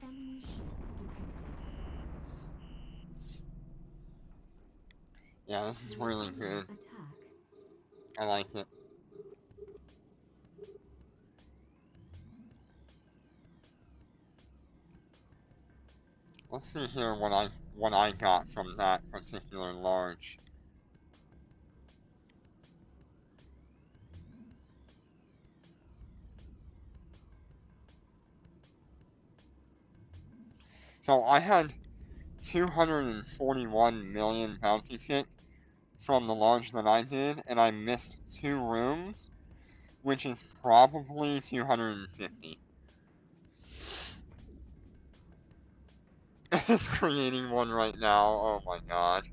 Enemy ships detected. Yeah, this is We're really under good. attack. I like it. Let's see here what I got from that particular large. So I had 241 million bounty tick from the large that I did, and I missed 2 rooms, which is probably 250. It's creating one right now. Oh my god.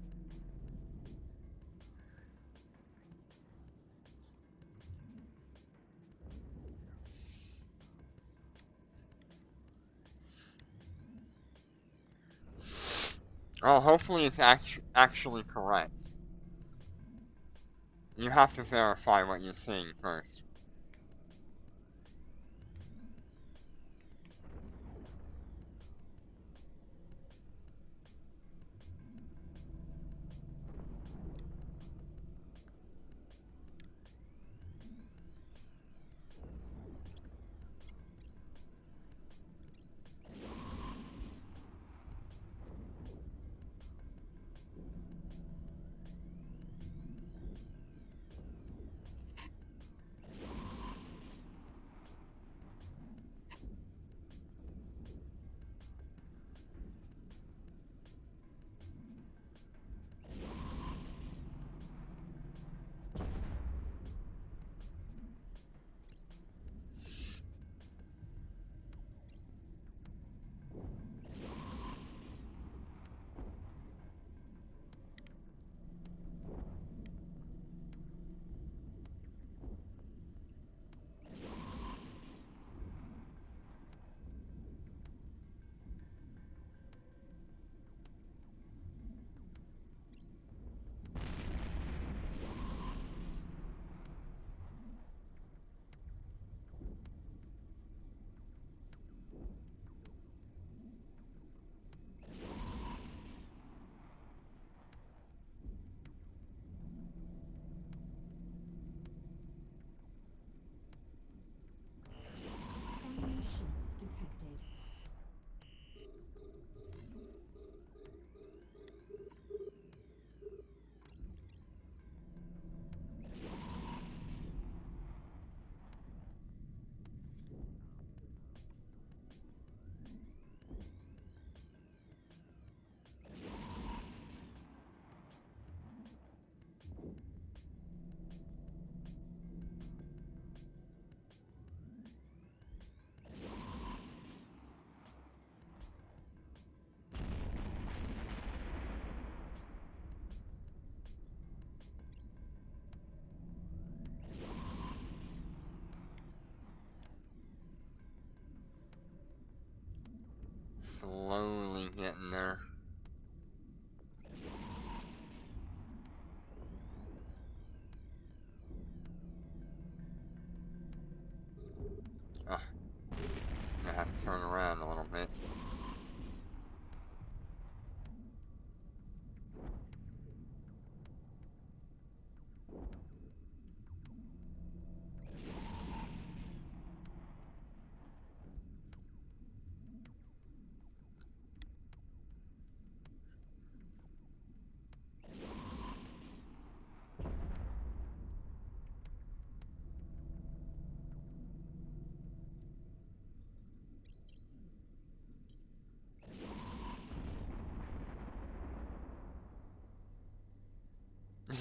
Oh, hopefully it's actually correct. You have to verify what you're seeing first.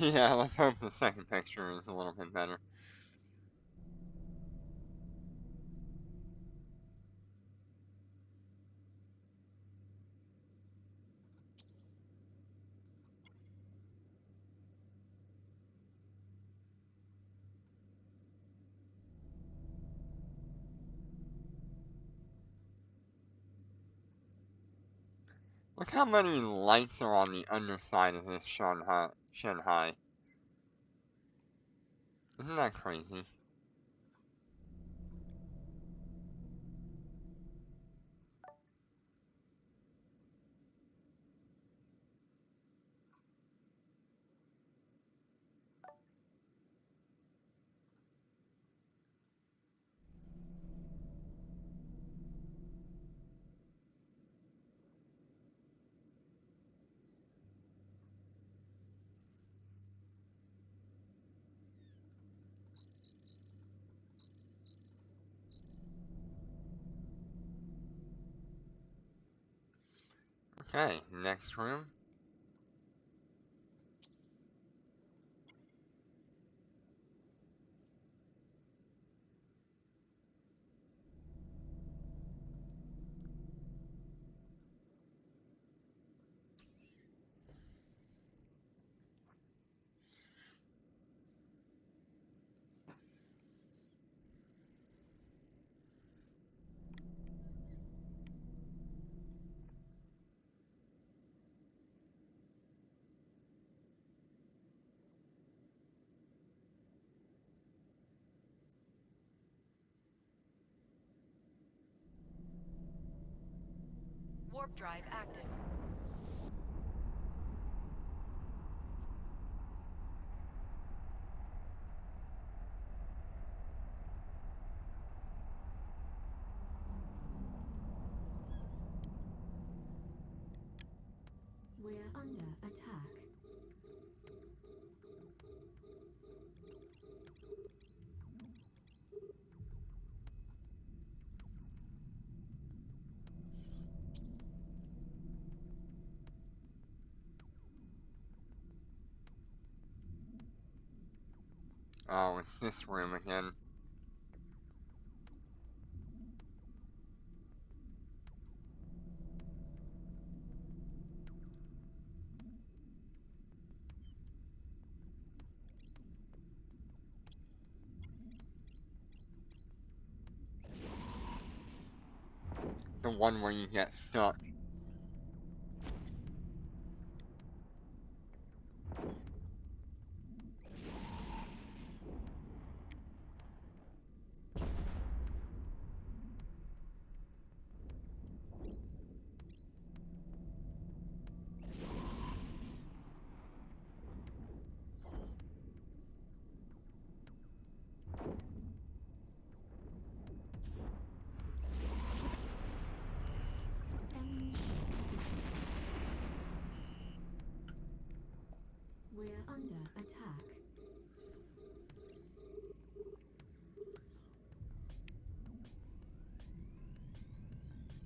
Yeah, let's hope the second picture is a little bit better. Look how many lights are on the underside of this Shanhai. Isn't that crazy? Okay, next room. Warp drive active. We're under attack. Oh, it's this room again. The one where you get stuck. Enemy ships detected. We're under attack.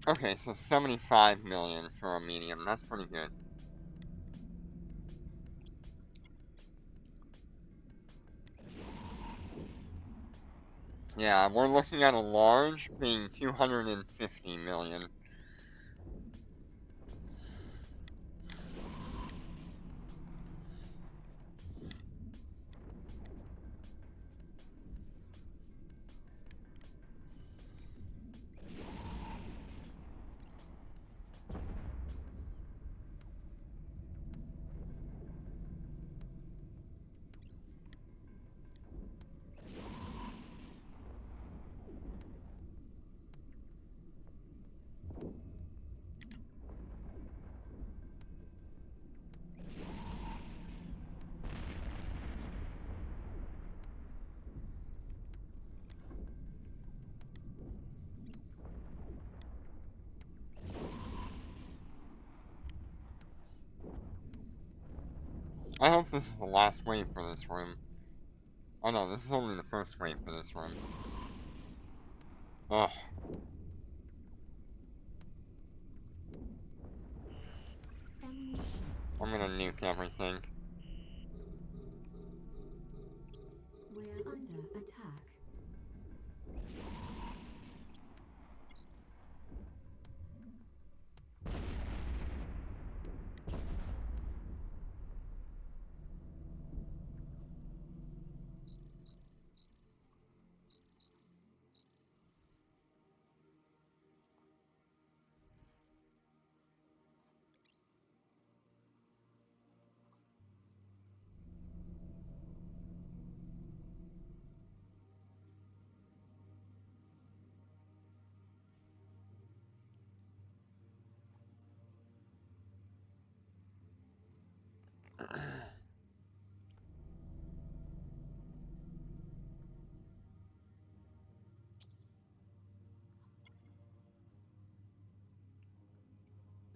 Okay, so 75 million for a medium. That's pretty good. Yeah, we're looking at a large being 250 million. I hope this is the last wave for this room. Oh no, this is only the first wave for this room. Ugh. Enemy ships I'm gonna detected. nuke everything.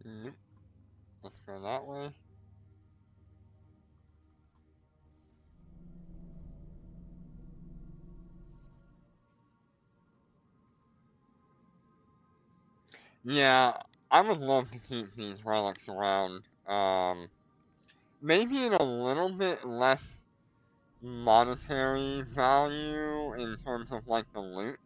Nope. Let's go that way. Yeah, I would love to keep these relics around. Maybe in a little bit less monetary value in terms of like the loot.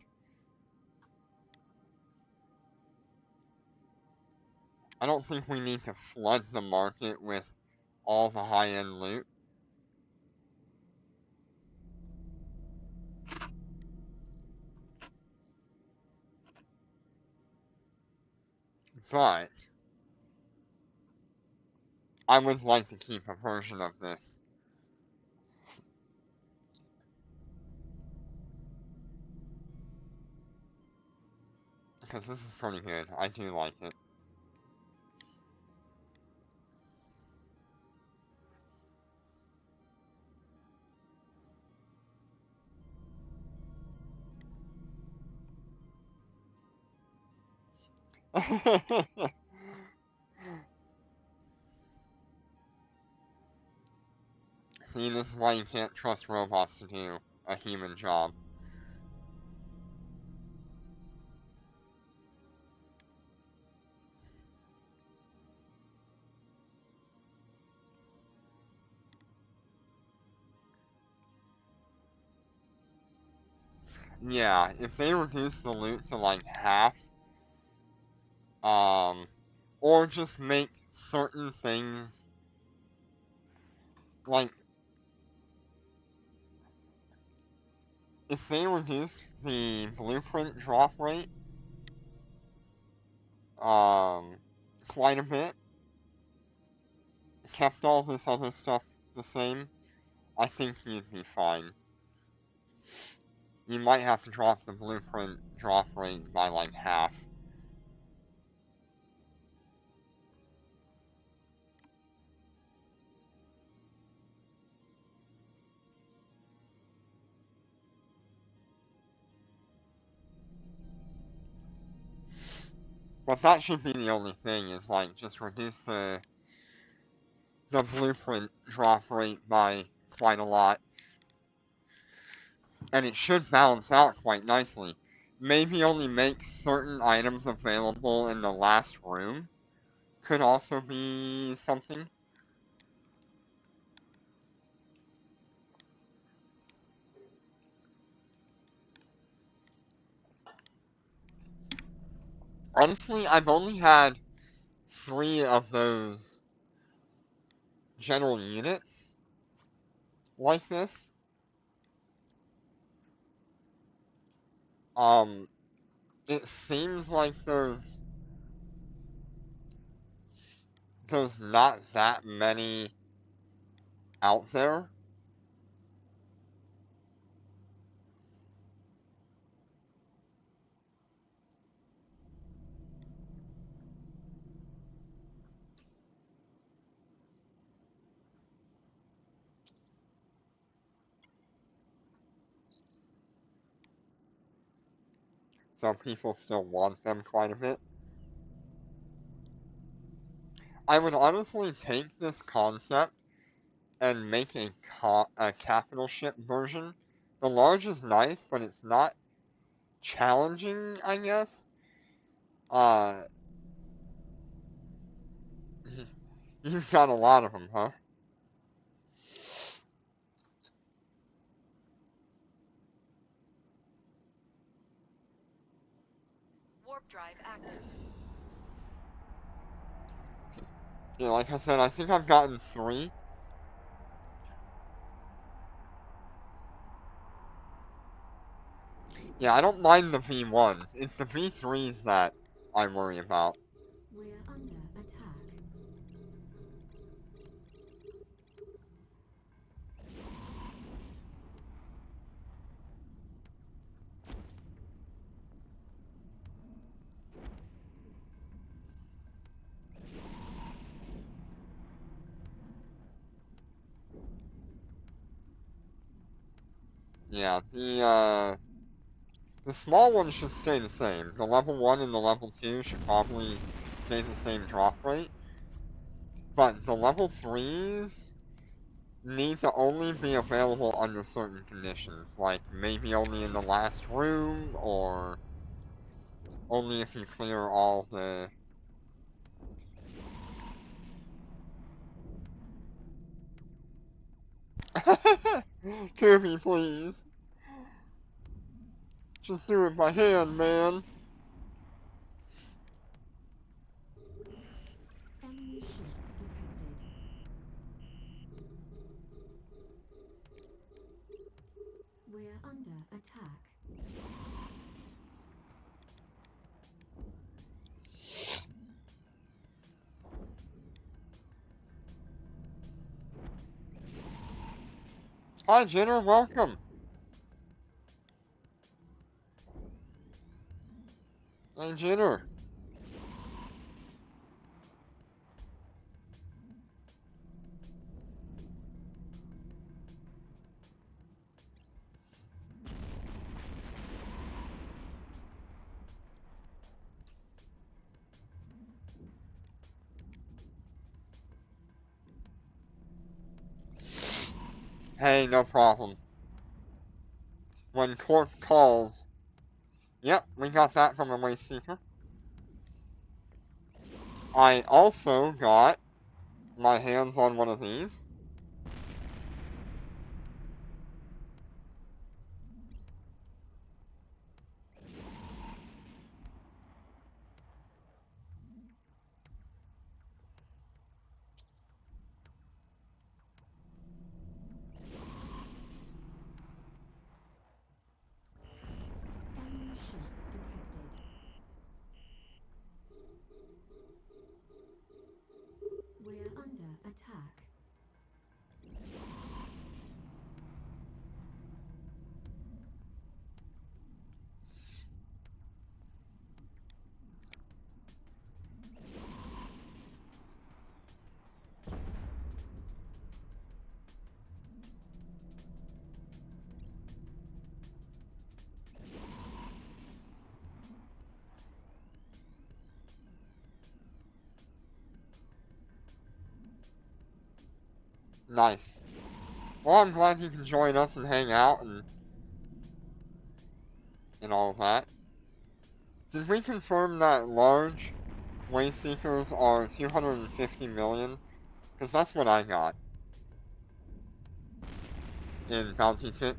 I don't think we need to flood the market with all the high-end loot. But I would like to keep a version of this. Because this is pretty good. I do like it. See, this is why you can't trust robots to do a human job. Yeah, if they reduce the loot to like half, um, or just make certain things like if they reduced the blueprint drop rate, um, quite a bit, kept all this other stuff the same, I think you'd be fine. You might have to drop the blueprint drop rate by like half. But that should be the only thing, is like just reduce the blueprint drop rate by quite a lot. And it should balance out quite nicely. Maybe only make certain items available in the last room could also be something. Honestly, I've only had 3 of those general units like this. Um, it seems like there's not that many out there. So people still want them quite a bit. I would honestly take this concept and make a capital ship version. The large is nice, but it's not challenging, I guess. Uh, you've got a lot of them, huh? Warp drive active. Yeah, like I said, I think I've gotten 3. Yeah, I don't mind the V1s. It's the V3s that I worry about. We're under attack. Yeah, the small ones should stay the same. The level 1 and the level 2 should probably stay the same drop rate. But the level 3s need to only be available under certain conditions, like maybe only in the last room, or only if you clear all the... Kirby, please. Just do it by hand, man. Enemy ships detected. We're under attack. Hi, Jenner, welcome. Hey, Jenner. Hey, no problem. When court calls... Yep, we got that from a waste seeker. I also got my hands on one of these. Enemy ships detected. We're under attack. Nice. Well, I'm glad you can join us and hang out and all of that. Did we confirm that large waste seekers are 250 million? Because that's what I got in Bounty Tick.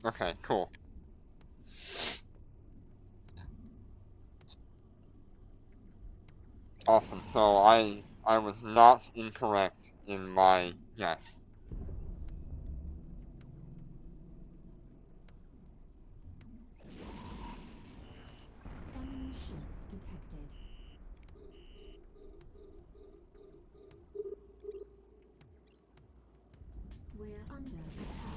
Okay, cool. Awesome. So I was not incorrect in my guess. Enemy ships detected. We're under attack.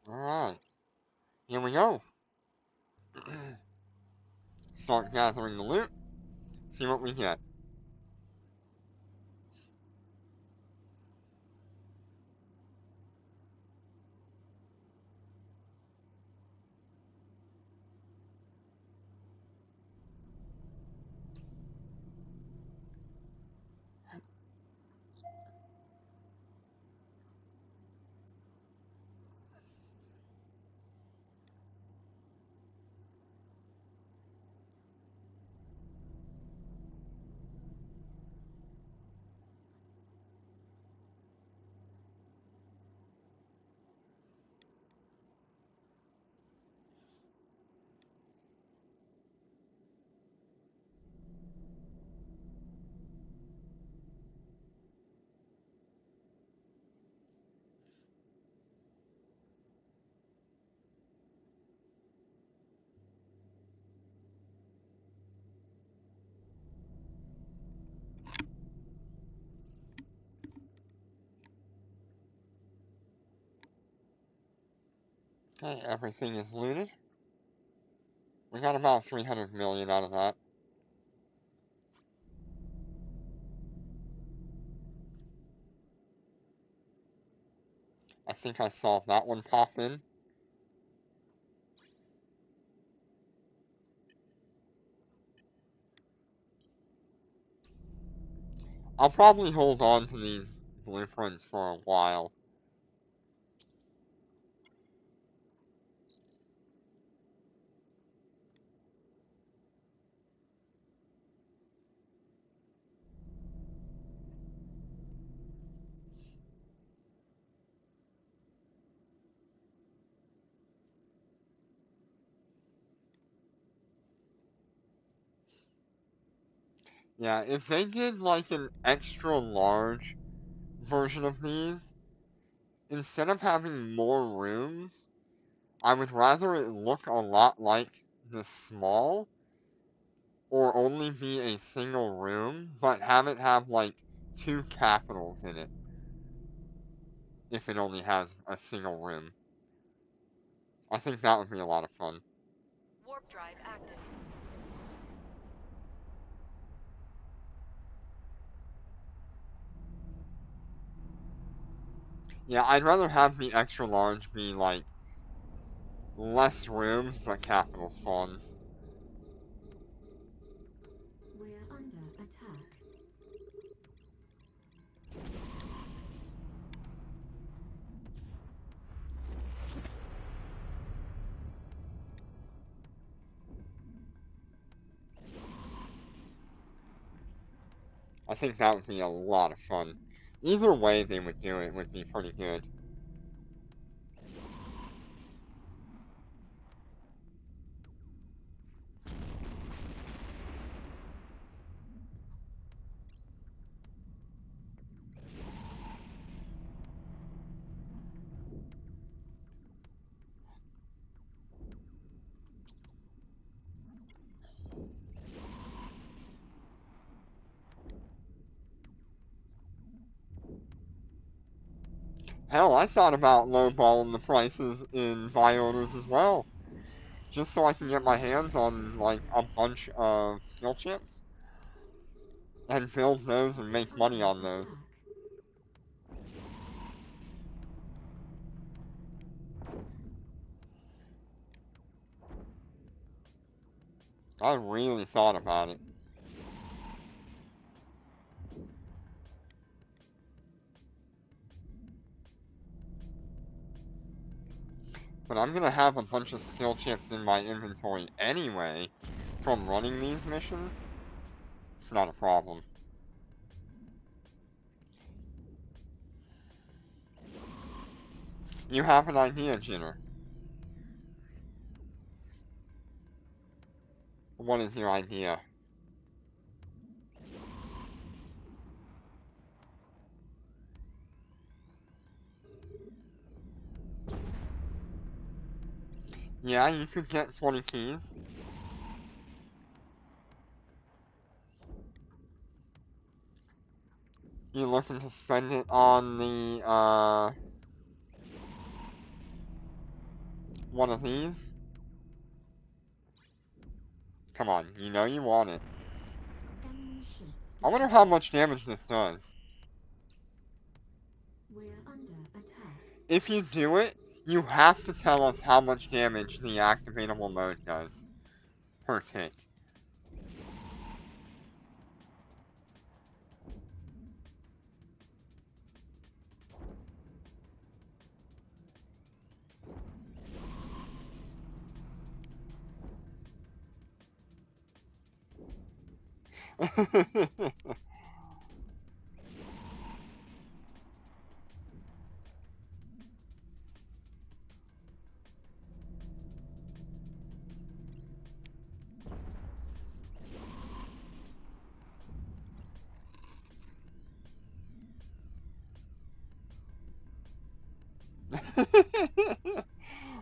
Alright. Here we go. Start gathering the loot. See what we get. Okay, everything is looted. We got about 300 million out of that. I think I saw that one pop in. I'll probably hold on to these blueprints for a while. Yeah, if they did like an extra large version of these, instead of having more rooms, I would rather it look a lot like the small, or only be a single room, but have it have like two capitals in it, if it only has a single room. I think that would be a lot of fun. Warp drive active. Yeah, I'd rather have the extra large be like less rooms but capital spawns. We're under attack. I think that would be a lot of fun. Either way they would do it would be pretty good. Hell, I thought about lowballing the prices in Biotas as well, just so I can get my hands on like a bunch of skill chips and build those and We're make money under on those. attack. I really thought about it. But I'm gonna have a bunch of skill chips in my inventory anyway from running these missions. It's not a problem. You have an idea, Jinner. What is your idea? Yeah, you could get 20 keys. You looking to spend it on the, one of these? Come on, you know you want it. Enemy ships I wonder how detected. much damage this does. We're under attack. If you do it, you have to tell us how much damage the activatable mode does per tick.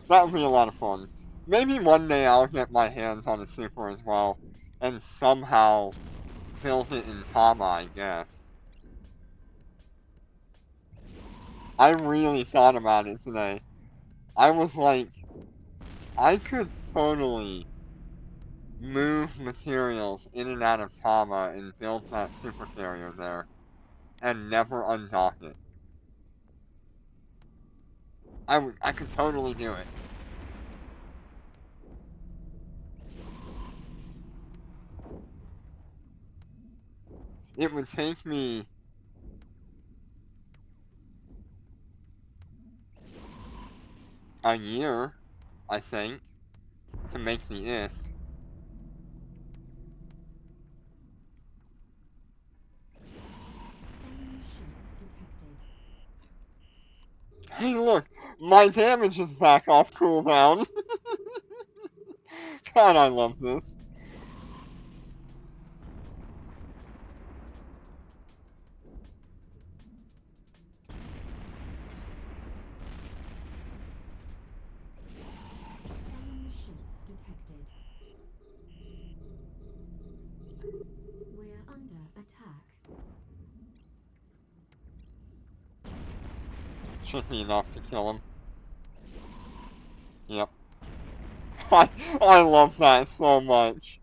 That would be a lot of fun. Maybe one day I'll get my hands on a super as well, and somehow build it in Tama, I guess. I really thought about it today. I was like, I could totally move materials in and out of Tama and build that super carrier there and never undock it. I could totally do it. It would take me a year, I think, to make the ISK. Enemy ships detected. Hey look, my damage is back off cooldown. God, I love this. Enemy ships detected. We're under attack. Should be enough to kill him. Yep. I love that so much.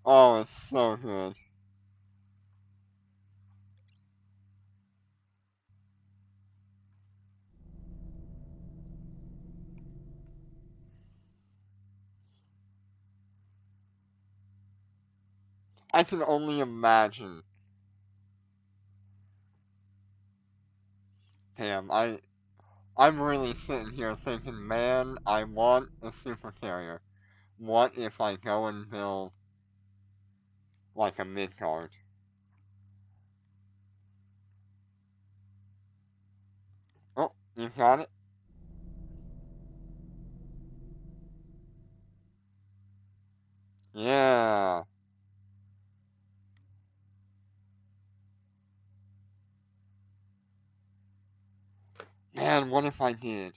Oh, it's so good. I can only imagine. Damn, I'm really sitting here thinking, man, I want a super carrier. What if I go and build like a mid guard? Oh, you got it? Yeah. Man, what if I did?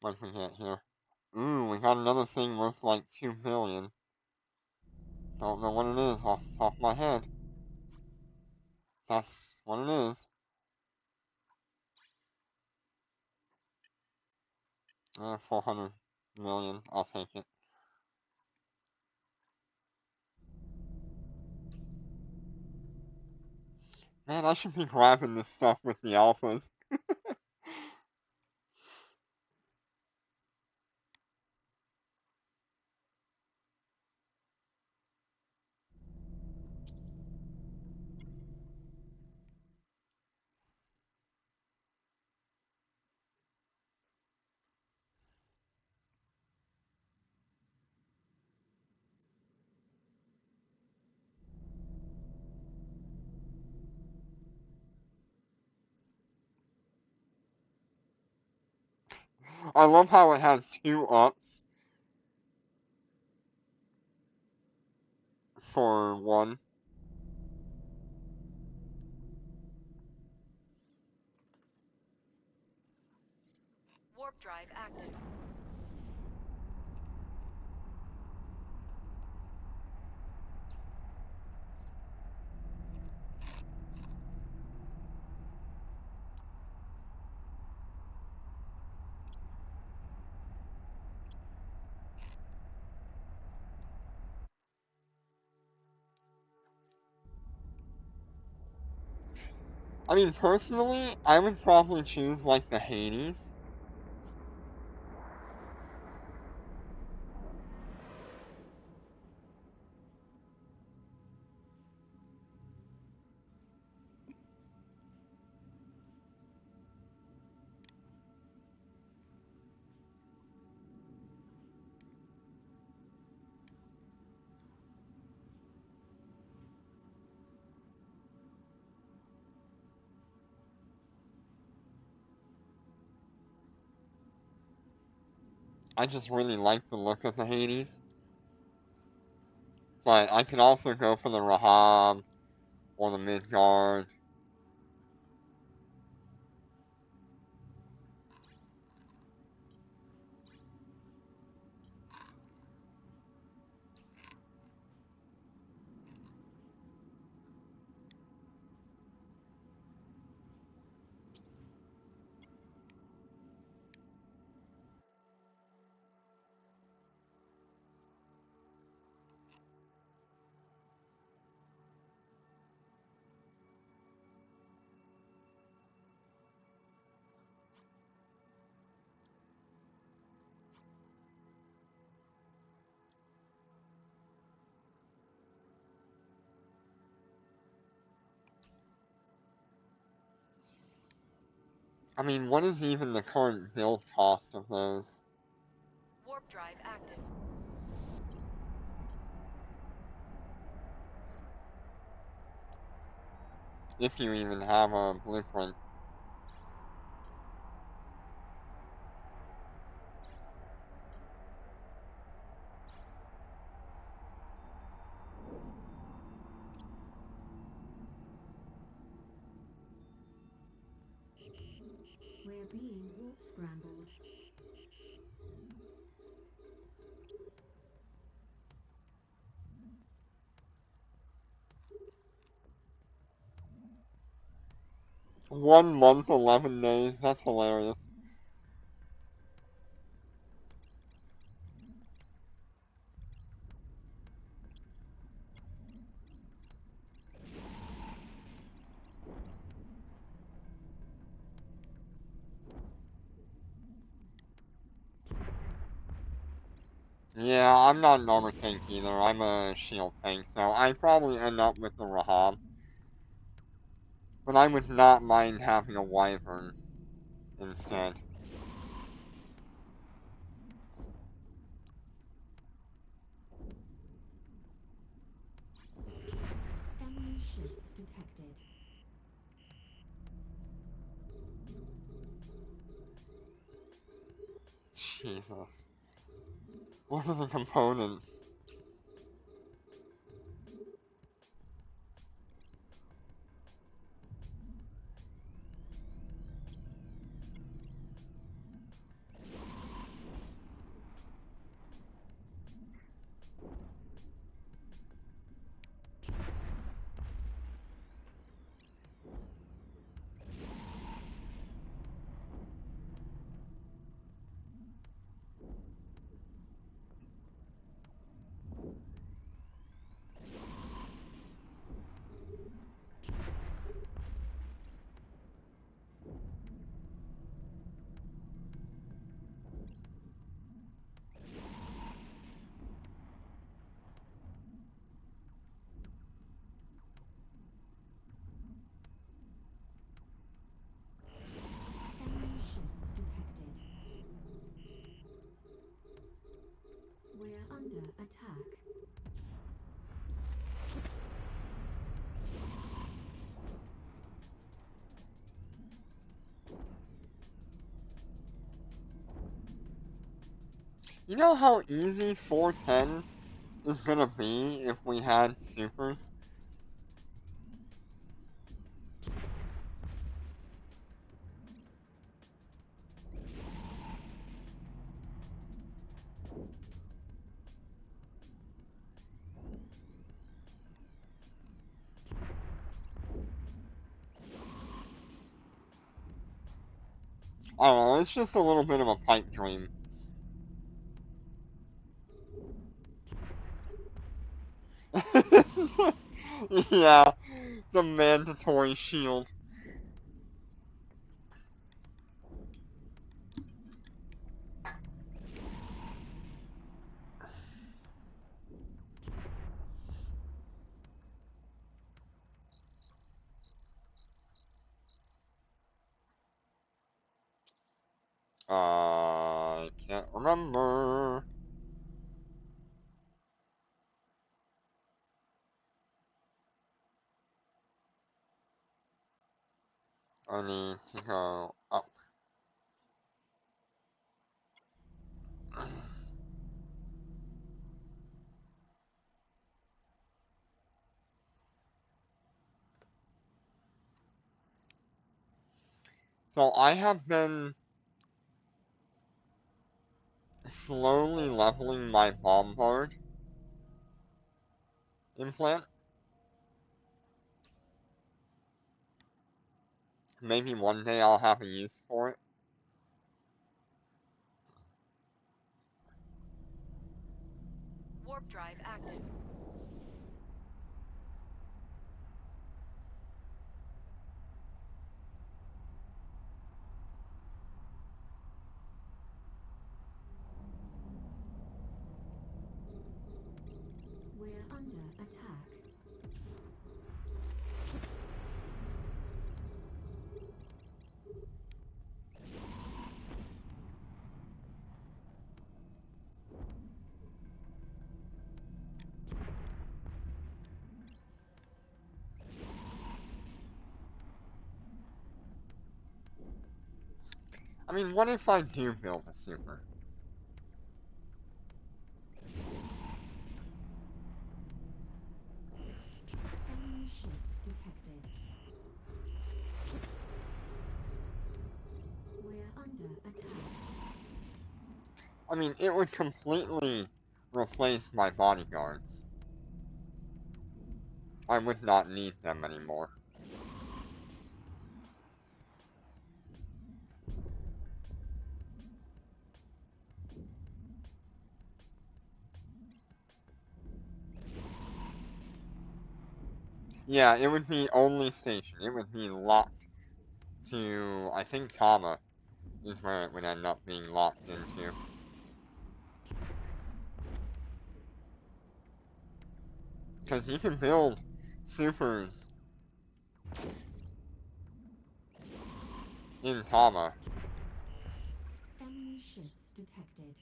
What we get here? Ooh, we got another thing worth like 2 billion. Don't know what it is off the top of my head. That's what it is. 400 million. I'll take it. Man, I should be grabbing this stuff with the alphas. I love how it has 2 ups for 1. Warp drive active. I mean, personally, I would probably choose like the Hades. I just really like the look of the Hades. But I could also go for the Rahab or the Midgard. I mean, what is even the current build cost of those? Warp drive active. If you even have a blueprint. We're being warp scrambled. One month, 11 days. That's hilarious. Yeah, I'm not an armor tank either. I'm a shield tank, so I probably end up with the Rahab. But I would not mind having a Wyvern instead. Enemy ships detected. Jesus. What are the components? Enemy ships detected. We're under attack. You know how easy 410 is gonna be if we had supers? I don't know, it's just a little bit of a pipe dream. Yeah, the mandatory shield. I can't remember. I need to go up. So I have been slowly leveling my bombard implant. Maybe one day I'll have a use for it. Warp drive active. We're under attack. mean, what if I do build a super? Enemy ships detected. We're under attack. I mean, it would completely replace my bodyguards. I would not need them anymore. Yeah, it would be only station. It would be locked to, I think Tama is where it would end up being locked into. Because you can build supers in Tama. Enemy ships detected.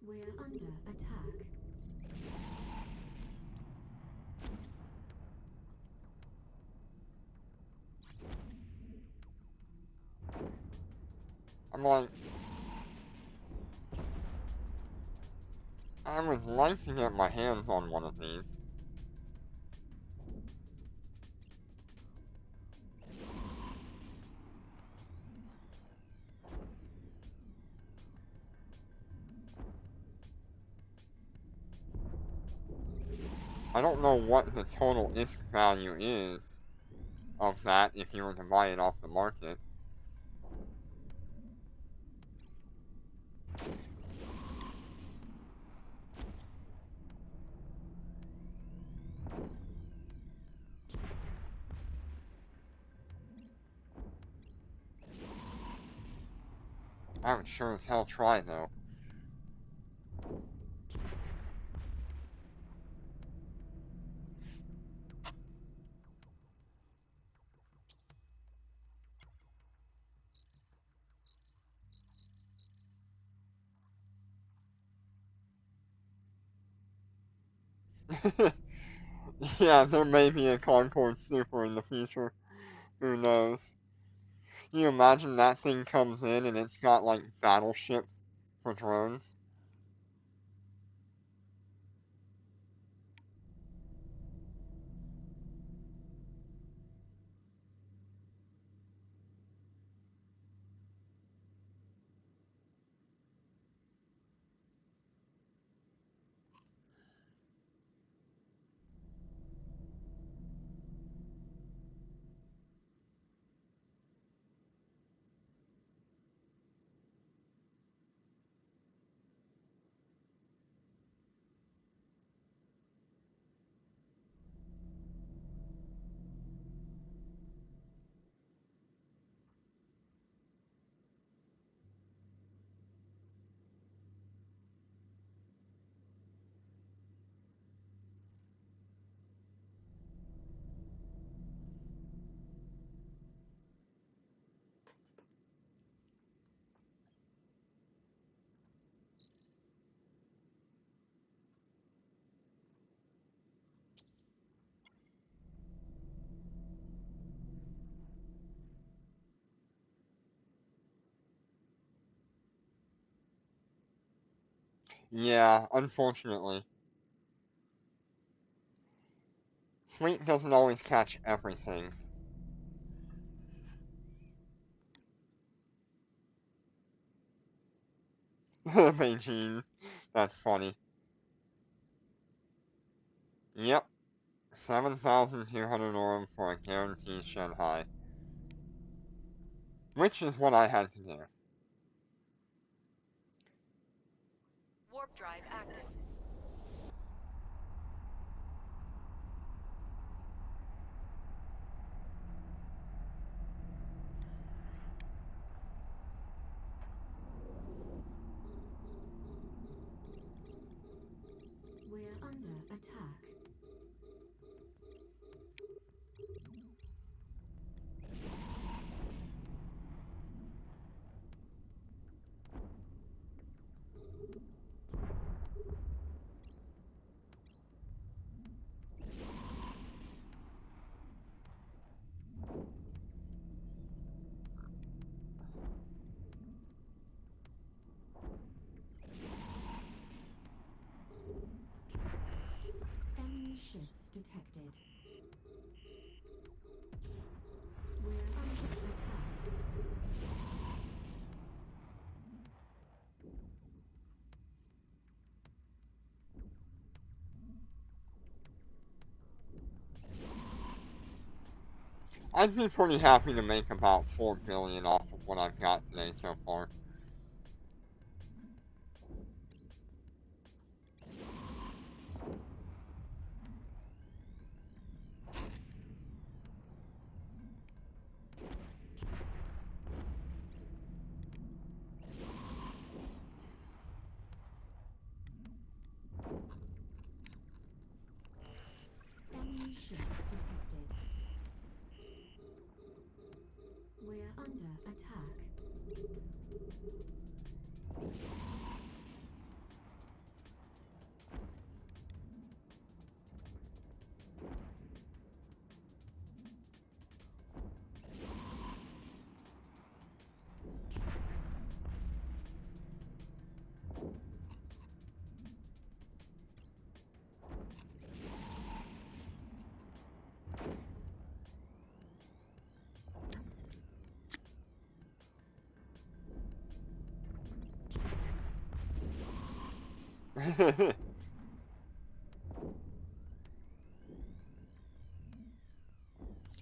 We're under attack. I'm like, I would like to get my hands on one of these. I don't know what the total ISK value is of that if you were to buy it off the market. I would sure as hell try though. Yeah, there may be a Concord Super in the future. Who knows? Can you imagine that thing comes in and it's got like battleships for drones? Yeah, unfortunately. Sweet doesn't always catch everything. Beijing. That's funny. Yep, 7,200 orb for a guaranteed Shanhai. Which is what I had to do. Warp drive active. We're under attack. I'd be pretty happy to make about 4 billion off of what I've got today so far. Enemy ships detected. We're under attack.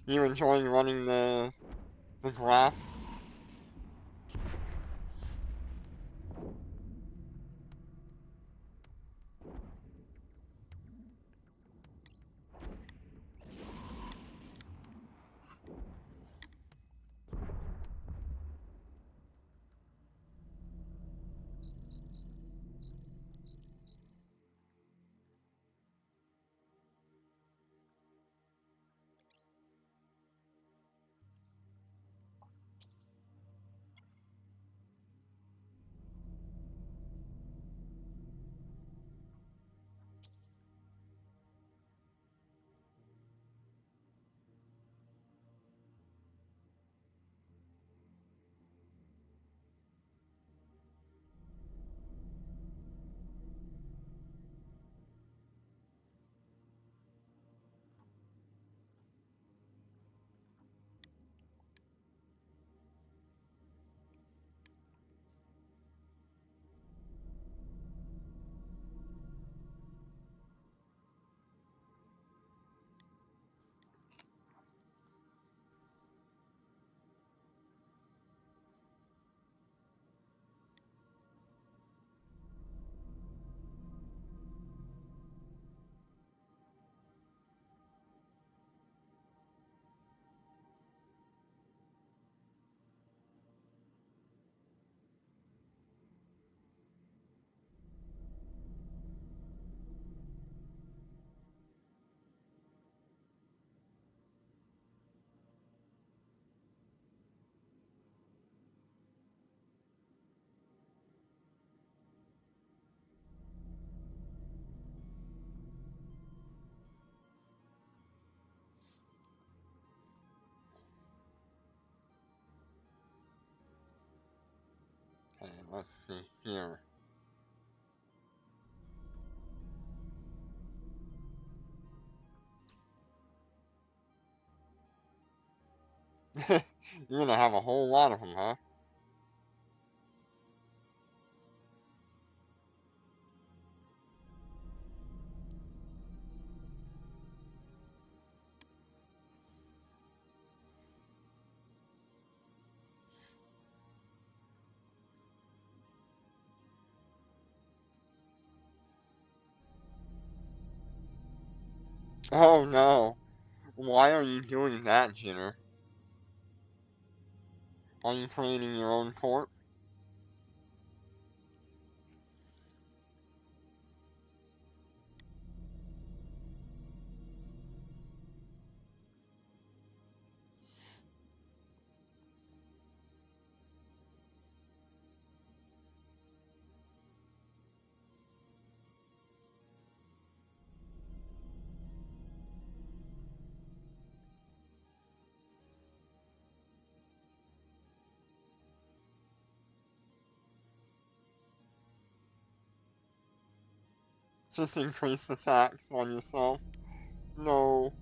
You enjoying running the graphs? Okay, let's see here. You're gonna have a whole lot of them, huh? Oh no. Why are you doing that, Jenner? Are you creating your own fort? Just increase the tax on yourself? No.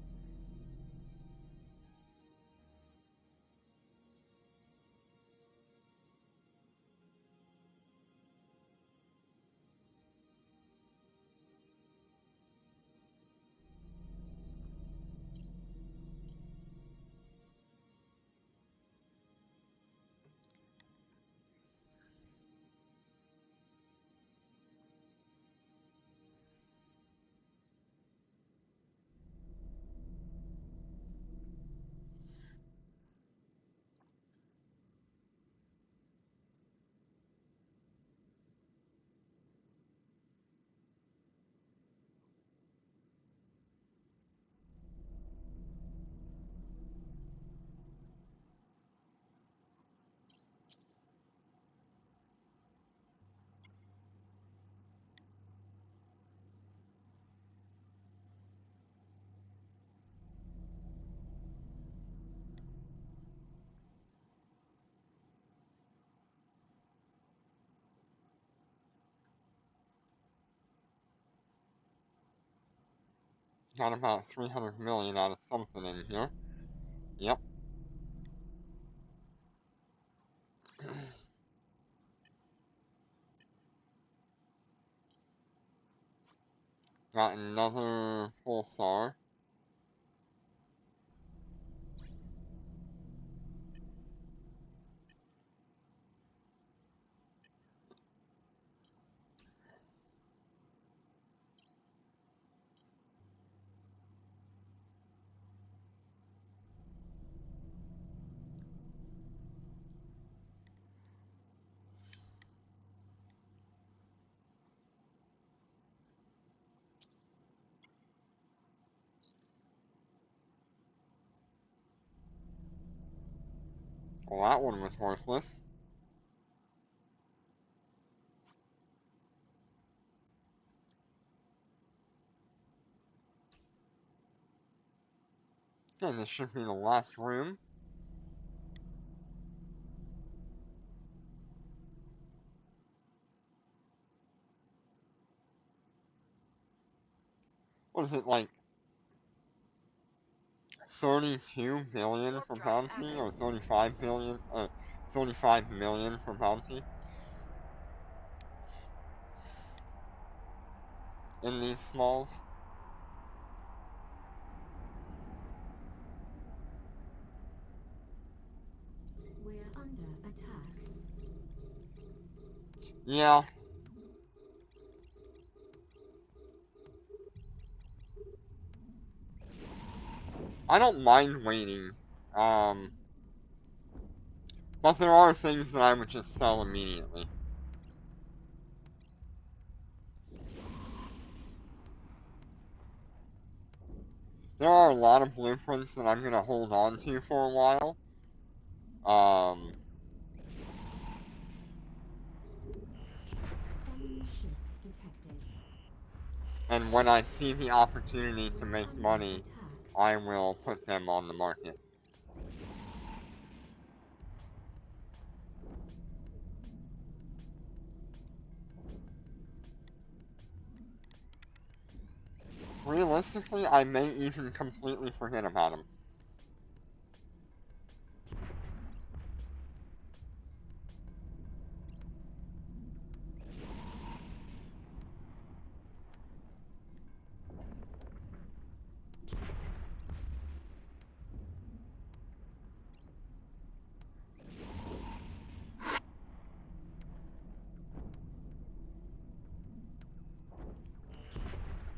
got about 300 million out of something in here. Yep. Got another pulsar. Well, that one was worthless. Okay, this should be the last room. What is it, like 32 billion Warp for drive bounty, active. or 35 billion, 35 million for bounty in these smalls? We're under attack. Yeah, I don't mind waiting. Um, but there are things that I would just sell immediately. There are a lot of blueprints that I'm gonna hold on to for a while. Um, Enemy ships detected. and when I see the opportunity to We're make under money, attack. I will put them on the market. Realistically, I may even completely forget about them.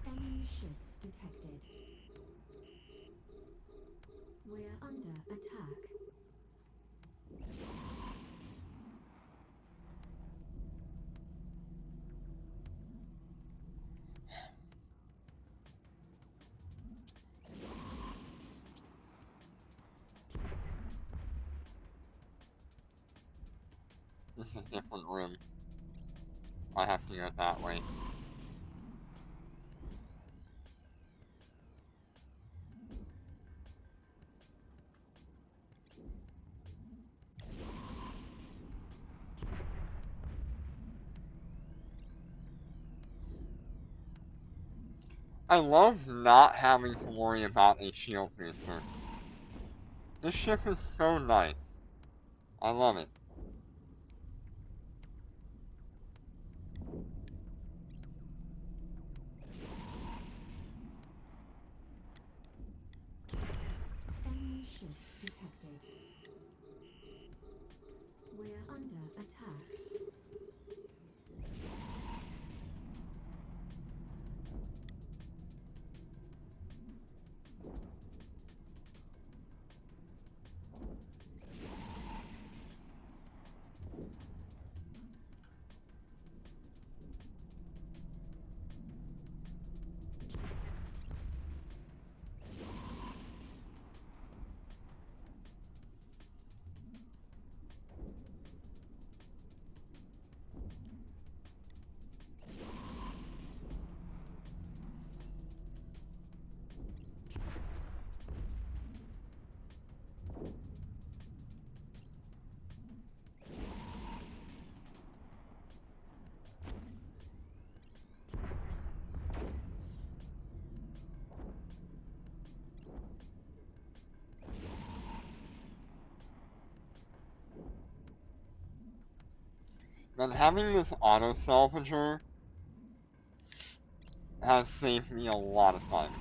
Enemy ships detected. We're under attack. This is a different room. I have to go that way. I love not having to worry about a shield booster. This ship is so nice. I love it. Enemy ships detected. We're under attack. But having this auto salvager has saved me a lot of time.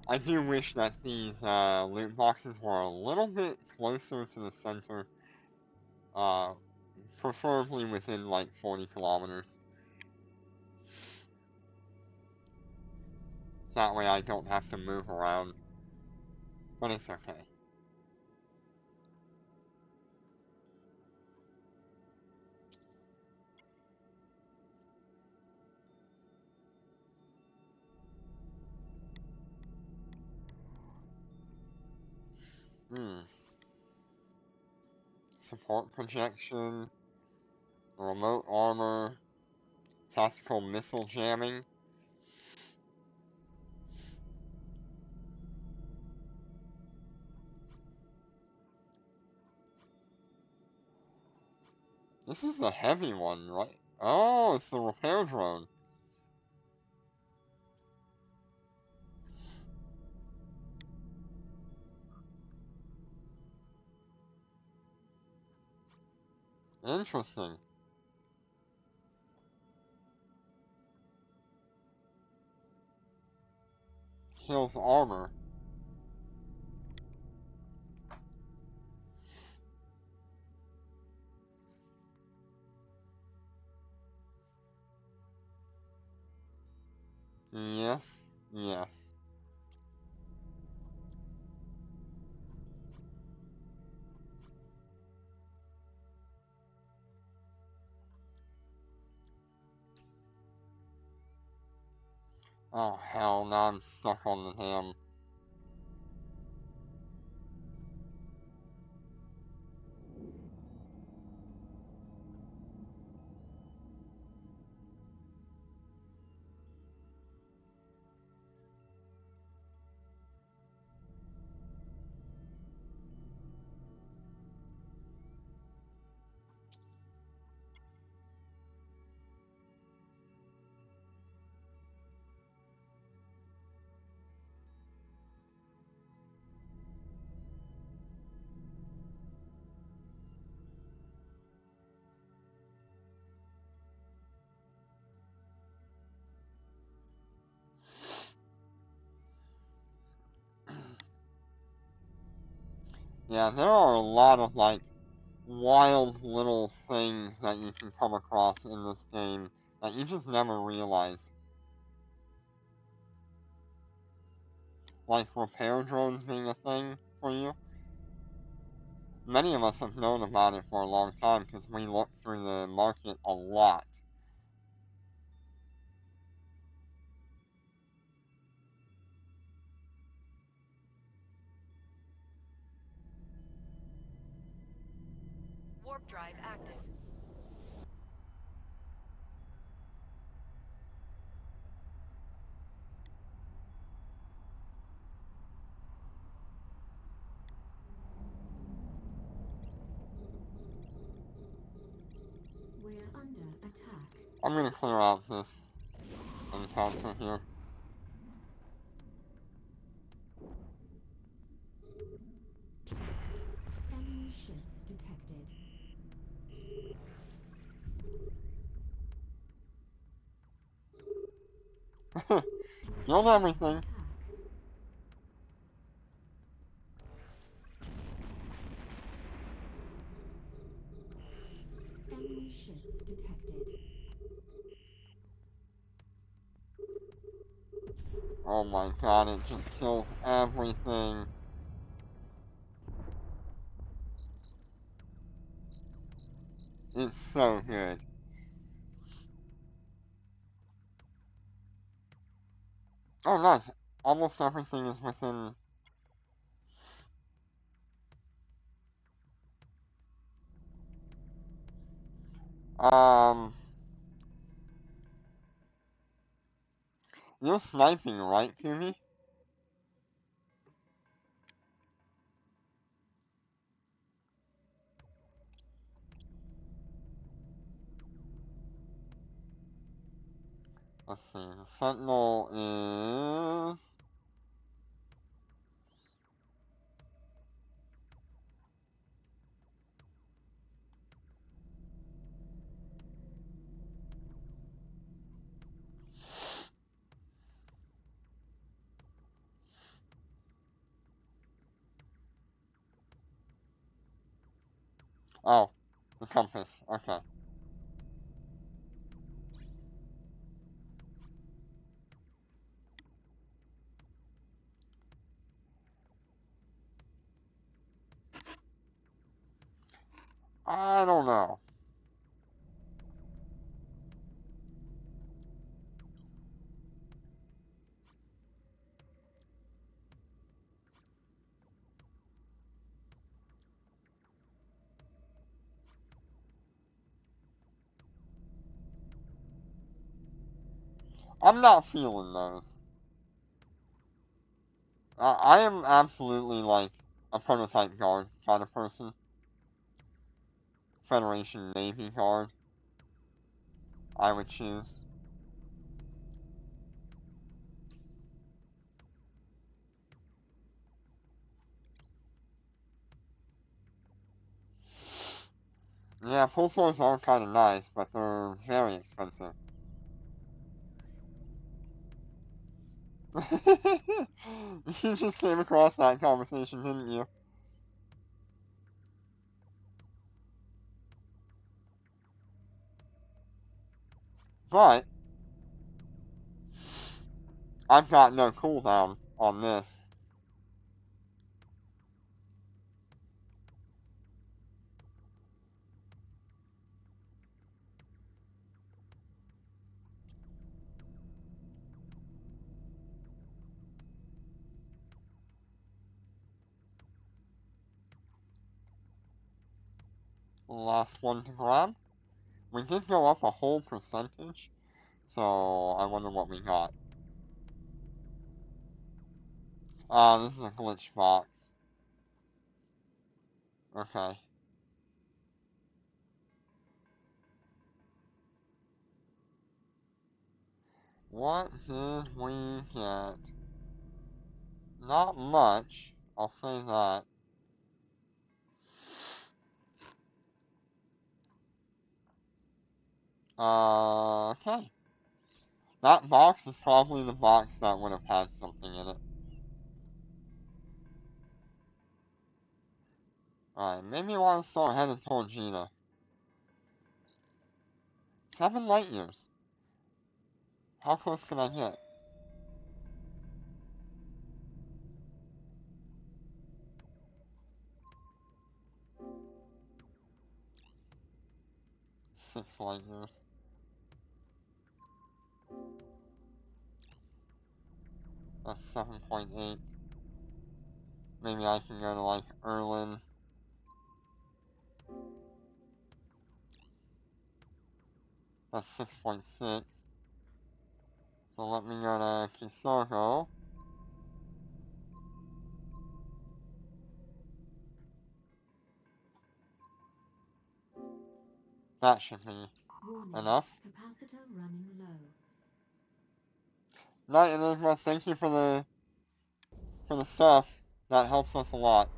I do wish that these loot boxes were a little bit closer to the center, uh, preferably within like 40 kilometers. That way I don't have to move around, but it's okay. Hmm. Support projection, remote armor, tactical missile jamming. This is the heavy one, right? Oh, it's the repair drone. Interesting. Heals armor. Yes, yes. Oh hell, now I'm stuck on the ham. Yeah, there are a lot of like wild little things that you can come across in this game that you just never realized. Like repair drones being a thing for you. Many of us have known about it for a long time because we look through the market a lot. Warp drive active. We're under attack. I'm gonna clear out this encounter here. Enemy ships detected. We're Killed under everything. attack. Enemy ships detected. Oh my god, it just kills everything. It's so good. Oh nice. Almost everything is within... Um... You're sniping, right, Kumi? Let's see. The Sentinel is... Oh, the compass. Okay. I don't know. I'm not feeling those. I am absolutely like a prototype guard kind of person. Federation Navy guard, I would choose. Yeah, pulsars are kind of nice, but they're very expensive. You just came across that conversation, didn't you? But I've got no cooldown on this. Last one to grab. We did go up a whole percentage, so I wonder what we got. This is a glitch box. Okay. What did we get? Not much, I'll say that. Okay. That box is probably the box that would have had something in it. Alright, maybe I want to start heading toward Gina. 7 light years. How close can I get? 6 light years. That's 7.8. Maybe I can go to like Erlin. That's 6.6. So let me go to Kisoko. That should be Warning. enough. Capacitor running low. Night Enigma, thank you for the stuff. That helps us a lot.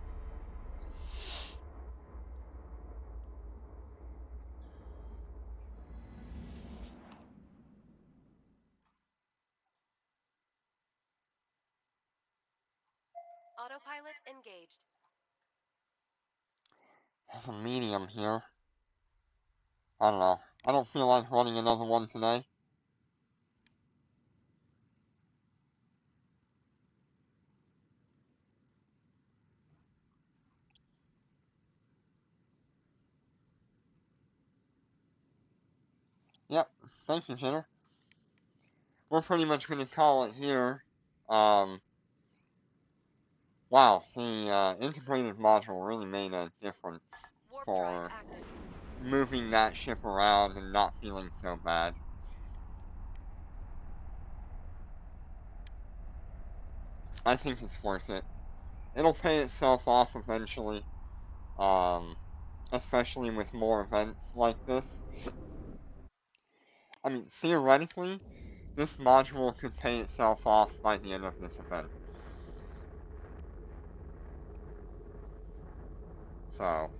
Autopilot engaged. There's a medium here. I don't know. I don't feel like running another one today. Yep, thank you, Jenner. We're pretty much going to call it here. Wow, the integrated module really made a difference Warp drive for active. moving that ship around and not feeling so bad. I think it's worth it. It'll pay itself off eventually, especially with more events like this. I mean, theoretically, this module could pay itself off by the end of this event. So,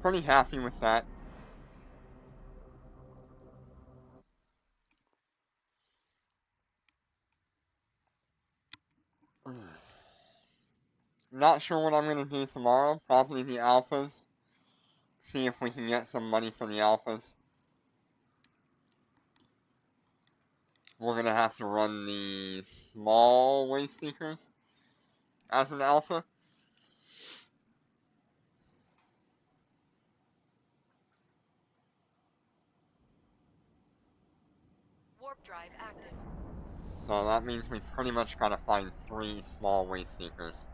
pretty happy with that. Not sure what I'm going to do tomorrow. Probably the alphas. See if we can get some money for the alphas. We're going to have to run the small waste seekers as an alpha. Warp drive active. So that means we pretty much got to find 3 small waste seekers.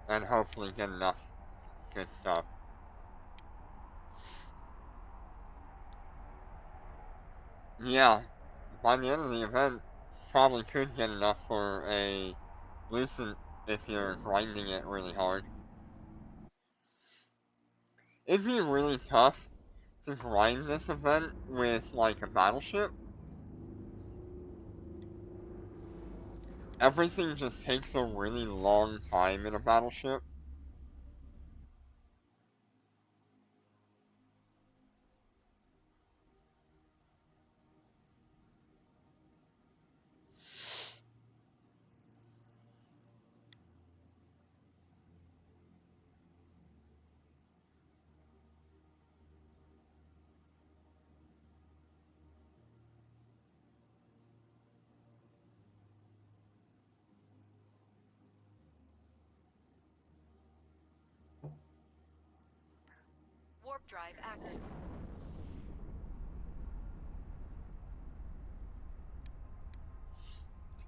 And hopefully get enough good stuff. Yeah, by the end of the event, probably could get enough for a Lucent if you're grinding it really hard. It'd be really tough to grind this event with, like, a battleship. Everything just takes a really long time in a battleship. Warp drive active.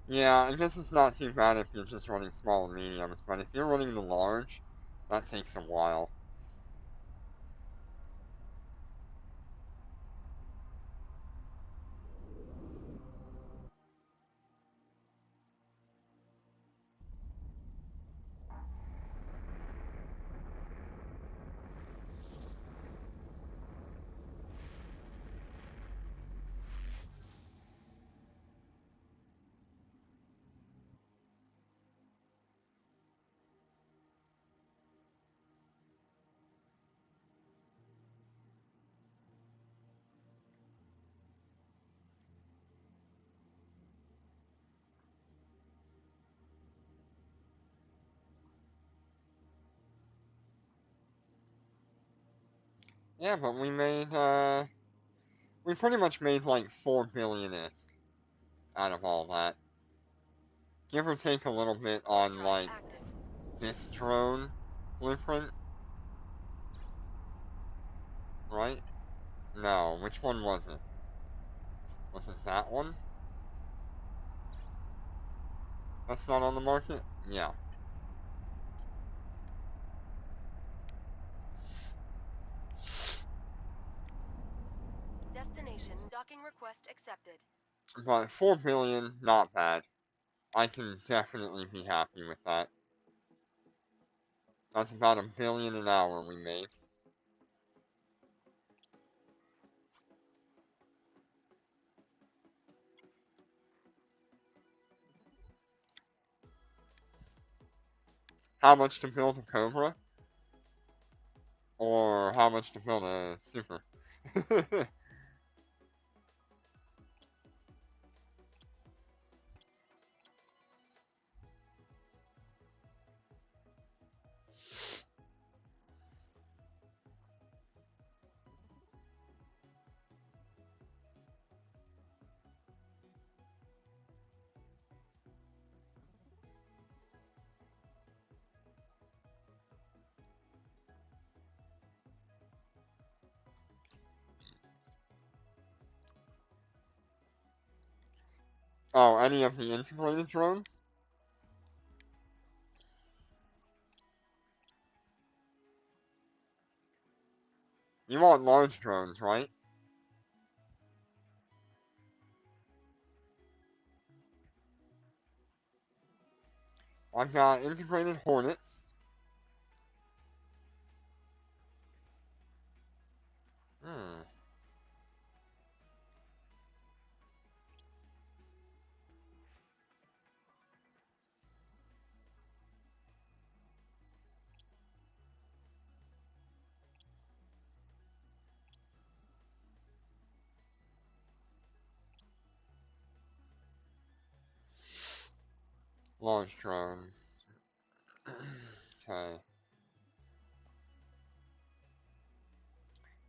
Yeah, I guess it's not too bad if you're just running small and mediums, but if you're running the large, that takes a while. Yeah, but we pretty much made like 4 billion-isk out of all that. Give or take a little bit Warp on, drive like, active. this drone blueprint, right? No, which one was it? Was it that one? That's not on the market? Yeah. Destination request accepted. But 4 billion, not bad. I can definitely be happy with that. That's about $1 billion an hour we made. How much to build a Cobra? Or how much to build a Super? Oh, any of the integrated drones? You want large drones, right? I've got integrated Hornets. Hmm. Large drones. Okay.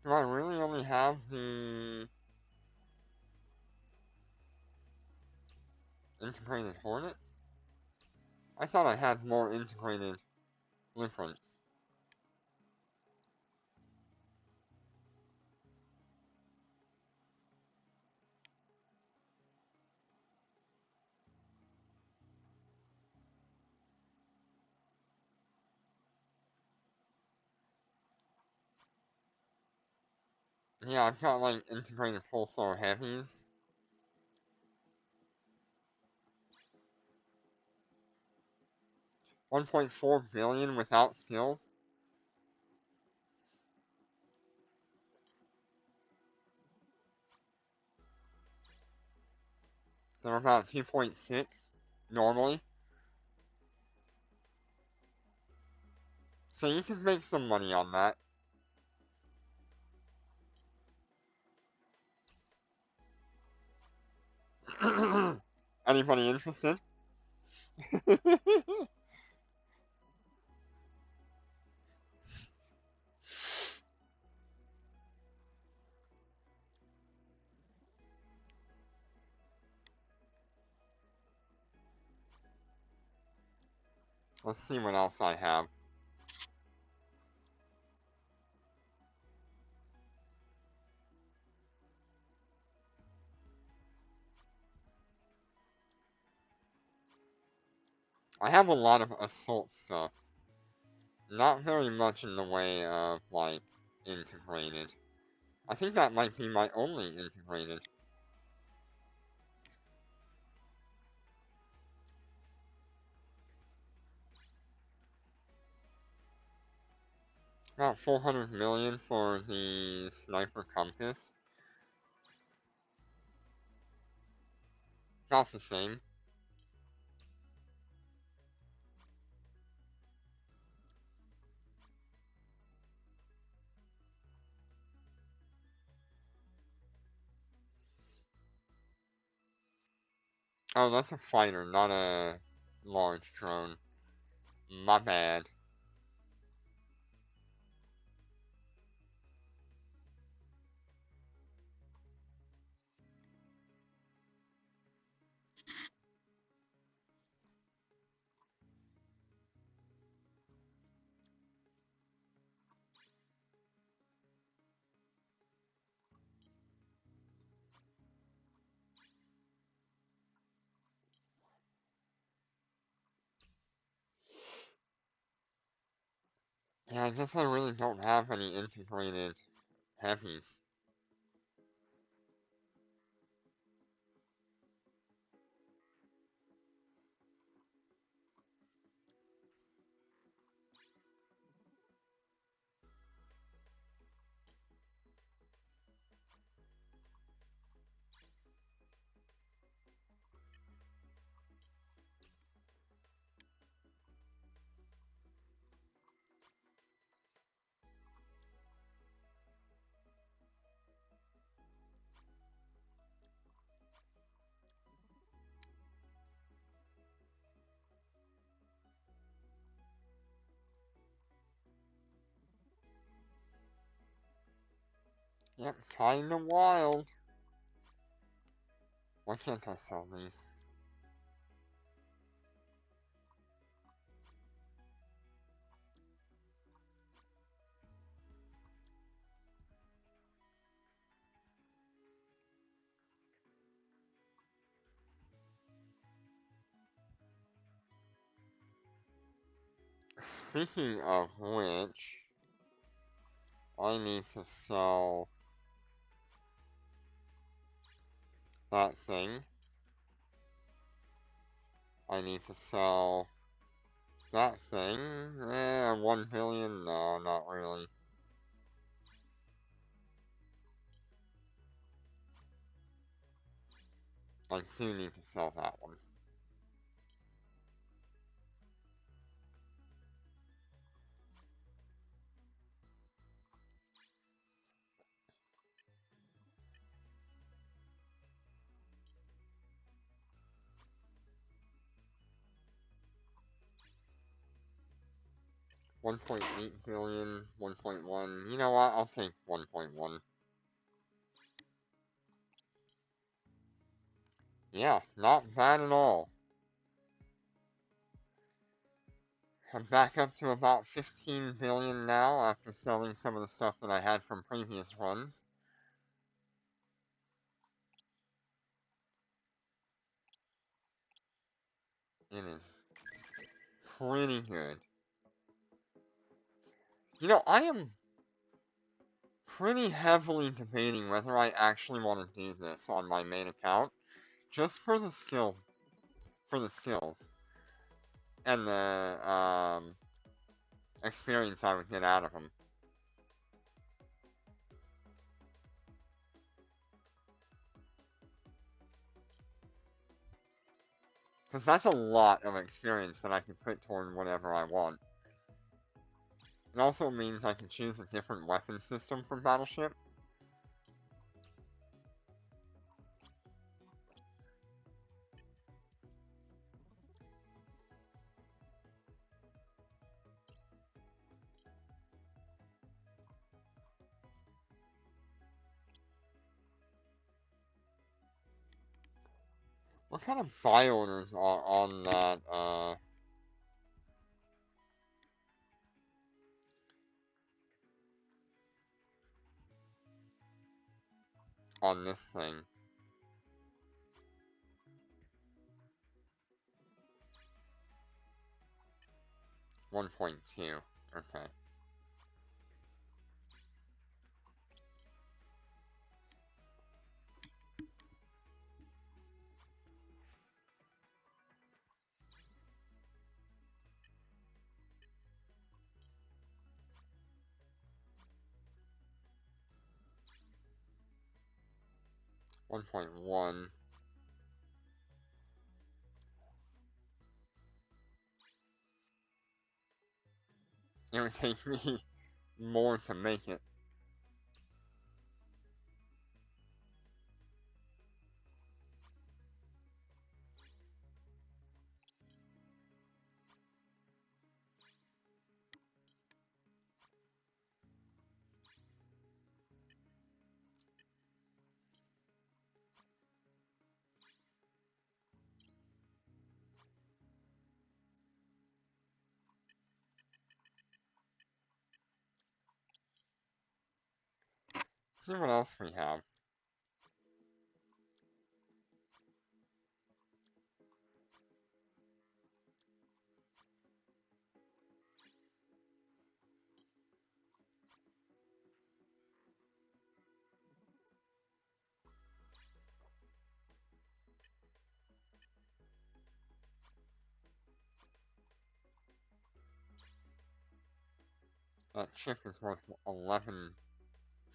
Do I really only have the integrated Hornets? I thought I had more integrated blueprints. Yeah, I've got like integrated full star heavies. 1.4 billion without skills. They're about 2.6 normally. So you can make some money on that. Anybody interested? Let's see what else I have. I have a lot of assault stuff. Not very much in the way of, like, integrated. I think that might be my only integrated. About 400 million for the sniper compass. About the same. Oh, that's a fighter, not a large drone. My bad. Yeah, I guess I really don't have any integrated heavies. Yep, kinda wild. Why can't I sell these? Speaking of which, I need to sell that thing. I need to sell that thing. 1 billion? No, not really. I do need to sell that one. 1.8 billion, 1.1. You know what? I'll take 1.1. Yeah, not bad at all. I'm back up to about 15 billion now after selling some of the stuff that I had from previous runs. It is pretty good. You know, I am pretty heavily debating whether I actually want to do this on my main account, just for the skills, and the experience I would get out of them. Because that's a lot of experience that I can put toward whatever I want. It also means I can choose a different weapon system for battleships. What kind of violators are on that, on this thing? 1.2. Okay. 1.1. It would take me more to make it. See what else we have. That chip is worth 11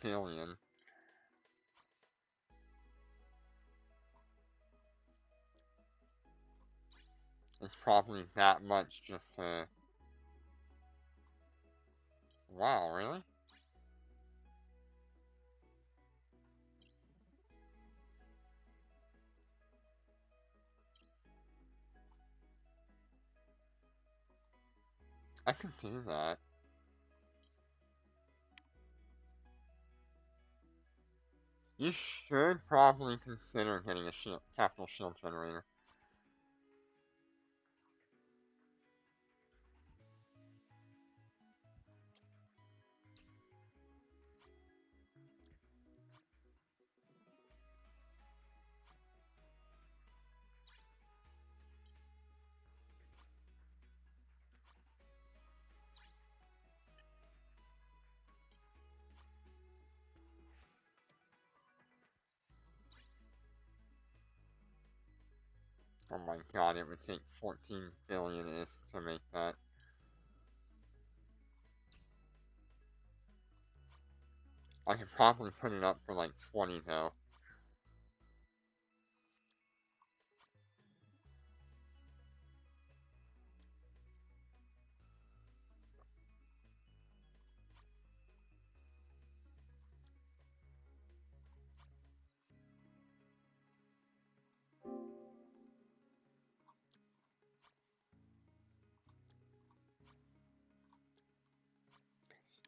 billion. It's probably that much just to... Wow, really? I could do that. You should probably consider getting a shield, capital shield generator. Oh my god, it would take 14 billion ISK to make that. I could probably put it up for like 20 though.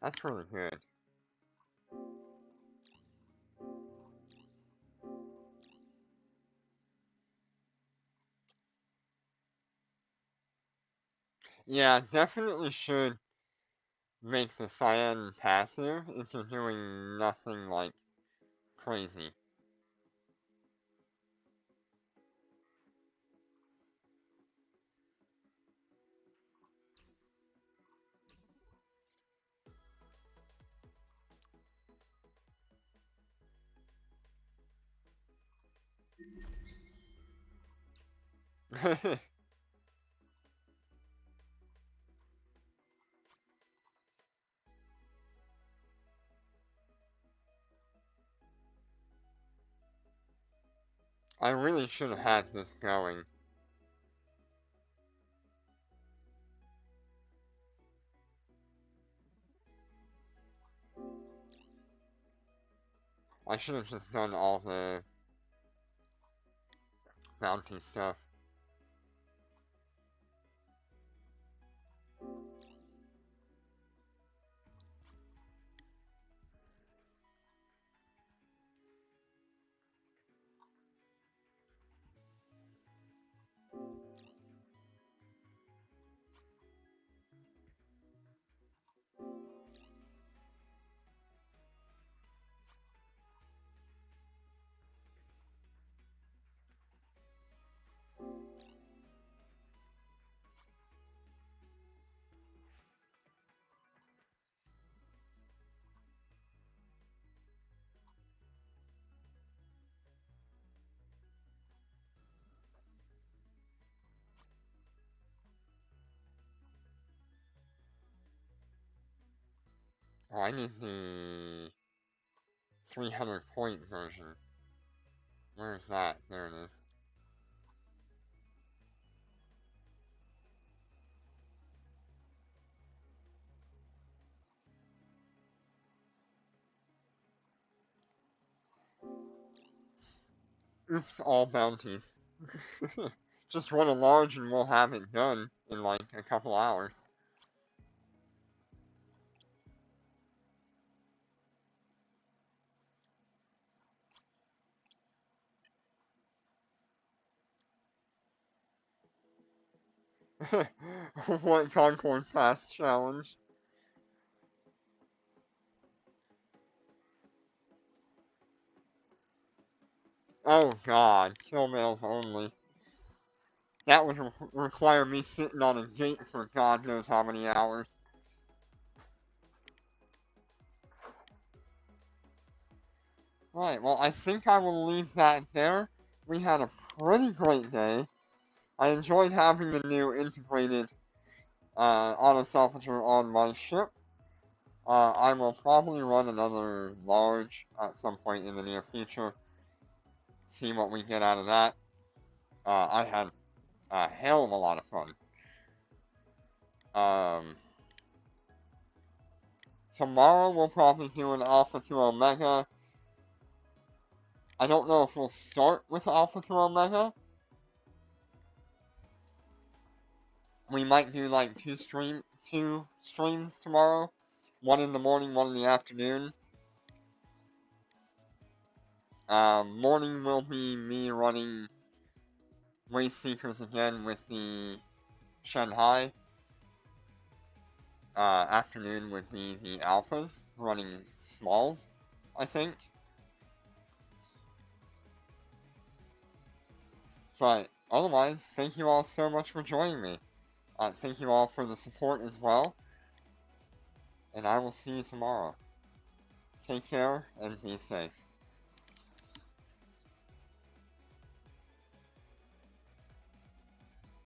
That's really good. Yeah, definitely should make the cyan passive if you're doing nothing like crazy. I really should have had this going. I should have just done all the bounty stuff. Oh, I need the 300 point version. Where is that? There it is. Oops, all bounties. Just run a large and we'll have it done in like a couple hours. What Concord Fast Challenge? Oh god, kill males only. That would require me sitting on a gate for God knows how many hours. Right, well, I think I will leave that there. We had a pretty great day. I enjoyed having the new integrated auto salvager on my ship. I will probably run another large at some point in the near future. See what we get out of that. I had a hell of a lot of fun. Um, Tomorrow we'll probably do an Alpha to Omega. I don't know if we'll start with Alpha to Omega. We might do like two streams tomorrow. One in the morning, one in the afternoon. Morning will be me running Waste Seekers again with the Shanhai. Afternoon would be the Alphas running Smalls, I think. But otherwise, thank you all so much for joining me. Thank you all for the support as well, and I will see you tomorrow. Take care and be safe.